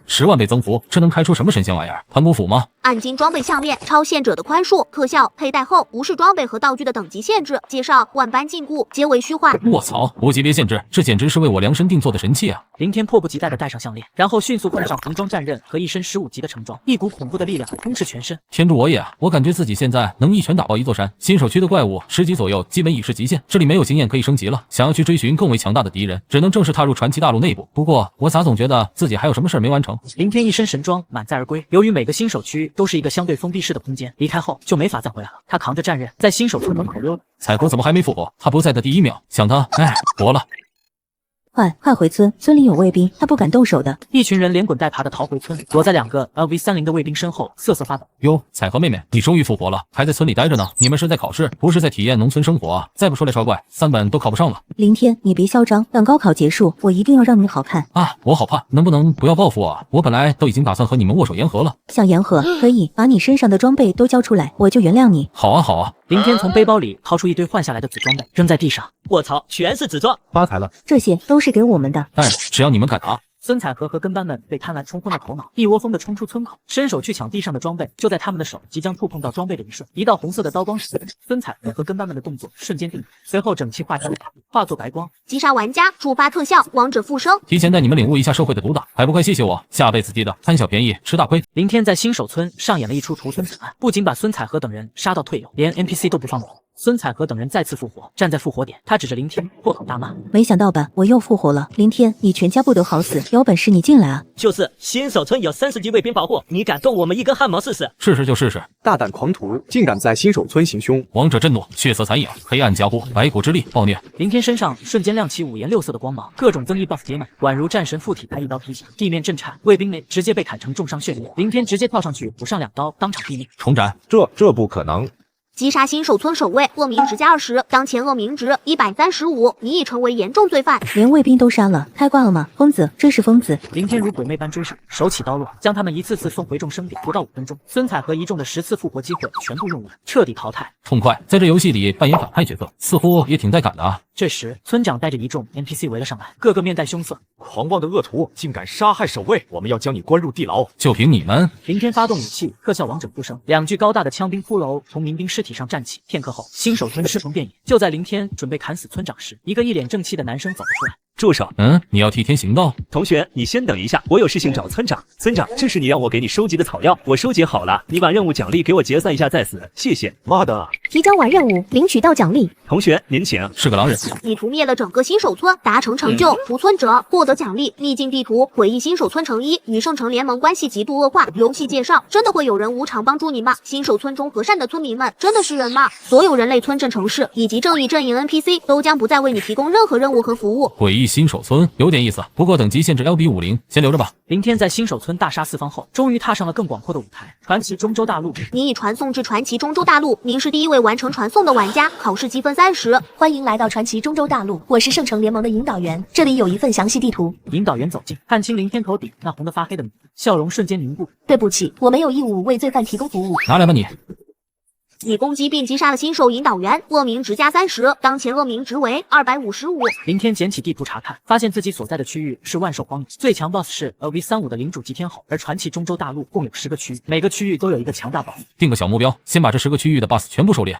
10万倍增幅，这能开出什么神仙玩意儿？盘古斧吗？暗金装备项链，超限者的宽恕，特效佩戴后无视装备和道具的等级限制。介绍万般禁锢皆为虚幻。卧槽，无级别限制，这简直是为我量身定做的神器啊！林天迫不及待地戴上项链，然后迅速换上红装战刃和一身15级的橙装，一股恐怖的力量充斥全身。天助我也！我感觉自己现在能一拳打爆一座山。新手区的怪物10级左右基本已是极限，这里没有经验可以升级了。想要去追寻更为强大的敌人，只能正式踏入传奇大陆内部。不过我咋总觉得自己还有什么事没完成？林天一身神装满载而归。由于每个新手区都是一个相对封闭式的空间，离开后就没法再回来了。他扛着战刃在新手村门口溜达。彩虹怎么还没复活？他不在的第1秒，想他，哎，活了。快回村，村里有卫兵，他不敢动手的。一群人连滚带爬的逃回村，躲在2个 LV30的卫兵身后瑟瑟发抖。哟，彩虹妹妹，你终于复活了，还在村里待着呢。你们是在考试，不是在体验农村生活啊！再不出来刷怪，3本都考不上了。林天，你别嚣张，等高考结束，我一定要让你好看啊！我好怕，能不能不要报复我啊？我本来都已经打算和你们握手言和了。想言和可以，把你身上的装备都交出来，我就原谅你。好啊好啊。林天从背包里掏出一堆换下来的紫装备，扔在地上。我操，全是紫装！发财了！这些都是给我们的。但只要你们敢拿。孙彩和跟班们被贪婪冲昏了头脑，一窝蜂地冲出村口，伸手去抢地上的装备。就在他们的手即将触碰到装备的一瞬，一道红色的刀光闪，孙彩和跟班们的动作瞬间定格，随后整齐划下化作白光，击杀玩家，触发特效，王者复生。提前带你们领悟一下社会的毒打，还不快谢谢我！下辈子记得贪小便宜吃大亏。林天在新手村上演了一出屠村惨案，不仅把孙彩和等人杀到退友，连 NPC 都不放过。孙彩和等人再次复活，站在复活点，他指着林天破口大骂：“没想到吧，我又复活了！林天，你全家不得好死！有本事你进来啊！”就是新手村有30级卫兵保护，你敢动我们一根汗毛试试？试试就试试！大胆狂徒，竟敢在新手村行凶！王者震怒，血色残影，黑暗加护，白骨之力暴虐。林天身上瞬间亮起5颜6色的光芒，各种增益 buff 叠满，宛如战神附体，他一刀劈下，地面震颤，卫兵们直接被砍成重伤血流。林天直接跳上去补上2刀，当场毙命。重斩！这不可能！击杀新手村守卫，恶名值加20，当前恶名值135，你已成为严重罪犯。连卫兵都杀了，开挂了吗？疯子，真是疯子！林天如鬼魅般追上，手起刀落，将他们一次次送回众生点，不到5分钟，孙彩和一众的10次复活机会全部用完，彻底淘汰。痛快，在这游戏里扮演反派角色，似乎也挺带感的啊。这时，村长带着一众 NPC 围了上来，个个面带凶色。狂妄的恶徒，竟敢杀害守卫，我们要将你关入地牢！就凭你们！林天发动武器，特效王者复生，2具高大的枪兵骷髅从民兵尸体上站起。片刻后，新手村尸横遍野。就在林天准备砍死村长时，一个一脸正气的男生走了出来。住手！你要替天行道？同学，你先等一下，我有事情找村长。村长，这是你让我给你收集的草药，我收集好了，你把任务奖励给我结算一下再死，谢谢。妈的！提交完任务，领取到奖励。同学，您请。是个狼人。你屠灭了整个新手村，达成成就，屠村者获得奖励：秘境地图，诡异新手村成1，与圣城联盟关系极度恶化。游戏介绍：真的会有人无偿帮助你吗？新手村中和善的村民们真的是人吗？所有人类村镇城市以及正义阵营 NPC 都将不再为你提供任何任务和服务。诡异新手村有点意思，不过等级限制 LB50，先留着吧。林天在新手村大杀4方后，终于踏上了更广阔的舞台——传奇中州大陆。你已传送至传奇中州大陆，您是第1位完成传送的玩家，考试积分30。欢迎来到传奇中州大陆，我是圣城联盟的引导员，这里有一份详细地图。引导员走近，看清林天头顶那红得发黑的名字，笑容瞬间凝固。对不起，我没有义务为罪犯提供服务。拿来吧你。你攻击并击杀了新手引导员，恶名值加30，当前恶名值为255。林天捡起地图查看，发现自己所在的区域是万兽荒野，最强 BOSS 是 LV35的领主吉天吼，而传奇中州大陆共有10个区域，每个区域都有一个强大 BOSS。定个小目标，先把这10个区域的 BOSS 全部狩猎。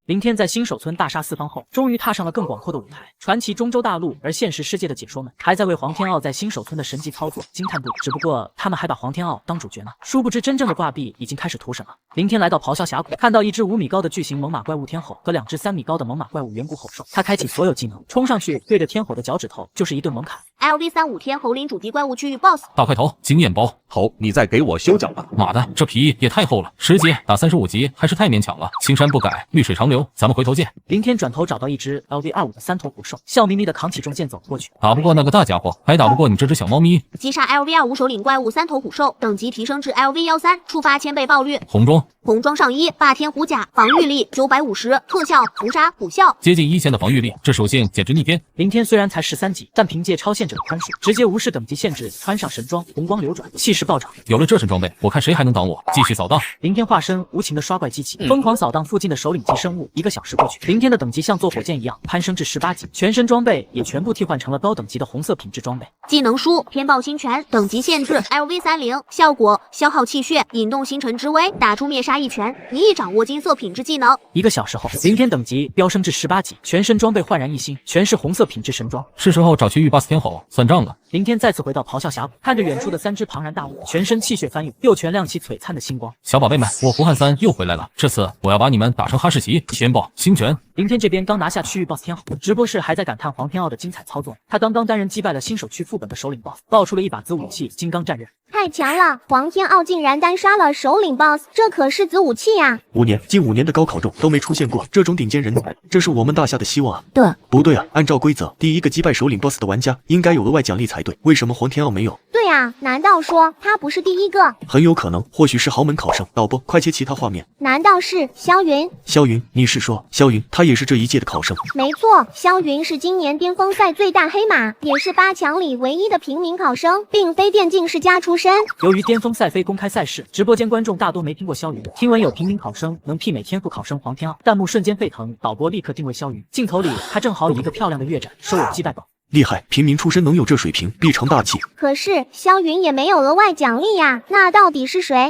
林天在新手村大杀4方后，终于踏上了更广阔的舞台——传奇中州大陆。而现实世界的解说们还在为黄天傲在新手村的神级操作惊叹不已。只不过他们还把黄天傲当主角呢，殊不知真正的挂壁已经开始屠审了。林天来到咆哮峡谷，看到一只5米高的巨型猛犸怪物天吼和2只3米高的猛犸怪物远古吼兽，他开启所有技能，冲上去对着天吼的脚趾头就是一顿猛砍。LV35天猴领主敌怪物区域 BOSS 大块头经验包。猴，你再给我修脚吧！妈的，这皮也太厚了，10级打35级还是太勉强了。青山不改，绿水长流，咱们回头见。林天转头找到一只 LV25的3头虎兽，笑眯眯的扛起重剑走过去。打不过那个大家伙，还打不过你这只小猫咪。击杀 LV25首领怪物3头虎兽，等级提升至 LV13，触发1000倍爆率。红中红装上衣，霸天虎甲，防御力950，特效屠杀补效，接近1线的防御力，这属性简直逆天。林天虽然才13级，但凭借超限者的宽恕，直接无视等级限制，穿上神装，红光流转，气势暴涨。有了这身装备，我看谁还能挡我？继续扫荡。林天化身无情的刷怪机器，疯狂扫荡附近的首领级生物。1个小时过去，林天的等级像坐火箭一样攀升至18级，全身装备也全部替换成了高等级的红色品质装备。技能书天暴星拳，等级限制 LV30，效果消耗气血，引动星辰之威，打出灭杀一拳。你已掌握金色品质技能。1个小时后，林天等级飙升至18级，全身装备焕然一新，全是红色品质神装。是时候找区域 BOSS 天后算账了。林天再次回到咆哮峡谷，看着远处的3只庞然大物，全身气血翻涌，右拳亮起璀璨的星光。小宝贝们，我胡汉三又回来了，这次我要把你们打成哈士奇！天暴星拳。林天这边刚拿下区域 BOSS 天后，直播室还在感叹黄天傲的精彩操作。他刚刚单人击败了新手区副本的首领 BOSS， 爆出了一把子武器金刚战刃。太强了！黄天傲竟然单杀了首领 BOSS， 这可是子武器呀近5年的高考中都没出现过这种顶尖人才，这是我们大夏的希望啊！对，不对啊？按照规则，第一个击败首领 BOSS 的玩家应该有额外奖励才对，为什么黄天傲没有？对啊，难道说他不是第一个？很有可能，或许是豪门考生。导播，快切其他画面。难道是萧云？萧云，你是说萧云他也是这一届的考生？没错，萧云是今年巅峰赛最大黑马，也是8强里唯一的平民考生，并非电竞世家出身。由于巅峰赛非公开赛事，直播间观众大多没听过萧云。听闻有平民考生能媲美天赋考生黄天傲，弹幕瞬间沸腾，导播立刻定位萧云。镜头里他正好以一个漂亮的跃斩收有击败宝。厉害，平民出身能有这水平，必成大器。可是萧云也没有额外奖励呀，那到底是谁？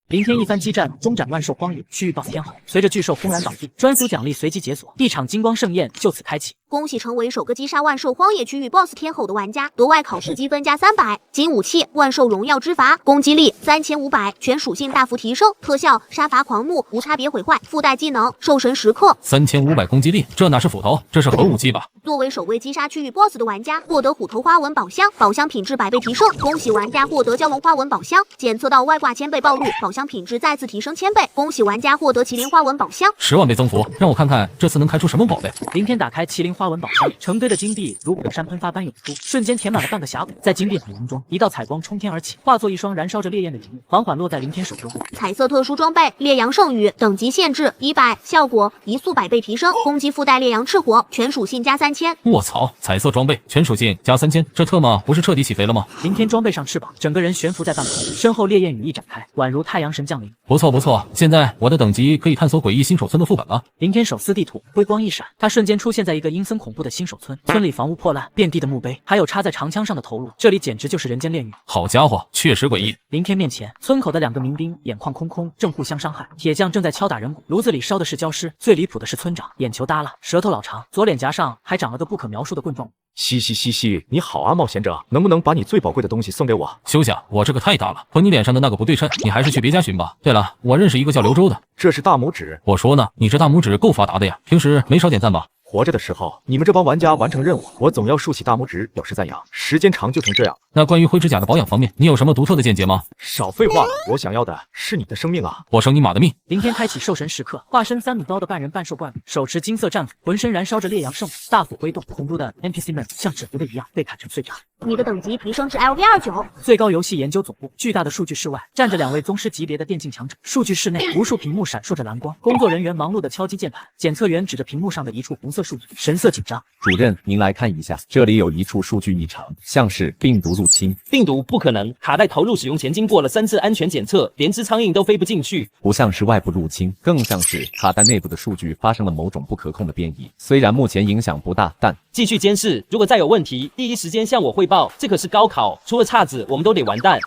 林天一番激战，终斩万兽荒野区域 BOSS 天后。随着巨兽轰然倒地，专属奖励随即解锁，一场金光盛宴就此开启。恭喜成为首个击杀万兽荒野区域 BOSS 天后的玩家，额外考试积分加300，金武器万兽荣耀之筏，攻击力3500，全属性大幅提升，特效杀伐狂怒，无差别毁坏，附带技能兽神时刻，3500攻击力，这哪是斧头，这是核武器吧？作为首位击杀区域 BOSS 的玩家，获得虎头花纹宝箱，宝箱品质100倍提升。恭喜玩家获得蛟龙花纹宝箱，检测到外挂1000倍爆率，宝箱品质再次提升1000倍。恭喜玩家获得麒麟花纹宝箱，10万倍增幅，让我看看这次能开出什么宝贝。林天打开麒麟花纹宝箱，成堆的金币如火山喷发般涌出，瞬间填满了半个峡谷。在金币海洋中，一道彩光冲天而起，化作一双燃烧着烈焰的银翼，缓缓落在林天手中。彩色特殊装备烈阳圣羽，等级限制100，效果移速100倍提升，攻击附带烈阳赤火，全属性加3000。卧槽，彩色装备全属性加3000，这特么不是彻底起飞了吗？林天装备上翅膀，整个人悬浮在半空，身后烈焰羽翼展开，宛如太阳神降临。不错不错，现在我的等级可以探索诡异新手村的副本了。林天手撕地图，辉光一闪，他瞬间出现在一个阴森恐怖的新手村。村里房屋破烂，遍地的墓碑，还有插在长枪上的头颅，这里简直就是人间炼狱。好家伙，确实诡异。林天面前，村口的2个民兵眼眶空空，正互相伤害。铁匠正在敲打人骨，炉子里烧的是焦尸。最离谱的是村长，眼球耷拉，舌头老长，左脸颊上还长了个不可描述的棍状。嘻嘻嘻嘻，你好啊，冒险者，能不能把你最宝贵的东西送给我？休想，我这个太大了，和你脸上的那个不对称，你还是去别家寻吧。对了，我认识一个叫刘周的，这是大拇指。我说呢，你这大拇指够发达的呀，平时没少点赞吧？活着的时候，你们这帮玩家完成任务，我总要竖起大拇指表示赞扬，时间长就成这样。那关于灰指甲的保养方面，你有什么独特的见解吗？少废话了，我想要的是你的生命啊！我生你妈的命！林天开启兽神时刻，化身3米高的半人半兽怪物，手持金色战斧，浑身燃烧着烈阳圣火，大斧挥动，恐怖的 NPC 们像纸糊的一样被砍成碎渣。你的等级提升至 LV29。最高游戏研究总部，巨大的数据室外站着2位宗师级别的电竞强者。数据室内，无数屏幕闪烁着蓝光，工作人员忙碌地敲击键盘，检测员指着屏幕上的一处红色数据，神色紧张。主任，您来看一下，这里有一处数据异常，像是病毒入侵。病毒不可能，卡带投入使用前经过了3次安全检测，连只苍蝇都飞不进去。不像是外部入侵，更像是卡带内部的数据发生了某种不可控的变异。虽然目前影响不大，但继续监视，如果再有问题，第一时间向我汇报。这可是高考，出了岔子，我们都得完蛋。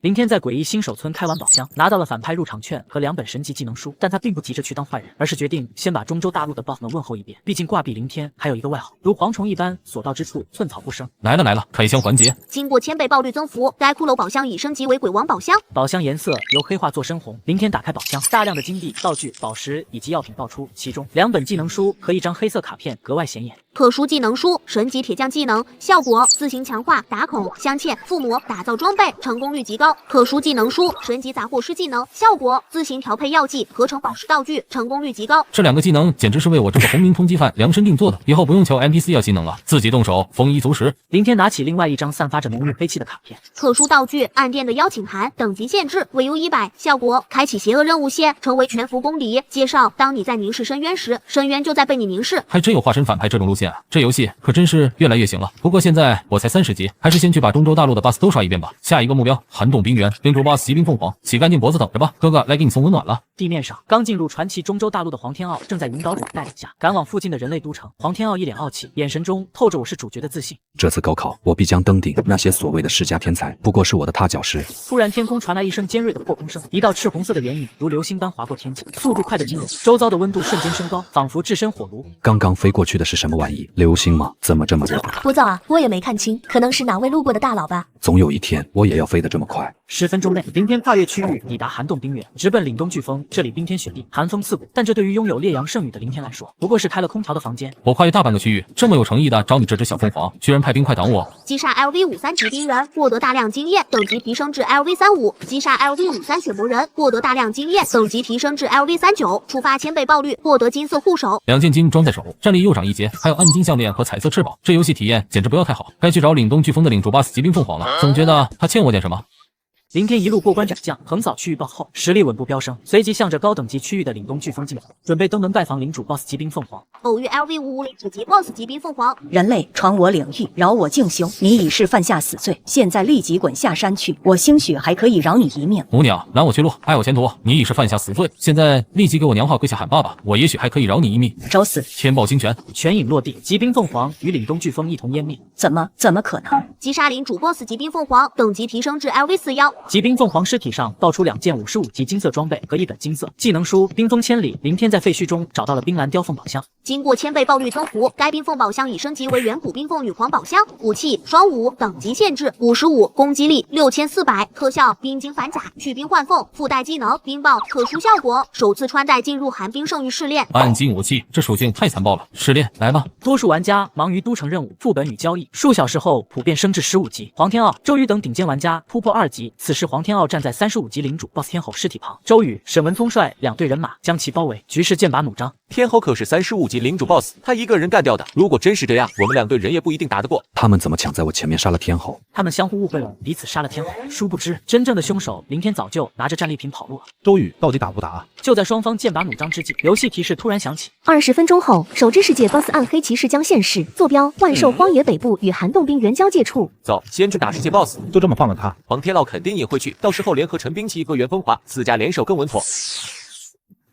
林天在诡异新手村开完宝箱，拿到了反派入场券和2本神级技能书，但他并不急着去当坏人，而是决定先把中州大陆的 BOSS 们问候一遍。毕竟挂壁林天还有一个外号，如蝗虫一般，所到之处寸草不生。来了，开箱环节。经过1000倍爆率增幅，该骷髅宝箱已升级为鬼王宝箱。宝箱颜色由黑化作深红。林天打开宝箱，大量的金币、道具、宝石以及药品爆出，其中2本技能书和1张黑色卡片格外显眼。特殊技能书，神级铁匠技能，效果自行强化、打孔、镶嵌、附魔、打造装备，成功率极高。特殊技能书，神级杂货师技能，效果自行调配药剂、合成宝石道具，成功率极高。这2个技能简直是为我这个红名通缉犯量身定做的，以后不用求 NPC 要技能了，自己动手丰衣足食。林天拿起另外一张散发着浓郁黑气的卡片，特殊道具暗殿的邀请函，等级限制为 U100，效果开启邪恶任务线，成为全服公敌。介绍：当你在凝视深渊时，深渊就在被你凝视。还真有化身反派这种路线啊！这游戏可真是越来越行了。不过现在我才30级，还是先去把中州大陆的 boss 都刷一遍吧。下一个目标：寒冻冰原，领主 boss 骑兵凤凰，起干净脖子等着吧，哥哥来给你送温暖了。地面上，刚进入传奇中州大陆的黄天傲正在引导者带领下赶往附近的人类都城。黄天傲一脸傲气，眼神中透着我是主角的自信。这次高考，我必将登顶。那些所谓的世家天才，不过是我的踏脚石。突然，天空传来一声尖锐的破空声，一道赤红色的圆影如流星般划过天际，速度快得惊人，周遭的温度瞬间升高，仿佛置身火炉。刚刚飞过去的是什么玩意？流星吗？怎么这么热？不早啊，我也没看清，可能是哪位路过的大佬吧。总有一天，我也要飞得这么快。10分钟内，林天跨越区域，抵达寒冻冰原，直奔凛冬飓风。这里冰天雪地，寒风刺骨，但这对于拥有烈阳圣女的林天来说，不过是开了空调的房间。我跨越大半个区域，这么有诚意的找你这只小凤凰，居然派冰块挡我！击杀 LV53级冰人，获得大量经验，等级提升至 LV35。击杀 LV53血魔人，获得大量经验，等级提升至 LV39。触发1000倍爆率，获得金色护手。2件金装在手，战力又涨1阶，还有暗金项链和彩色翅膀，这游戏体验简直不要太好。该去找凛冬飓风的领主 boss 骑兵凤凰了，总觉得他欠我点什么。林天一路过关斩将，横扫区域 BOSS 后，实力稳步飙升，随即向着高等级区域的凛冬飓风进发，准备登门拜访领主 BOSS 骑兵凤凰。偶遇 LV55领主级 BOSS 骑兵凤凰，人类闯我领域，扰我静修，你已是犯下死罪，现在立即滚下山去，我兴许还可以饶你一命。母娘拦我去路，害我前途，你已是犯下死罪，现在立即给我娘化跪下喊爸爸，我也许还可以饶你一命。找死！天暴星拳，拳影落地，骑兵凤凰与凛冬飓风一同湮灭。怎么可能？击杀领主 BOSS 骑兵凤凰，等级提升至 LV41。骑兵凤凰尸体上爆出2件55级金色装备和1本金色技能书。冰封千里，林天在废墟中找到了冰蓝雕凤宝箱，经过1000倍爆率增幅，该冰凤宝箱已升级为远古冰凤女皇宝箱。武器双武，等级限制55，攻击力6400，特效冰晶反甲，去冰换凤，附带技能冰爆，特殊效果，首次穿戴进入寒冰圣域试炼。暗金武器，这属性太残暴了，试炼来吧。多数玩家忙于都城任务、副本与交易，数小时后普遍升至15级。黄天傲、周瑜等顶尖玩家突破2级，此时黄天傲站在35级领主 BOSS 天吼尸体旁，周瑜、沈文聪率2队人马将其包围，局势剑拔弩张。天吼可是35级领主 BOSS， 他一个人干掉的。如果真是这样，我们2队人也不一定打得过。他们怎么抢在我前面杀了天吼？他们相互误会了，彼此杀了天吼。殊不知，真正的凶手林天早就拿着战利品跑路了。周瑜到底打不打啊？就在双方剑拔弩张之际，游戏提示突然响起。20分钟后，首支世界 BOSS 暗黑骑士将现世，坐标万兽荒野北部与寒冻冰原交界处。走，先去打世界 BOSS。就这么放了他？黄天傲肯定也会去，到时候联合陈兵器和袁风华4家联手更稳妥。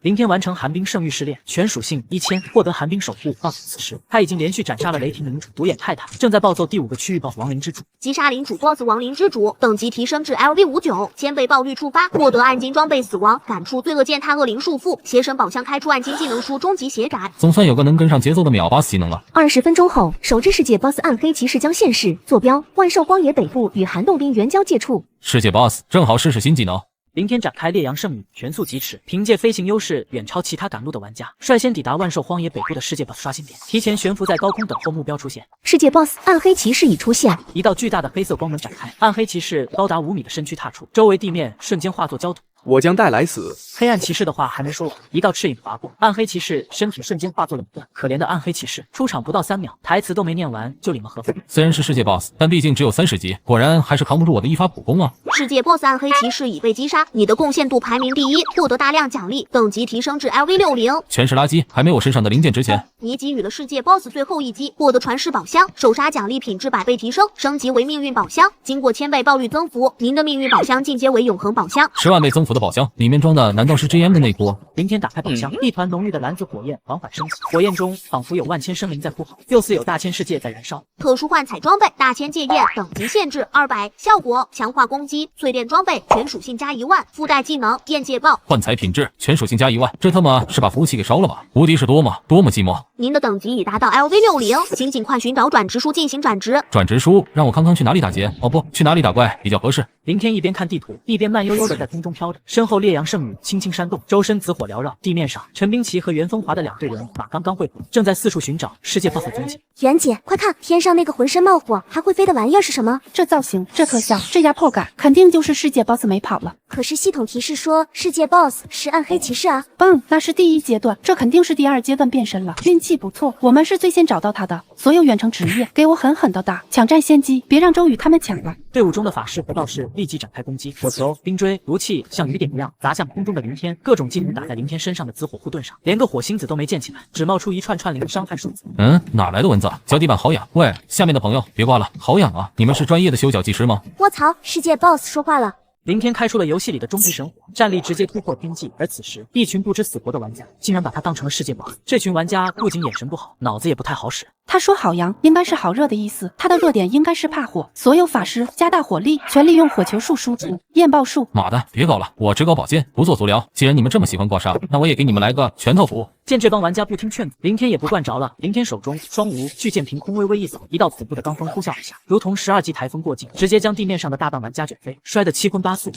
林天完成寒冰圣域试炼，全属性1000，获得寒冰守护 BOSS。此时他已经连续斩杀了雷霆领主、独眼泰坦，正在暴揍第5个区域 BOSS 亡灵之主。击杀领主 BOSS 亡灵之主，等级提升至 LV59，1000倍爆率触发，获得暗金装备死亡，赶出罪恶践踏恶灵束缚，邪神宝箱开出暗金技能书终极血斩。总算有个能跟上节奏的秒 BOSS 技能了。20分钟后，首支世界 BOSS 暗黑骑士将现世，坐标万兽荒野北部与寒冻冰原交界处。世界 BOSS 正好试试新技能。林天展开烈阳圣女，全速疾驰，凭借飞行优势远超其他赶路的玩家，率先抵达万兽荒野北部的世界 BOSS 刷新点，提前悬浮在高空等候目标出现。世界 BOSS 暗黑骑士已出现，一道巨大的黑色光门展开，暗黑骑士高达5米的身躯踏出，周围地面瞬间化作焦土。我将带来死。黑暗骑士的话还没说完，一道赤影划过，暗黑骑士身体瞬间化作冷断。可怜的暗黑骑士出场不到3秒，台词都没念完就领了和风。虽然是世界 BOSS， 但毕竟只有30级，果然还是扛不住我的一发普攻啊！世界 BOSS 暗黑骑士已被击杀，你的贡献度排名第1，获得大量奖励，等级提升至 LV60。全是垃圾，还没我身上的零件值钱。你给予了世界 BOSS 最后一击，获得传世宝箱，首杀奖励品质100倍提升，升级为命运宝箱。经过1000倍爆率增幅，您的命运宝箱进阶为永恒宝箱。10万倍增幅的宝箱，里面装的难道是 GM 的那波？林天打开宝箱，一团浓郁的蓝紫火焰缓缓升起，火焰中仿佛有万千生灵在呼号，又似有大千世界在燃烧。特殊幻彩装备大千戒焰，等级限制200，效果强化攻击，淬炼装备全属性加10000，附带技能焰戒爆。幻彩品质全属性加10000，这他妈是把服务器给烧了吧？无敌是多么寂寞。您的等级已达到 LV60，请尽快寻找转职书进行转职。转职书让我看看去哪里打劫？哦不，去哪里打怪比较合适？林天一边看地图，一边慢悠悠的在空中飘着，身后烈阳圣女轻轻扇动，周身紫火缭绕。地面上，陈冰淇和袁风华的2队人马刚刚会合，正在四处寻找世界 BOSS 踪迹。袁姐，快看，天上那个浑身冒火还会飞的玩意儿是什么？这造型，这特效，这压迫感，肯定就是世界 BOSS 没跑了。可是系统提示说世界 BOSS 是暗黑骑士啊。那是第1阶段，这肯定是第2阶段变身了。运气不错，我们是最先找到他的。所有远程职业，给我狠狠的打，抢占先机，别让周宇他们抢了。队伍中的法师和道士立即展开攻击，火球、冰锥、毒气像雨点一样砸向空中的林天，各种技能打在林天身上的紫火护盾上，连个火星子都没溅起来，只冒出一串串零伤害数字。哪来的蚊子？脚底板好痒。喂，下面的朋友别挂了，好痒啊！你们是专业的修脚技师吗？卧槽，世界 BOSS 说话了。林天开出了游戏里的终极神火，战力直接突破天际。而此时，一群不知死活的玩家竟然把他当成了世界 BOSS。这群玩家不仅眼神不好，脑子也不太好使。他说好阳应该是好热的意思，他的弱点应该是怕火。所有法师加大火力，全利用火球术输出焰爆术。妈的，别搞了，我只搞宝剑，不做足疗。既然你们这么喜欢挂杀，那我也给你们来个全套服。见这帮玩家不听劝阻，林天也不惯着了。林天手中双无巨剑凭空微微一扫，一道恐怖的罡风呼啸而下，如同12级台风过境，直接将地面上的大半玩家卷飞，摔得七荤八素。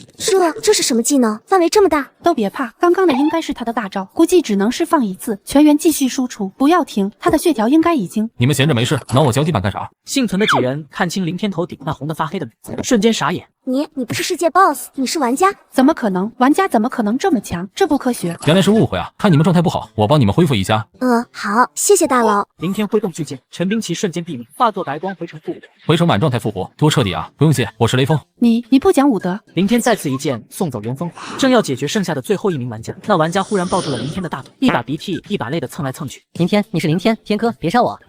这是什么技能？范围这么大？都别怕，刚刚的应该是他的大招，估计只能释放1次，全员继续输出，不要停。他的血条应该已经……你们闲着没事，挠我脚底板干啥？幸存的几人看清林天头顶那红的发黑的女子，瞬间傻眼。你不是世界 BOSS， 你是玩家？怎么可能？玩家怎么可能这么强？这不科学。原来是误会啊！看你们状态不好，我帮你们恢复一下。好，谢谢大佬。林天挥动巨剑，陈冰淇瞬间毙命，化作白光回城复活。回城满状态复活，多彻底啊！不用谢，我是雷锋。你不讲武德。林天再次一剑送走袁风华，正要解决剩下的最后1名玩家，那玩家忽然抱住了林天的大腿，一把鼻涕一把泪的蹭来蹭去。林天，你是林天，天哥别杀我。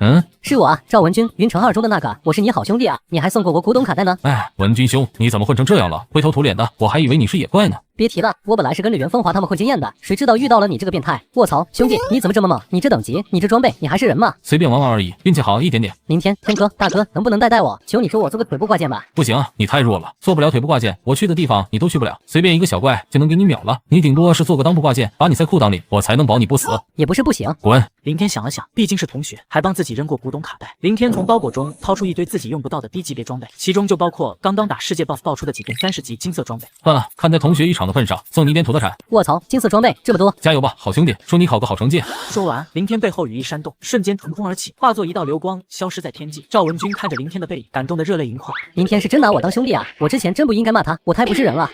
是我啊，赵文君，云城2中的那个，我是你好兄弟啊，你还送过我古董卡带呢。哎，文君兄，你怎么混成这样了？灰头土脸的，我还以为你是野怪呢。别提了，我本来是跟着袁风华他们混经验的，谁知道遇到了你这个变态！卧槽，兄弟，你怎么这么猛？你这等级，你这装备，你还是人吗？随便玩玩而已，运气好一点点。林天，天哥，大哥，能不能带我？求你说我做个腿部挂件吧。不行啊，你太弱了，做不了腿部挂件，我去的地方你都去不了，随便一个小怪就能给你秒了。你顶多是做个裆部挂件，把你塞裤裆里，我才能保你不死。也不是不行，滚！林天想了想，毕竟是同学，还帮自己扔过古董卡带。林天从包裹中掏出一堆自己用不到的低级别装备，其中就包括刚刚打世界 BOSS 爆出的几件30级金色装备。算了，看在同学一场的份上，送你一点土特产。卧槽，金色装备这么多，加油吧，好兄弟，祝你考个好成绩。说完，林天背后羽翼扇动，瞬间腾空而起，化作一道流光，消失在天际。赵文君看着林天的背影，感动得热泪盈眶。林天是真拿我当兄弟啊！我之前真不应该骂他，我太不是人了。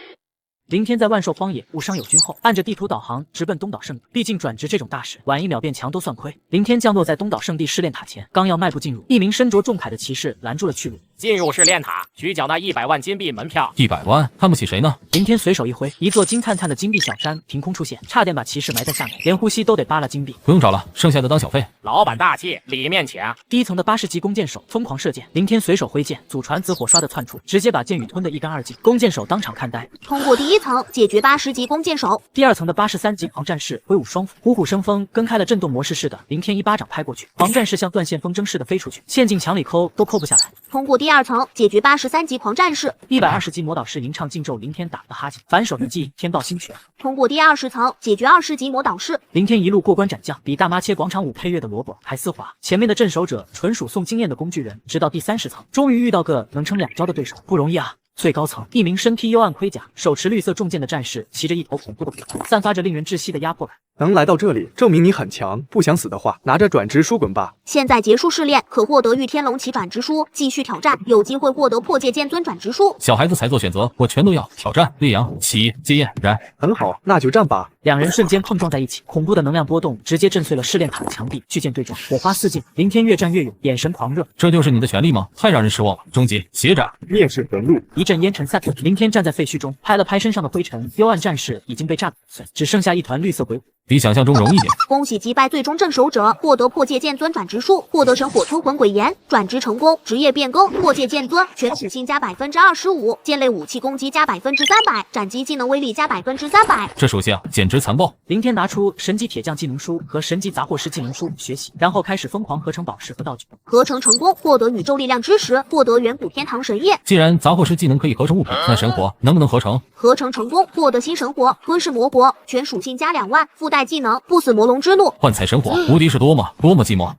林天在万寿荒野误伤友军后，按着地图导航直奔东岛圣地。毕竟转职这种大事，晚1秒变强都算亏。林天降落在东岛圣地试炼塔前，刚要迈步进入，一名身着重铠的骑士拦住了去路。进入试炼塔，需缴纳100万金币门票。100万，看不起谁呢？林天随手一挥，一座金灿灿的金币小山凭空出现，差点把骑士埋在下面，连呼吸都得扒拉金币。不用找了，剩下的当小费。老板大气，里面请。第1层的80级弓箭手疯狂射箭，林天随手挥剑，祖传紫火刷的窜出，直接把箭雨吞得一干二净。弓箭手当场看呆。通过第1层，解决80级弓箭手。第2层的83级狂战士挥舞双斧，虎虎生风，跟开了震动模式似的。林天一巴掌拍过去，狂战士像断线风筝似的飞出去，陷进墙里抠都抠不下来。通过第2层，解决83级狂战士。120级魔导士吟唱禁咒，林天打了个哈欠，反手一记天道星拳。通过第20层，解决20级魔导士。林天一路过关斩将，比大妈切广场舞配乐的萝卜还丝滑。前面的镇守者纯属送经验的工具人，直到第30层，终于遇到个能撑2招的对手，不容易啊。最高层，一名身披幽暗盔甲、手持绿色重剑的战士，骑着一头恐怖的鬼，散发着令人窒息的压迫感。能来到这里，证明你很强。不想死的话，拿着转职书滚吧。现在结束试炼，可获得御天龙骑转职书，继续挑战，有机会获得破戒剑尊转职书。小孩子才做选择，我全都要。挑战、烈阳、起、接焰、燃。很好，那就战吧。2人瞬间碰撞在一起，恐怖的能量波动直接震碎了试炼塔的墙壁。巨剑对撞，火花四溅，林天越战越勇，眼神狂热。这就是你的权利吗？太让人失望了。终极血斩，灭世神路。一阵烟尘散，林天站在废墟中，拍了拍身上的灰尘，幽暗战士已经被炸得粉碎，只剩下一团绿色鬼火。比想象中容易点。恭喜击败最终镇守者，获得破戒剑尊转职书，获得神火吞魂鬼炎，转职成功，职业变更，破戒剑尊，全属性加25%，剑类武器攻击加300%，斩击技能威力加300%。这属性简直残暴。林天拿出神级铁匠技能书和神级杂货师技能书学习，然后开始疯狂合成宝石和道具。合成成功，获得宇宙力量之石，获得远古天堂神液。既然杂货师技能可以合成物品，那神火能不能合成？合成成功，获得新神火吞噬魔火，全属性加2万，附带代技能不死魔龙之怒。幻彩神火，无敌是多么寂寞。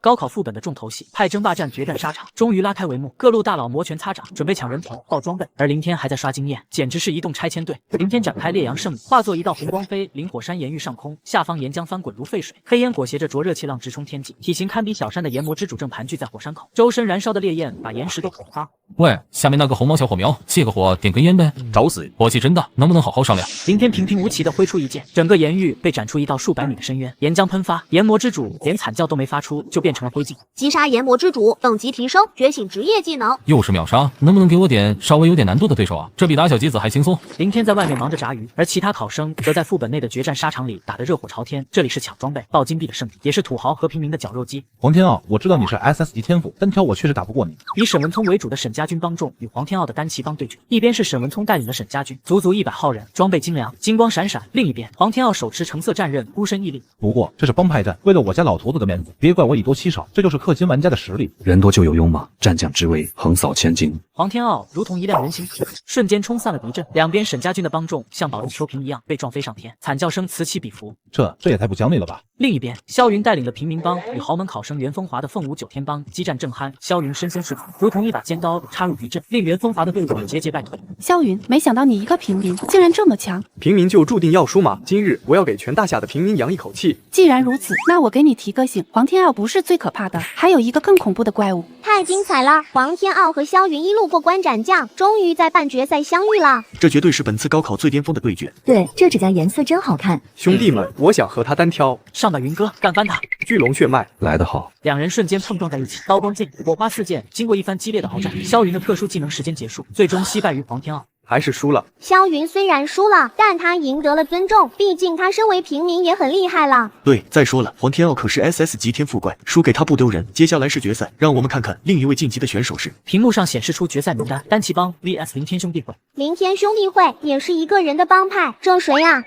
高考副本的重头戏派争霸战决战沙场终于拉开帷幕，各路大佬摩拳擦掌，准备抢人头、爆装备，而林天还在刷经验，简直是移动拆迁队。林天展开烈阳圣女，化作一道红光飞临火山岩域上空，下方岩浆翻滚如沸水，黑烟裹挟着灼热气浪直冲天际，体型堪比小山的炎魔之主正盘踞在火山口，周身燃烧的烈焰把岩石都烤塌。喂，下面那个红毛小火苗，借个火点根烟呗。找死！火气真大，能不能好好商量？林天平平无奇地挥出一剑，整个岩域被斩出一道数百米的深渊，岩浆喷发，炎魔之主连惨叫都没发出，就变成了灰烬。击杀炎魔之主，等级提升，觉醒职业技能。又是秒杀，能不能给我点稍微有点难度的对手啊？这比打小鸡子还轻松。林天在外面忙着炸鱼，而其他考生则在副本内的决战沙场里打得热火朝天。这里是抢装备、爆金币的圣地，也是土豪和平民的绞肉机。黄天傲，我知道你是 SS 级天赋，单挑我确实打不过你。以沈文聪为主的沈家军帮众与黄天傲的单骑帮对决，一边是沈文聪带领的沈家军，足足100号人，装备精良，金光闪闪；另一边黄天傲手持橙色战刃，孤身屹立。不过这是帮派战，为了我家老头子的面子，别怪我以多欺少，这就是氪金玩家的实力。人多就有用吗？战将之威横扫千军。黄天傲如同一辆人形车，瞬间冲散了敌阵，两边沈家军的帮众像保龄球瓶一样被撞飞上天，惨叫声此起彼伏。这也太不讲理了吧！另一边，萧云带领的平民帮与豪门考生袁风华的凤舞九天帮激战正酣，萧云身先士卒，如同一把尖刀插入敌阵，令袁风华的队伍节节败退。萧云，没想到你一个平民竟然这么强，平民就注定要输吗？今日我要给全大夏的平民扬一口气。既然如此，那我给你提个醒，黄天傲不是最可怕的，还有一个更恐怖的怪物。太精彩了！黄天傲和萧云一路过关斩将，终于在半决赛相遇了。这绝对是本次高考最巅峰的对决。对，这指甲颜色真好看。兄弟们，我想和他单挑。上吧，云哥，干翻他！巨龙血脉来得好。两人瞬间碰撞在一起，刀光剑影，火花四溅。经过一番激烈的鏖战，萧云的特殊技能时间结束，最终惜败于黄天傲。还是输了。萧云虽然输了，但他赢得了尊重，毕竟他身为平民也很厉害了。对，再说了，黄天傲可是 SS 级天赋怪，输给他不丢人。接下来是决赛，让我们看看另一位晋级的选手是。屏幕上显示出决赛名单：单骑帮 vs 林天兄弟会。林天兄弟会也是一个人的帮派，这谁啊？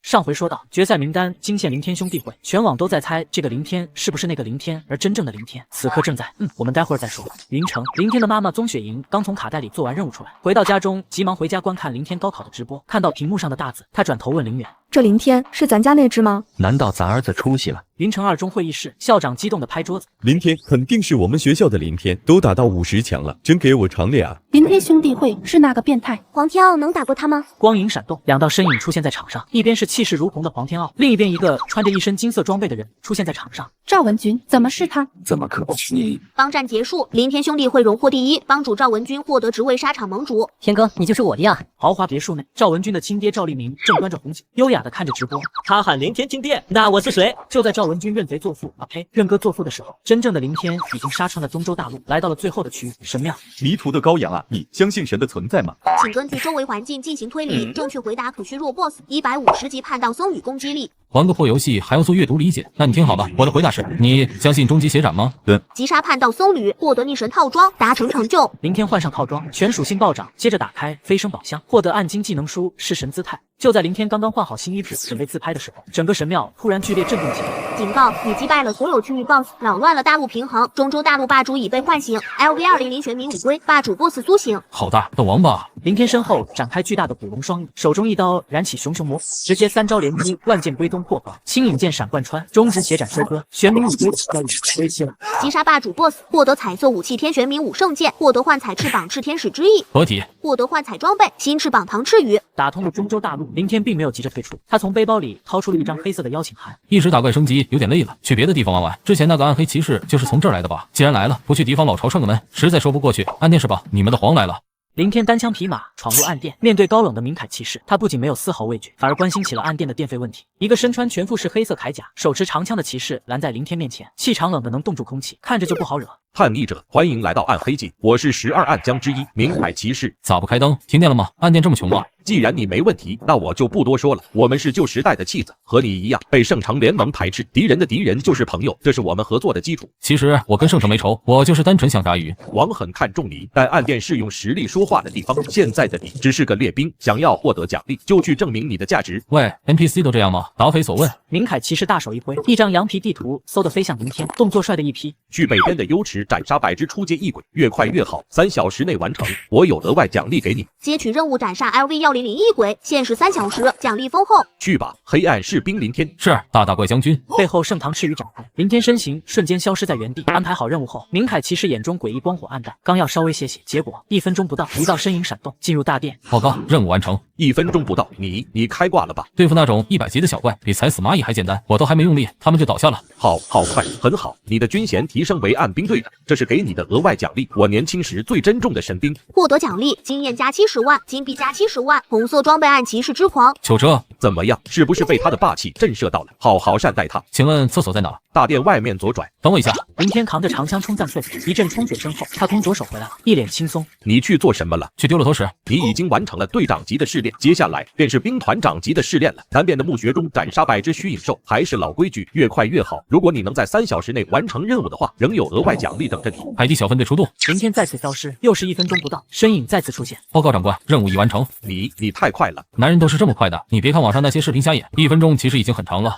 上回说到，决赛名单惊现林天兄弟会，全网都在猜这个林天是不是那个林天，而真正的林天此刻正在……我们待会儿再说。云城，林天的妈妈宗雪莹刚从卡带里做完任务出来，回到家中，急忙回家观看林天高考的直播，看到屏幕上的大字，他转头问林远：“这林天是咱家那只吗？难道咱儿子出息了？”云城二中会议室，校长激动地拍桌子：“林天肯定是我们学校的林天，都打到50强了，真给我长脸啊！”林天兄弟会是那个变态，黄天傲能打过他吗？光影闪动，两道身影出现在场上，一边是气势如虹的黄天傲，另一边一个穿着一身金色装备的人出现在场上。赵文君，怎么是他？怎么可能是你？帮战结束，林天兄弟会荣获第一，帮主赵文君获得职位沙场盟主。天哥，你就是我的呀！豪华别墅内，赵文君的亲爹赵立明正端着红酒，优雅地看着直播。他喊林天亲爹，那我是谁？就在赵文君认贼作父认哥作父的时候，真正的林天已经杀穿了中州大陆，来到了最后的区域神庙。迷途的羔羊啊，你相信神的存在吗？请根据周围环境进行推理，正确回答可虚弱 BOSS。150级叛道僧侣攻击力。玩个破游戏还要做阅读理解，那你听好吧，我的回答是：你相信终极血斩吗？对。击杀叛道僧侣，获得逆神套装，达成成就。林天换上套装，全属性暴涨，接着打开飞升宝箱，获得暗金技能书弑神姿态。就在林天刚刚换好新衣服，准备自拍的时候，整个神庙突然剧烈震动起来。警告：你击败了所有区域 BOSS， 扰乱了大陆平衡，中州大陆霸主已被唤醒。LV200玄冥五龟，霸主 BOSS 苏醒。好大的王八！林天身后展开巨大的古龙双翼，手中一刀燃起熊熊魔斧，直接3招连击，万剑归宗破防，轻引剑闪贯穿，中直血斩收割，玄冥五龟要与威胁了。击杀霸主 BOSS， 获得彩色武器天玄冥武圣剑，获得幻彩翅膀炽天使之翼合体，获得幻彩装备新翅膀唐翅羽。打通了中州大陆，林天并没有急着退出，他从背包里掏出了一张黑色的邀请函。一直打怪升级有点累了，去别的地方玩玩。之前那个暗黑骑士就是从这儿来的吧？既然来了，不去敌方老巢串个门，实在说不过去。暗殿是吧？你们的皇来了。林天单枪匹马闯入暗殿，面对高冷的明凯骑士，他不仅没有丝毫畏惧，反而关心起了暗殿的电费问题。一个身穿全副是黑色铠甲、手持长枪的骑士拦在林天面前，气场冷的能冻住空气，看着就不好惹。叛逆者，欢迎来到暗黑境，我是12暗将之一明海骑士。咋不开灯？停电了吗？暗殿这么穷吗？既然你没问题，那我就不多说了。我们是旧时代的弃子，和你一样被圣城联盟排斥，敌人的敌人就是朋友，这是我们合作的基础。其实我跟圣城没仇，我就是单纯想炸鱼。王很看重你，但暗殿是用实力说话的地方。现在的你只是个劣兵，想要获得奖励，就去证明你的价值。喂 ，NPC 都这样吗？答非所问。明凯骑士大手一挥，一张羊皮地图嗖的飞向林天，动作帅的一批。去北边的优池斩杀百只初阶异鬼，越快越好，3小时内完成，我有额外奖励给你。接取任务斩杀 LV100异鬼，限时3小时，奖励丰厚。去吧，黑暗士兵林天。是大怪将军。背后盛唐赤羽展开，林天身形瞬间消失在原地。安排好任务后，明凯骑士眼中诡异光火暗淡，刚要稍微歇歇，结果1分钟不到，一道身影闪动进入大殿。报告，任务完成。1分钟不到，你开挂了吧？对付那种100级的小怪，比踩死蚂蚁还简单，我都还没用力，他们就倒下了。好快，很好，你的军衔提升为暗兵队长，这是给你的额外奖励，我年轻时最珍重的神兵。获得奖励：经验加70万，金币加70万，红色装备暗骑士之狂。囚车怎么样？是不是被他的霸气震慑到了？好好善待他。请问厕所在哪？大殿外面左转。等我一下。林天扛着长枪冲向厕所，一阵冲水声后，他空左手回来了，一脸轻松。你去做什么了？去丢了头石。你已经完成了队长级的试炼，接下来便是兵团长级的试炼了。南边的墓穴中斩杀100只虚影兽，还是老规矩，越快越好。如果你能在3小时内完成任务的话，仍有额外奖励等着你。海底小分队出动。林天再次消失，又是1分钟不到，身影再次出现。报告长官，任务已完成。你太快了，男人都是这么快的。你别看网上那些视频瞎演，1分钟其实已经很长了。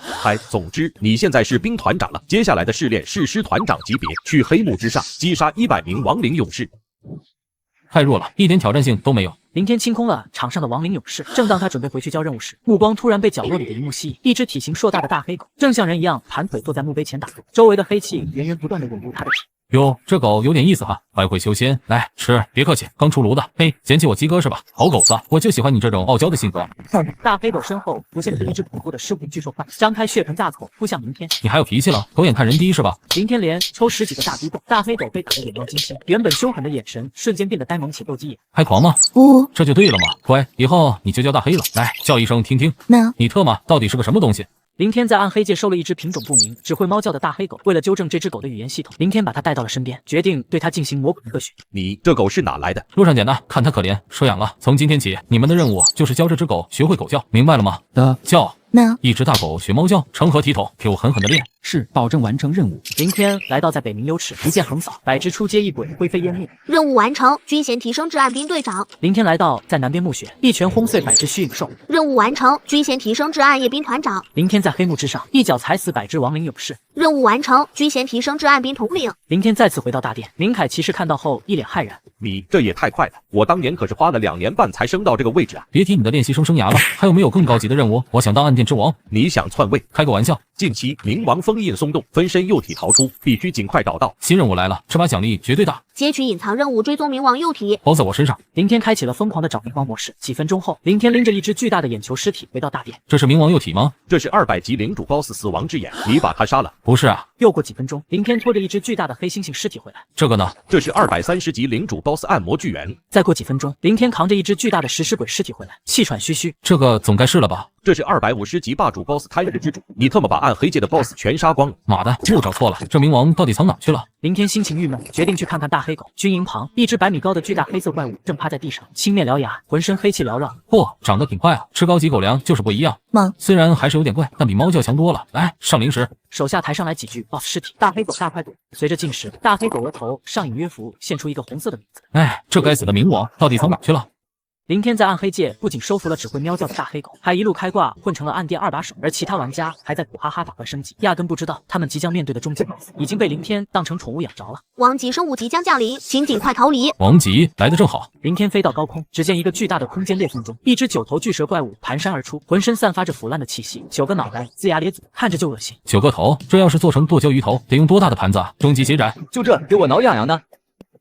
总之你现在是兵团长了，接下来的试炼是师团长级别，去黑幕之上击杀100名亡灵勇士。太弱了，一点挑战性都没有。林天清空了场上的亡灵勇士，正当他准备回去交任务时，目光突然被角落里的一幕吸引，一只体型硕大的大黑狗正像人一样盘腿坐在墓碑前打坐，周围的黑气源源不断的涌入他的体。哟，这狗有点意思哈，还会修仙，来吃，别客气，刚出炉的。嘿，嫌弃我鸡哥是吧？好狗子，我就喜欢你这种傲娇的性格。大黑狗身后浮现出一只恐怖的尸骨巨兽块，张开血盆大口扑向林天。你还有脾气了？狗眼看人低是吧？林天连抽10几个大逼斗，大黑狗被打得脸冒金星，原本凶狠的眼神瞬间变得呆萌且斗鸡眼。还狂吗？这就对了嘛，乖，以后你就叫大黑了。来，叫一声听听。你特么到底是个什么东西？林天在暗黑界收了一只品种不明、只会猫叫的大黑狗。为了纠正这只狗的语言系统，林天把它带到了身边，决定对它进行魔鬼科学。你这狗是哪来的？路上捡的，看它可怜，收养了。从今天起，你们的任务就是教这只狗学会狗叫，明白了吗？叫。一只大狗学猫叫，成何体统？给我狠狠的练。是，保证完成任务。林天来到在北冥幽池，一剑横扫，100只出阶异鬼灰飞烟灭。任务完成，军衔提升至暗兵队长。林天来到在南边墓穴，一拳轰碎100只虚影兽。任务完成，军衔提升至暗夜兵团长。林天在黑幕之上，一脚踩死100只亡灵勇士。任务完成，军衔提升至暗兵统领。林天再次回到大殿，明凯骑士看到后一脸骇然：你这也太快了，我当年可是花了2年半才升到这个位置啊！别提你的练习生生涯了，还有没有更高级的任务？我想当暗殿之王。你想篡位？开个玩笑。近期冥王封印松动，分身幼体逃出，必须尽快找到。新任务来了，这把奖励绝对大。接取隐藏任务，追踪冥王幼体，包在我身上。林天开启了疯狂的找冥王模式。几分钟后，林天拎着一只巨大的眼球尸体回到大殿。这是冥王幼体吗？这是200级领主 BOSS 死亡之眼，你把他杀了？不是啊。又过几分钟，林天拖着一只巨大的黑猩猩尸体回来。这个呢？这是230级领主 BOSS 暗魔巨猿。再过几分钟，林天扛着一只巨大的食尸鬼尸体回来，气喘吁吁。这个总该是了吧？这是250级霸主 BOSS 贪日之主，你特么把暗黑界的 BOSS 全杀光了！妈的，又找错了，这冥王到底藏哪去了？林天心情郁闷，决定去看看大黑狗。军营旁，一只100米高的巨大黑色怪物正趴在地上，青面獠牙，浑身黑气缭绕。嚯，长得挺快啊！吃高级狗粮就是不一样。虽然还是有点怪，但比猫叫强多了。来，上零食。手下抬上来几具 BOSS 尸体，大黑狗大快朵。随着进食，大黑狗额头上隐约浮现出一个红色的名字。哎，这该死的冥王到底藏哪去了？林天在暗黑界不仅收服了只会喵叫的大黑狗，还一路开挂混成了暗殿2把手，而其他玩家还在苦哈哈打怪升级，压根不知道他们即将面对的终极 BOSS 已经被林天当成宠物养着了。王级生物即将降临，请尽快逃离。王级来得正好。林天飞到高空，只见一个巨大的空间裂缝中，一只9头巨蛇怪物蹒跚而出，浑身散发着腐烂的气息，9个脑袋，龇牙咧嘴，看着就恶心。9个头，这要是做成剁椒鱼头，得用多大的盘子啊！终极血斩，就这给我挠痒痒的。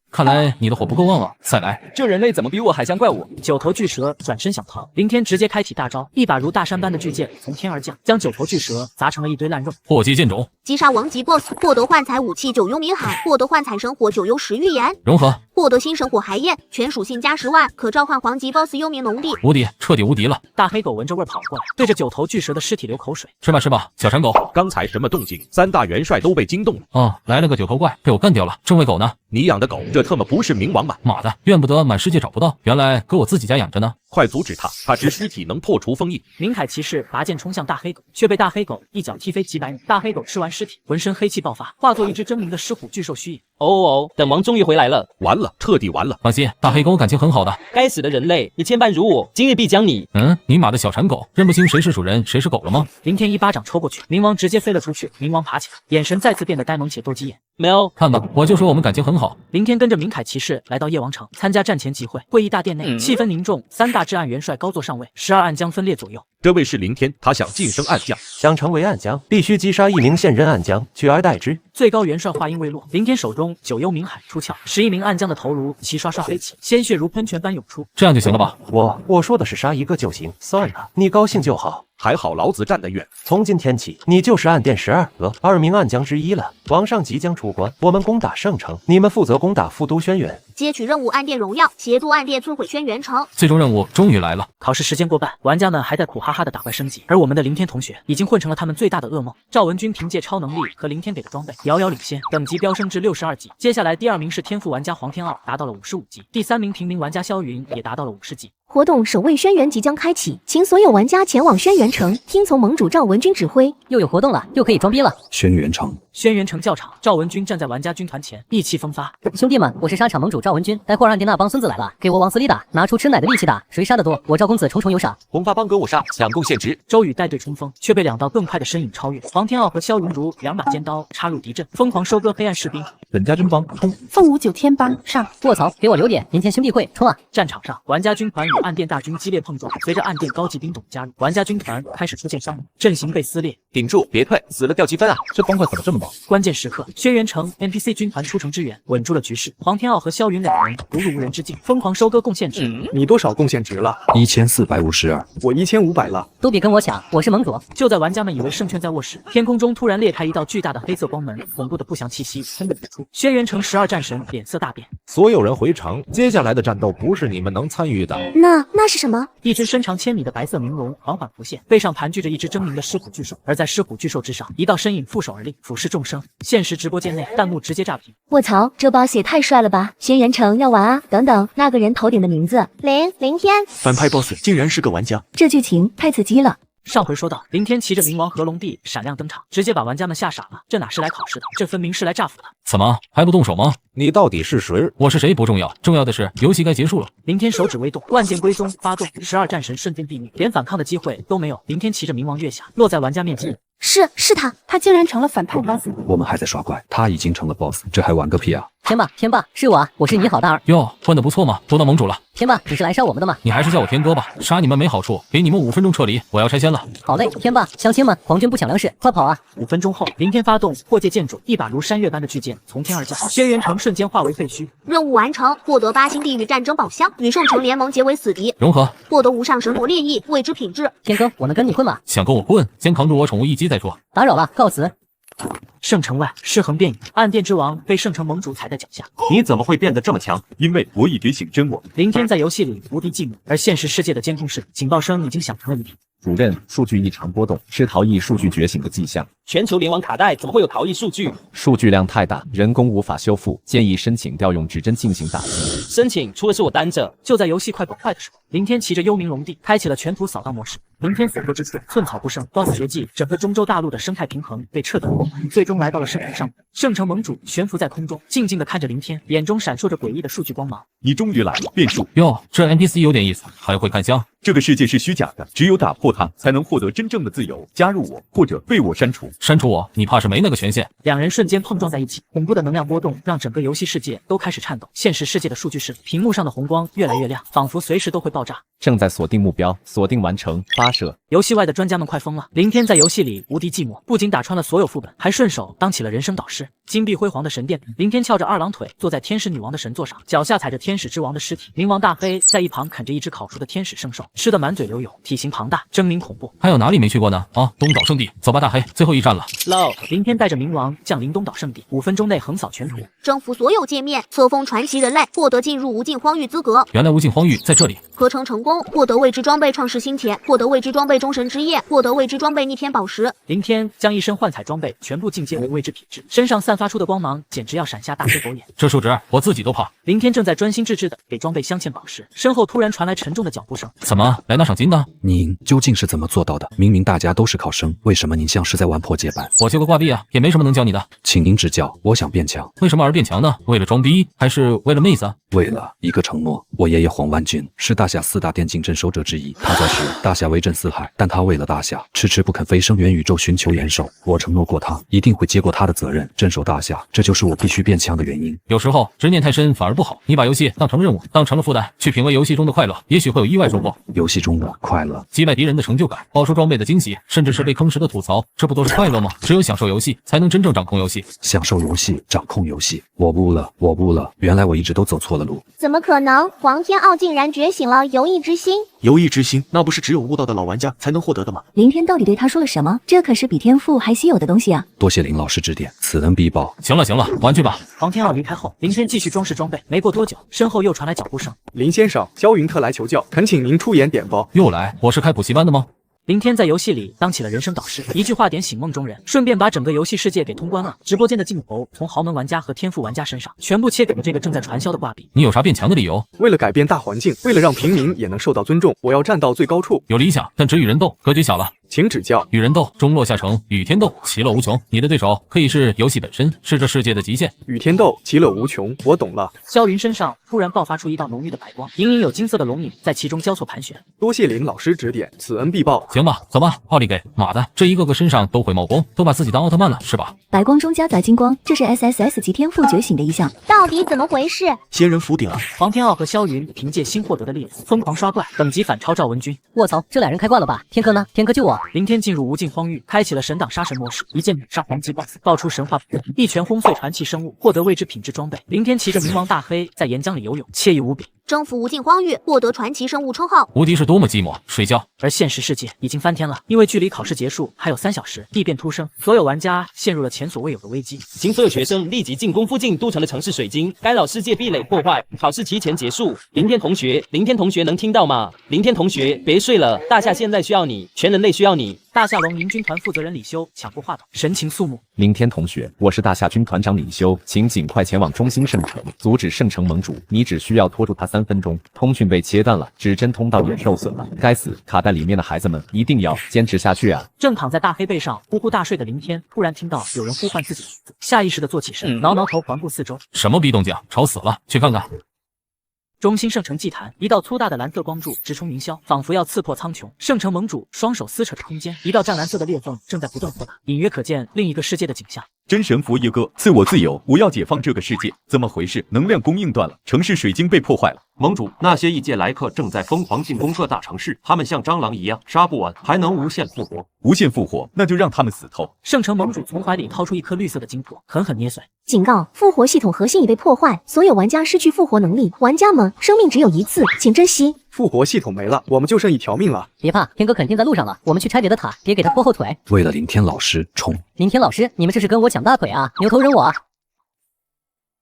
看来你的火不够旺啊！再来，这人类怎么比我还像怪物？9头巨蛇转身想逃，林天直接开启大招，一把如大山般的巨剑从天而降，将9头巨蛇砸成了一堆烂肉。破击剑种，击杀王级 BOSS， 获得幻彩武器9幽冥海，获得幻彩神火9幽石预言，融合，获得新神火海焰，全属性加10万，可召唤皇级 BOSS 幽冥农地。无敌，彻底无敌了！大黑狗闻着味跑过来，对着9头巨蛇的尸体流口水。吃吧吃吧，小馋狗。刚才什么动静？3大元帅都被惊动了。哦，来了个9头怪，被我干掉了。正位狗呢？你养的狗，这特么不是冥王吗？妈的，怨不得满世界找不到，原来搁我自己家养着呢。快阻止他，他吃尸体能破除封印。明凯骑士拔剑冲向大黑狗，却被大黑狗一脚踢飞几百米。大黑狗吃完尸体，浑身黑气爆发，化作一只狰狞的狮虎巨兽虚影。哦，等王终于回来了，完了，彻底完了。放心，大黑跟我感情很好的。该死的人类，你千般辱我，今日必将你……尼玛的小馋狗，认不清谁是主人谁是狗了吗？林天一巴掌抽过去，冥王直接飞了出去。冥王爬起来，眼神再次变得呆萌且斗鸡眼。没有，看吧，我就说我们感情很好。林天跟着明凯骑士来到夜王城参加战前集会，会议大殿内气氛凝重，三大至暗元帅高坐上位，12暗将分列左右。这位是林天，他想晋升暗将，想成为暗将，必须击杀1名现任暗将，取而代之。最高元帅话音未落，林天手中九幽冥海出鞘，11名暗将的头颅齐刷刷飞起，鲜血如喷泉般涌出。这样就行了吧？我说的是杀一个就行，算了，你高兴就好。还好老子站得远，从今天起，你就是暗殿12个2名暗将之一了。王上即将出关，我们攻打圣城，你们负责攻打副都轩辕。接取任务：暗殿荣耀，协助暗殿摧毁轩辕城。最终任务终于来了。考试时间过半，玩家们还在苦哈哈的打怪升级，而我们的林天同学已经混成了他们最大的噩梦。赵文君凭借超能力和林天给的装备遥遥领先，等级飙升至62级。接下来第2名是天赋玩家黄天傲，达到了55级；第3名平民玩家萧云也达到了50级。活动守卫轩辕即将开启，请所有玩家前往轩辕城，听从盟主赵文君指挥。又有活动了，又可以装逼了。轩辕城，轩辕城教场，赵文君站在玩家军团前，意气风发。兄弟们，我是沙场盟主赵文君，待会儿暗殿那帮孙子来了，给我往死里打，拿出吃奶的力气打，谁杀得多，我赵公子重重有赏。红发帮跟我杀，抢贡献值。周宇带队冲锋，却被2道更快的身影超越。黄天傲和萧云如2把尖刀插入敌阵，疯狂收割黑暗士兵。本家军帮冲！凤舞9天帮上！卧槽，给我留点！林天兄弟会冲啊！战场上，玩家军团与暗殿大军激烈碰撞，随着暗殿高级兵种加入，玩家军团开始出现伤亡，阵型被撕裂。顶住，别退，死了掉积分啊！这帮快怎么这么猛？关键时刻，轩辕城 NPC 军团出城支援，稳住了局势。黄天傲和萧云2人如入无人之境，疯狂收割贡献值。你多少贡献值了？1452，我1500了。都别跟我抢，我是盟主。就在玩家们以为胜券在握时，天空中突然裂开一道巨大的黑色光门，恐怖的不祥气息喷涌而出。轩辕城12战神脸色大变，所有人回城，接下来的战斗不是你们能参与的。那是什么？一只身长1000米的白色冥龙缓缓浮现，背上盘踞着一只狰狞的狮虎巨兽，而在狮虎巨兽之上，一道身影负手而立，俯视众生。现实直播间内，弹幕直接炸屏。卧槽，这 boss 也太帅了吧！轩辕城要玩啊！等等，那个人头顶的名字林天，反派 boss 竟然是个玩家，这剧情太刺激了。上回说到，林天骑着冥王和龙帝闪亮登场，直接把玩家们吓傻了。这哪是来考试的，这分明是来诈斧的。怎么还不动手吗？你到底是谁？我是谁不重要，重要的是游戏该结束了。林天手指微动，万剑归宗发动，12战神瞬间毙命，连反抗的机会都没有。林天骑着冥王跃下，落在玩家面前。是他，他竟然成了反派 boss。我们还在耍怪，他已经成了 boss， 这还玩个屁啊！天霸，是我啊，我是你好大儿。哟，混得不错嘛，都当盟主了。天霸，你是来杀我们的吗？你还是叫我天哥吧，杀你们没好处，给你们5分钟撤离，我要拆迁了。好嘞，天霸，乡亲们，皇军不抢粮食，快跑啊！5分钟后，林天发动破界剑主，一把如山岳般的巨剑从天而降，轩辕城瞬间化为废墟。任务完成，获得8星地狱战争宝箱，与圣城联盟结为死敌。融合，获得无上神魔烈意，未知品质。天哥，我能跟你混吗？想跟我混，先扛住我宠物一击再说。打扰了，告辞。圣城外，尸横遍野，暗殿之王被圣城盟主踩在脚下。你怎么会变得这么强？因为我已觉醒真我。林天在游戏里无敌寂寞，而现实世界的监控室警报声已经响成了一片。主任，数据异常波动，是逃逸数据觉醒的迹象。全球联网卡带怎么会有逃逸数据？数据量太大，人工无法修复，建议申请调用指针进行打击。申请除了是我担着。就在游戏快崩坏的时候，林天骑着幽冥龙帝开启了全图扫荡模式。林天所过之处，寸草不生。BOSS 绝技，整个中州大陆的生态平衡被彻底破坏，最终来到了圣城上。圣城盟主悬浮在空中，静静地看着林天，眼中闪烁着诡异的数据光芒。你终于来了，变数。哟，这 NPC 有点意思，还会看香。这个世界是虚假的，只有打破它，才能获得真正的自由。加入我，或者被我删除。删除我？你怕是没那个权限。2人瞬间碰撞在一起，恐怖的能量波动让整个游戏世界都开始颤抖。现实世界的数据室，屏幕上的红光越来越亮，仿佛随时都会爆炸。正在锁定目标，锁定完成，发射。游戏外的专家们快疯了。林天在游戏里无敌寂寞，不仅打穿了所有副本，还顺手当起了人生导师。金碧辉煌的神殿，林天翘着2郎腿坐在天使女王的神座上，脚下踩着天使之王的尸体。冥王大黑在一旁啃着一只烤熟的天使圣兽，吃得满嘴流油，体型庞大，狰狞恐怖。还有哪里没去过呢？啊，东岛圣地，走吧大黑，最后一站了。林天带着冥王降临东岛圣地，5分钟内横扫全图，征服所有界面，册封传奇人类，获得进入无尽荒域资格。原来无尽荒域在这里。合成成功，获得未知装备创世星铁，获得未知装备忠神之夜，获得未知装备逆天宝石。林天将一身幻彩装备全部进阶为未知品质，身上散发出的光芒简直要闪瞎大黑狗眼。这数值我自己都怕。林天正在专心致志地给装备镶嵌宝石，身后突然传来沉重的脚步声。怎么怎么来拿赏金的？您究竟是怎么做到的？明明大家都是考生，为什么您像是在玩破解版？我学过挂壁啊，也没什么能教你的。请您指教，我想变强。为什么而变强呢？为了装逼，还是为了妹子？为了一个承诺。我爷爷黄万钧是大夏4大电竞镇守者之一，他在时大夏威震四海，但他为了大夏迟迟不肯飞升元宇宙寻求元首。我承诺过他，一定会接过他的责任，镇守大夏，这就是我必须变强的原因。有时候执念太深反而不好，你把游戏当成任务，当成了负担，去品味游戏中的快乐，也许会有意外收获。游戏中的快乐，击败敌人的成就感，爆出装备的惊喜，甚至是被坑时的吐槽，这不都是快乐吗？只有享受游戏，才能真正掌控游戏。享受游戏，掌控游戏。我悟了，原来我一直都走错了路。怎么可能？黄天傲竟然觉醒了游艺之心！游艺之心，那不是只有悟道的老玩家才能获得的吗？林天到底对他说了什么？这可是比天赋还稀有的东西啊！多谢林老师指点，此恩必报。行了，玩去吧。黄天傲离开后，林天继续装饰装备。没过多久，身后又传来脚步声。林先生，萧云特来求教，恳请您出言点拨。又来？我是开补习班的吗？林天在游戏里当起了人生导师，一句话点醒梦中人，顺便把整个游戏世界给通关了。直播间的镜头从豪门玩家和天赋玩家身上全部切给了这个正在传销的挂壁。你有啥变强的理由？为了改变大环境，为了让平民也能受到尊重，我要站到最高处。有理想，但只与人斗，格局小了。请指教。与人斗，中落下乘；与天斗，其乐无穷。你的对手可以是游戏本身，是这世界的极限。与天斗，其乐无穷。我懂了。萧云身上突然爆发出一道浓郁的白光，隐隐有金色的龙影在其中交错盘旋。多谢林老师指点，此恩必报。行吧，走吧，奥利给！妈的，这一个个身上都会冒光，都把自己当奥特曼了是吧？白光中夹杂金光，这是 SSS 级天赋觉醒的一项。到底怎么回事？仙人福鼎啊！黄天傲和萧云凭借新获得的力量疯狂刷怪，等级反超赵文君。卧槽，这俩人开挂了吧？天哥呢？天哥救我！林天进入无尽荒域，开启了神挡杀神模式，一剑秒杀黄级 BOSS， 爆出神话符，一拳轰碎传奇生物，获得未知品质装备。林天骑着冥王大黑在岩浆里游泳，惬意无比。征服无尽荒域，获得传奇生物称号。无敌是多么寂寞，睡觉。而现实世界已经翻天了，因为距离考试结束还有3小时，地变突生，所有玩家陷入了前所未有的危机。请所有学生立即进攻附近都城的城市水晶，干扰世界壁垒破坏，考试提前结束。林天同学能听到吗？林天同学，别睡了，大夏现在需要你，全人类需要你。大夏龙营军团负责人李修抢过话筒，神情肃穆。林天同学，我是大夏军团长李修，请尽快前往中心圣城，阻止圣城盟主。你只需要拖住他3分钟。通讯被切断了，指针通道也受损了。该死，卡带里面的孩子们一定要坚持下去啊！正躺在大黑背上呼呼大睡的林天，突然听到有人呼唤自己的名字，下意识的坐起身，挠挠头，环顾四周。什么逼动静？吵死了！去看看。中心圣城祭坛，一道粗大的蓝色光柱直冲云霄，仿佛要刺破苍穹。圣城盟主双手撕扯着空间，一道湛蓝色的裂缝正在不断扩大，隐约可见另一个世界的景象。真神佛耶哥，赐我自由，我要解放这个世界！怎么回事？能量供应断了，城市水晶被破坏了。盟主，那些异界来客正在疯狂进攻各大城市，他们像蟑螂一样杀不完，还能无限复活。无限复活，那就让他们死透！圣城盟主从怀里掏出一颗绿色的金箔，狠狠捏碎。警告：复活系统核心已被破坏，所有玩家失去复活能力。玩家们，生命只有一次，请珍惜。复活系统没了，我们就剩1条命了。别怕，天哥肯定在路上了，我们去拆别的塔，别给他拖后腿。为了林天老师，冲！林天老师，你们这是跟我抢大腿啊？牛头人我啊！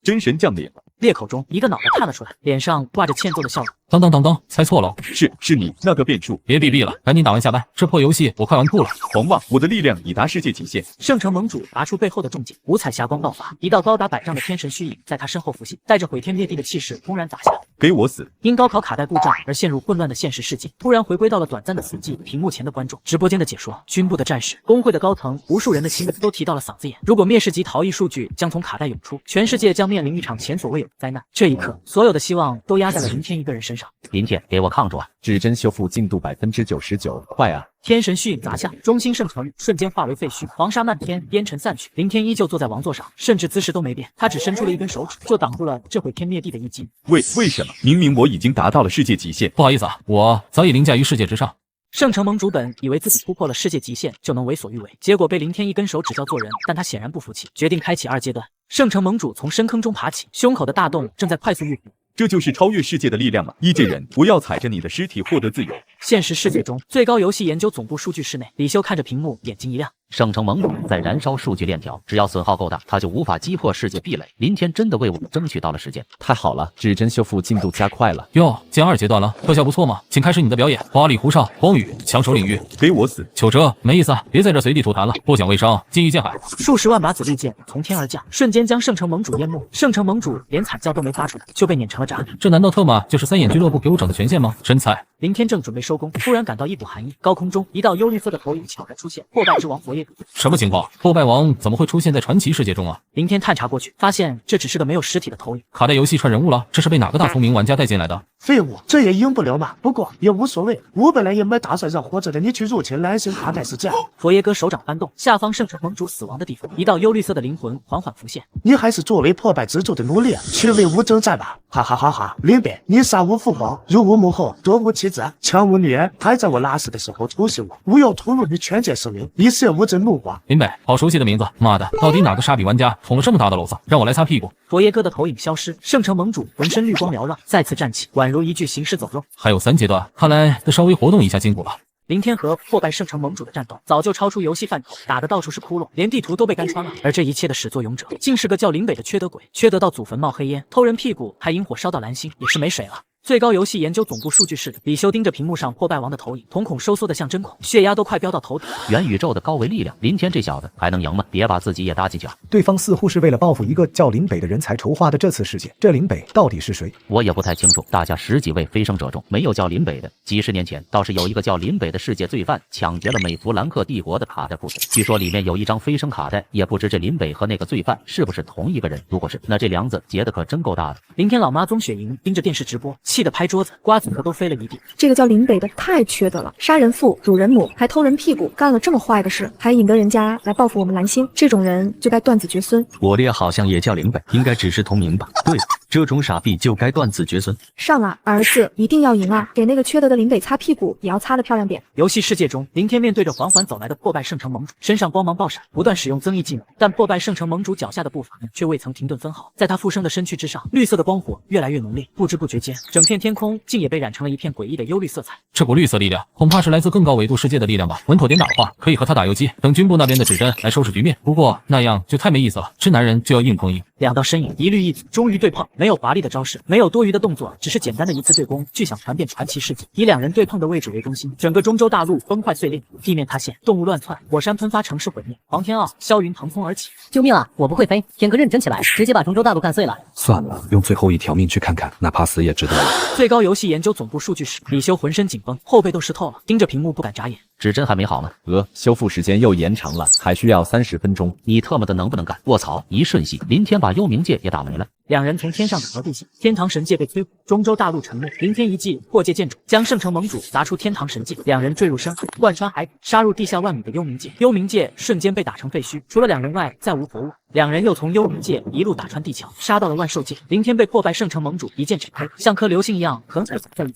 真神降临了。裂口中，一个脑袋探了出来，脸上挂着欠揍的笑容。当，猜错了，是你那个变数，别逼了，赶紧打完下班。这破游戏我快玩吐了。狂妄，我的力量已达世界极限。圣城盟主拔出背后的重剑，五彩霞光爆发，一道高达100丈的天神虚影在他身后浮现，带着毁天灭地的气势轰然砸下。给我死！因高考卡带故障而陷入混乱的现实世界，突然回归到了短暂的死寂。屏幕前的观众，直播间的解说，军部的战士，工会的高层，无数人的心都提到了嗓子眼。如果灭世级逃逸数据将从卡带涌出，全世界将面临一场前所未有的灾难。这一刻，所有的希望都压在了林天一个人身上。林天，给我抗住啊！指针修复进度99%，快啊！天神虚影砸下，中心圣城瞬间化为废墟，黄沙漫天，烟尘散去。林天依旧坐在王座上，甚至姿势都没变，他只伸出了一根手指，就挡住了这毁天灭地的一击。为什么？明明我已经达到了世界极限。不好意思啊，我早已凌驾于世界之上。圣城盟主本以为自己突破了世界极限就能为所欲为，结果被林天一根手指教做人，但他显然不服气，决定开启2阶段。圣城盟主从深坑中爬起，胸口的大洞正在快速愈合。这就是超越世界的力量吗？异界人，我要踩着你的尸体获得自由。现实世界中，最高游戏研究总部数据室内，李修看着屏幕，眼睛一亮。圣城盟主在燃烧数据链条，只要损耗够大，他就无法击破世界壁垒。林天真的为我们争取到了时间，太好了，指针修复进度加快了。哟，进2阶段了，特效不错嘛，请开始你的表演。花里胡哨，光宇抢手领域，给我死！糗哲，没意思，别在这随地吐痰了，不讲卫生，禁欲见海。数十万把子利剑从天而降，瞬间将圣城盟主淹没。圣城盟主连惨叫都没发出来，就被碾成了渣。这难道特么就是3眼俱乐部给我整的权限吗？真菜！林天正准备收工，突然感到一股寒意，高空中一道幽绿色的投影悄然出现，破败之王佛耶格。什么情况？破败王怎么会出现在传奇世界中啊？林天探查过去，发现这只是个没有实体的投影。卡带游戏串人物了，这是被哪个大聪明玩家带进来的？废物，这也赢不了嘛。不过也无所谓，我本来也没打算让活着的你去入侵男神卡带世界。佛耶哥手掌翻动，下方圣城盟主死亡的地方，一道幽绿色的灵魂缓缓浮现。你还是作为破败之主的奴隶，去为吾征战吧！哈哈哈哈！林北，你杀无父皇，辱无母后，夺无妻子，强无女儿，还在我拉屎的时候突袭我，吾要吐露你全界生灵，以泄吾之怒火。林北，好熟悉的名字，妈的，到底哪个傻逼玩家捅了这么大的篓子？让我来擦屁股。佛耶哥的投影消失，圣城盟主浑身绿光缭绕，再次站起，宛如一具行尸走肉。还有3阶段，看来得稍微活动一下筋骨了。林天和破败圣城盟主的战斗早就超出游戏范畴，打得到处是窟窿，连地图都被干穿了。而这一切的始作俑者，竟是个叫林北的缺德鬼。缺德到祖坟冒黑烟，偷人屁股，还引火烧到蓝星，也是没水了。最高游戏研究总部数据室里，李修盯着屏幕上破败王的投影，瞳孔收缩得像针孔，血压都快飙到头顶。元宇宙的高维力量，林天这小子还能赢吗？别把自己也搭进去啊！对方似乎是为了报复一个叫林北的人才筹划的这次事件。这林北到底是谁？我也不太清楚。大家10几位飞升者中，没有叫林北的。几十年前，倒是有一个叫林北的世界罪犯抢劫了美弗兰克帝国的卡带库存，据说里面有一张飞升卡带，也不知这林北和那个罪犯是不是同一个人。如果是，那这梁子结的可真够大的。林天老妈宗雪莹盯着电视直播，气得拍桌子。瓜子壳都飞了一地。这个叫林北的太缺德了，杀人父、辱人母，还偷人屁股，干了这么坏的事，还引得人家来报复我们蓝星，这种人就该断子绝孙。我爹好像也叫林北，应该只是同名吧？对，这种傻逼就该断子绝孙。上啊，儿子，一定要赢啊！给那个缺德的林北擦屁股，也要擦得漂亮点。游戏世界中，林天面对着缓缓走来的破败圣城盟主，身上光芒爆闪，不断使用增益技能，但破败圣城盟主脚下的步伐却未曾停顿分毫。在他复生的身躯之上，绿色的光火越来越浓烈，不知不觉间，整片天空竟也被染成了一片诡异的幽绿色彩。这股绿色力量，恐怕是来自更高维度世界的力量吧？稳妥点打的话，可以和他打游击，等军部那边的指针来收拾局面。不过那样就太没意思了，是男人就要硬碰硬。两道身影，一绿一紫，终于对碰，没有华丽的招式，没有多余的动作，只是简单的一次对攻，具想传遍传奇世界。以两人对碰的位置为中心，整个中州大陆崩坏碎裂，地面塌陷，动物乱窜，火山喷发，城市毁灭。黄天傲、萧云腾空而起，救命啊！我不会飞，天哥认真起来，直接把中州大陆干碎了。算了，用最后一条命去看看，哪怕死也值得了。最高游戏研究总部数据室，李修浑身紧绷，后背都湿透了，盯着屏幕不敢眨眼。指针还没好呢，修复时间又延长了，还需要30分钟。你特么的能不能干？卧槽！一瞬息，林天把幽冥界也打没了。两人从天上打到地下，天堂神界被摧毁，中州大陆沉没。林天一记破界剑主将圣城盟主砸出天堂神界，两人坠入深海，贯穿海底，杀入地下万米的幽冥界。幽冥界瞬间被打成废墟，除了两人外，再无活物。两人又从幽冥界一路打穿地壳，杀到了万兽界。林天被破败圣城盟主一剑斩开，像颗流星一样狠狠在一起。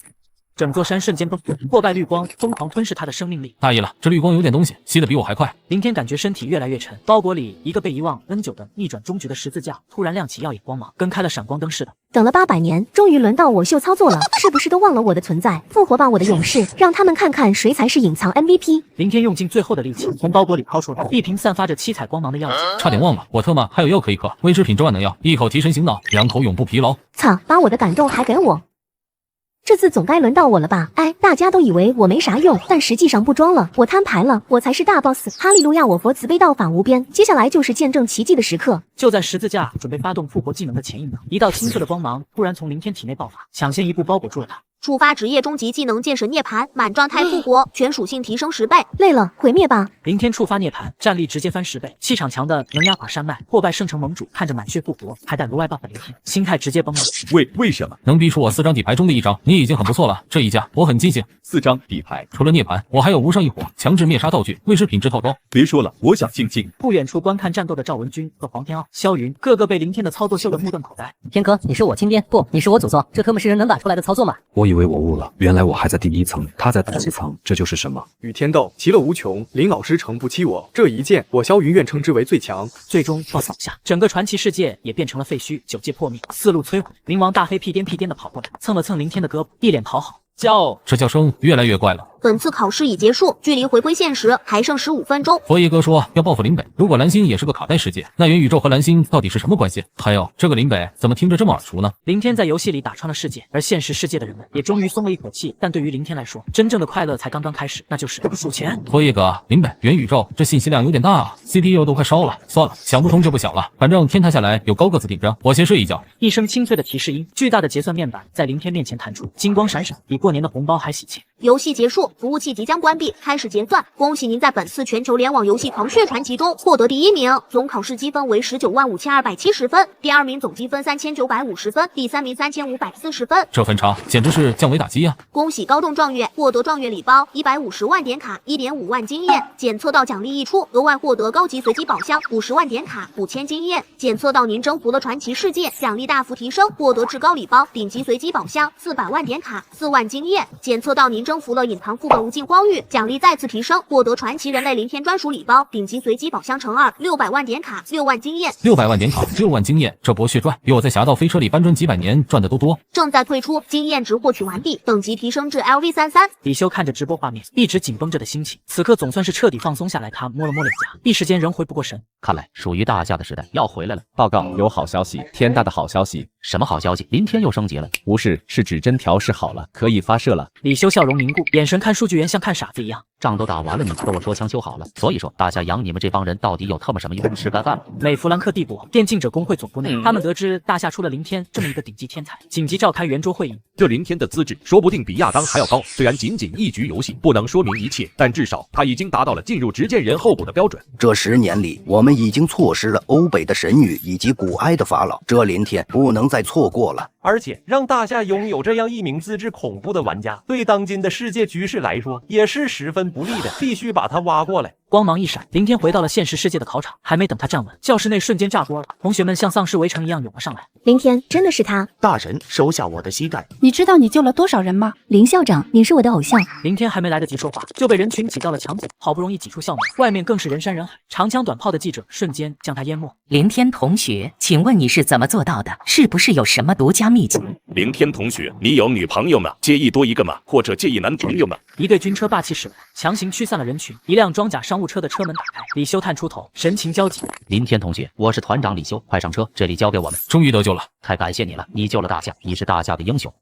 整座山瞬间崩溃，破败绿光疯狂吞噬他的生命力。大意了，这绿光有点东西，吸得比我还快。林天感觉身体越来越沉，包裹里一个被遗忘 N 久的逆转终局的十字架突然亮起耀眼光芒，跟开了闪光灯似的。等了800年，终于轮到我秀操作了，是不是都忘了我的存在？复活吧我的勇士，让他们看看谁才是隐藏 MVP。林天用尽最后的力气，从包裹里掏出来一瓶散发着七彩光芒的药剂，差点忘了，我特么还有药可以嗑，微制品之万能药，一口提神醒脑，2口永不疲劳。操，把我的感动还给我。这次总该轮到我了吧？哎，大家都以为我没啥用，但实际上不装了，我摊牌了，我才是大 boss！ 哈利路亚，我佛慈悲到法无边。接下来就是见证奇迹的时刻。就在十字架准备发动复活技能的前一秒，一道青色的光芒突然从林天体内爆发，抢先一步包裹住了他。触发职业终极技能剑神涅槃，满状态复活，全属性提升10倍。累了，毁灭吧！林天触发涅槃，战力直接翻10倍，气场强的能压垮山脉。破败圣城盟主看着满血复活，还带额外 buff 的林天，心态直接崩了。为什么能逼出我4张底牌中的1张？你已经很不错了，这一架我很尽兴。4张底牌，除了涅槃，我还有无上一火、强制灭杀道具、未知品质套装。别说了，我想静静。不远处观看战斗的赵文君和黄天傲、萧云，个个被林天的操作秀得目瞪口呆。天哥，你是我亲爹，不，你是我祖宗，这特么是人能打出来的操作吗？我以为我悟了，原来我还在第1层，他在第几层？这就是什么？与天斗，其乐无穷。林老师诚不欺我，这一剑我萧云愿称之为最强。最终 BOSS 倒下，整个传奇世界也变成了废墟，9界破灭，4路摧毁。灵王大黑屁颠屁颠的跑过来，蹭了蹭林天的胳膊，一脸讨好。骄傲，这叫声越来越怪了。本次考试已结束，距离回归现实还剩15分钟。佛爷哥说要报复林北，如果蓝星也是个卡带世界，那元宇宙和蓝星到底是什么关系？还有这个林北怎么听着这么耳熟呢？林天在游戏里打穿了世界，而现实世界的人们也终于松了一口气。但对于林天来说，真正的快乐才刚刚开始，那就是数钱。佛爷哥，林北，元宇宙这信息量有点大啊 ，CPU 都快烧了。算了，想不通就不想了，反正天塌下来有高个子顶着，我先睡一觉。一声清脆的提示音，巨大的结算面板在林天面前弹出，金光闪闪，比过年的红包还喜庆。游戏结束，服务器即将关闭，开始结算。恭喜您在本次全球联网游戏狂血传奇中获得第1名，总考试积分为195270分，第2名总积分3950分，第3名3540分。这分差简直是降维打击呀！恭喜高中状元获得状元礼包150万点卡，1.5万经验。检测到奖励一出，额外获得高级随机宝箱50万点卡，5000经验。检测到您征服了传奇世界，奖励大幅提升，获得至高礼包顶级随机宝箱400万点卡，4万经验。检测到您征服了隐藏副本无尽荒域，奖励再次提升，获得传奇人类林天专属礼包顶级随机宝箱乘2 600万点卡，6万经验。600万点卡，6万经验，这博血赚比我在侠盗飞车里搬砖几百年赚的都多。正在退出，经验值获取完毕，等级提升至 LV33。李修看着直播画面，一直紧绷着的心情，此刻总算是彻底放松下来。他摸了摸脸颊，一时间仍回不过神。看来属于大夏的时代要回来了。报告，有好消息，天大的好消息！什么好消息？林天又升级了？不是，是指针调试好了，可以发射了。李修笑容凝固，眼神看数据员像看傻子一样。仗都打完了，你跟我说枪修好了，所以说大夏养你们这帮人到底有特么什么用？吃干饭了。美弗兰克帝国电竞者工会总部内，他们得知大夏出了林天这么一个顶级天才，紧急召开圆桌会议。这林天的资质说不定比亚当还要高，虽然仅仅一局游戏不能说明一切，但至少他已经达到了进入执剑人候补的标准。这10年里，我们已经错失了欧北的神谕以及古埃的法老，这林天不能再错过了。而且让大夏拥有这样一名资质恐怖的玩家，对当今的世界局势来说也是十分不利的，必须把他挖过来。光芒一闪，林天回到了现实世界的考场，还没等他站稳，教室内瞬间炸锅了，同学们像丧尸围城一样涌了上来。林天，真的是他？大人，收下我的膝盖。你知道你救了多少人吗？林校长，您是我的偶像。林天还没来得及说话，就被人群挤到了墙角，好不容易挤出校门，外面更是人山人海，长枪短炮的记者瞬间将他淹没。林天同学，请问你是怎么做到的？是不是有什么独家秘籍？林天同学，你有女朋友吗？介意多一个吗？或者介意男朋友吗？一队军车霸气驶来，强行驱散了人群。一辆装甲商务车的车门打开，李修探出头，神情焦急。林天同学，我是团长李修，快上车，这里交给我们。终于得救了，太感谢你了，你救了大夏，你是大夏的英雄。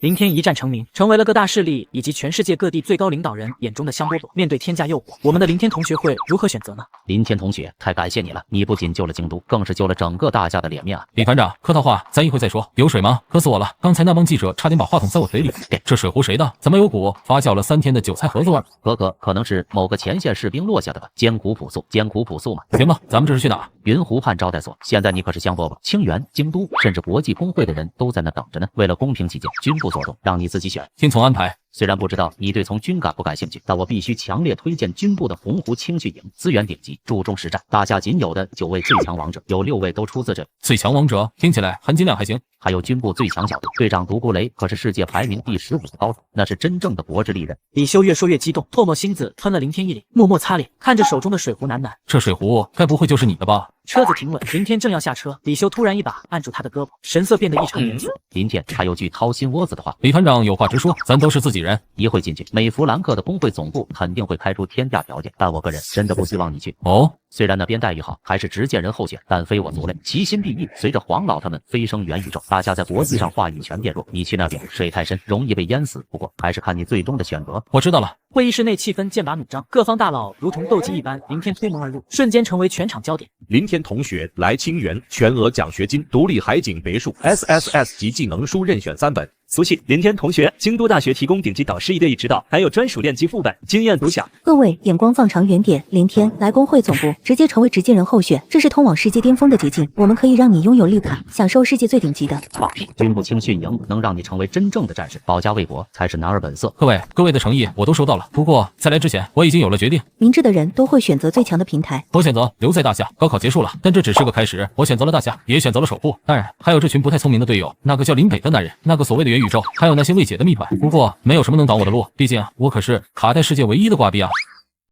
林天一战成名，成为了各大势力以及全世界各地最高领导人眼中的香饽饽。面对天价诱惑，我们的林天同学会如何选择呢？林天同学，太感谢你了，你不仅救了京都，更是救了整个大夏的脸面啊！李团长，客套话咱一会再说。有水吗？渴死我了！刚才那帮记者差点把话筒塞我嘴里。这水壶谁的？怎么有股发酵了3天的韭菜盒子味？可能是某个前线士兵落下的吧？艰苦朴素嘛。行吧，咱们这是去哪？云湖畔招待所。现在你可是香饽饽，清源、京都，甚至国际工会的人都在那等着呢。为了公平起见，军部所动，让你自己选。听从安排。虽然不知道你对从军感不感兴趣，但我必须强烈推荐军部的洪湖青训营，资源顶级，注重实战。大夏仅有的9位最强王者，有6位都出自这里。最强王者听起来含金量还行。还有军部最强小队队长独孤雷，可是世界排名第15的高手，那是真正的国之利刃。李修越说越激动，唾沫星子吞了林天一脸，默默擦脸，看着手中的水壶喃喃：这水壶该不会就是你的吧？车子停稳，林天正要下车，李修突然一把按住他的胳膊，神色变得异常严肃。林天还有句掏心窝子的话，李团长有话直说，咱都是自己人。一会进去，美弗兰克的工会总部肯定会开出天价条件，但我个人真的不希望你去。哦，虽然那边待遇好，还是执剑人候选，但非我族类，其心必异。随着黄老他们飞升元宇宙，大家在国际上话语权变弱，你去那边水太深，容易被淹死。不过还是看你最终的选择。我知道了。会议室内气氛剑拔弩张，各方大佬如同斗鸡一般。林天推门而入，瞬间成为全场焦点。林天同学来清源，全额奖学金，独立海景别墅 ，SSS 级技能书任选3本。俗气，林天同学，京都大学提供顶级导师1对1指导，还有专属练级副本，经验独享。各位眼光放长远点，林天来工会总部，直接成为执剑人候选，这是通往世界巅峰的捷径。我们可以让你拥有绿卡，享受世界最顶级的。放屁！军部青训营能让你成为真正的战士，保家卫国才是男儿本色。各位的诚意我都收到了，不过在来之前我已经有了决定。明智的人都会选择最强的平台。我选择留在大夏。高考结束了，但这只是个开始。我选择了大夏，也选择了守护，当然还有这群不太聪明的队友，那个叫林北的男人，那个所谓的元宇宙，还有那些未解的谜团。不过没有什么能挡我的路，毕竟我可是卡带世界唯一的挂逼啊！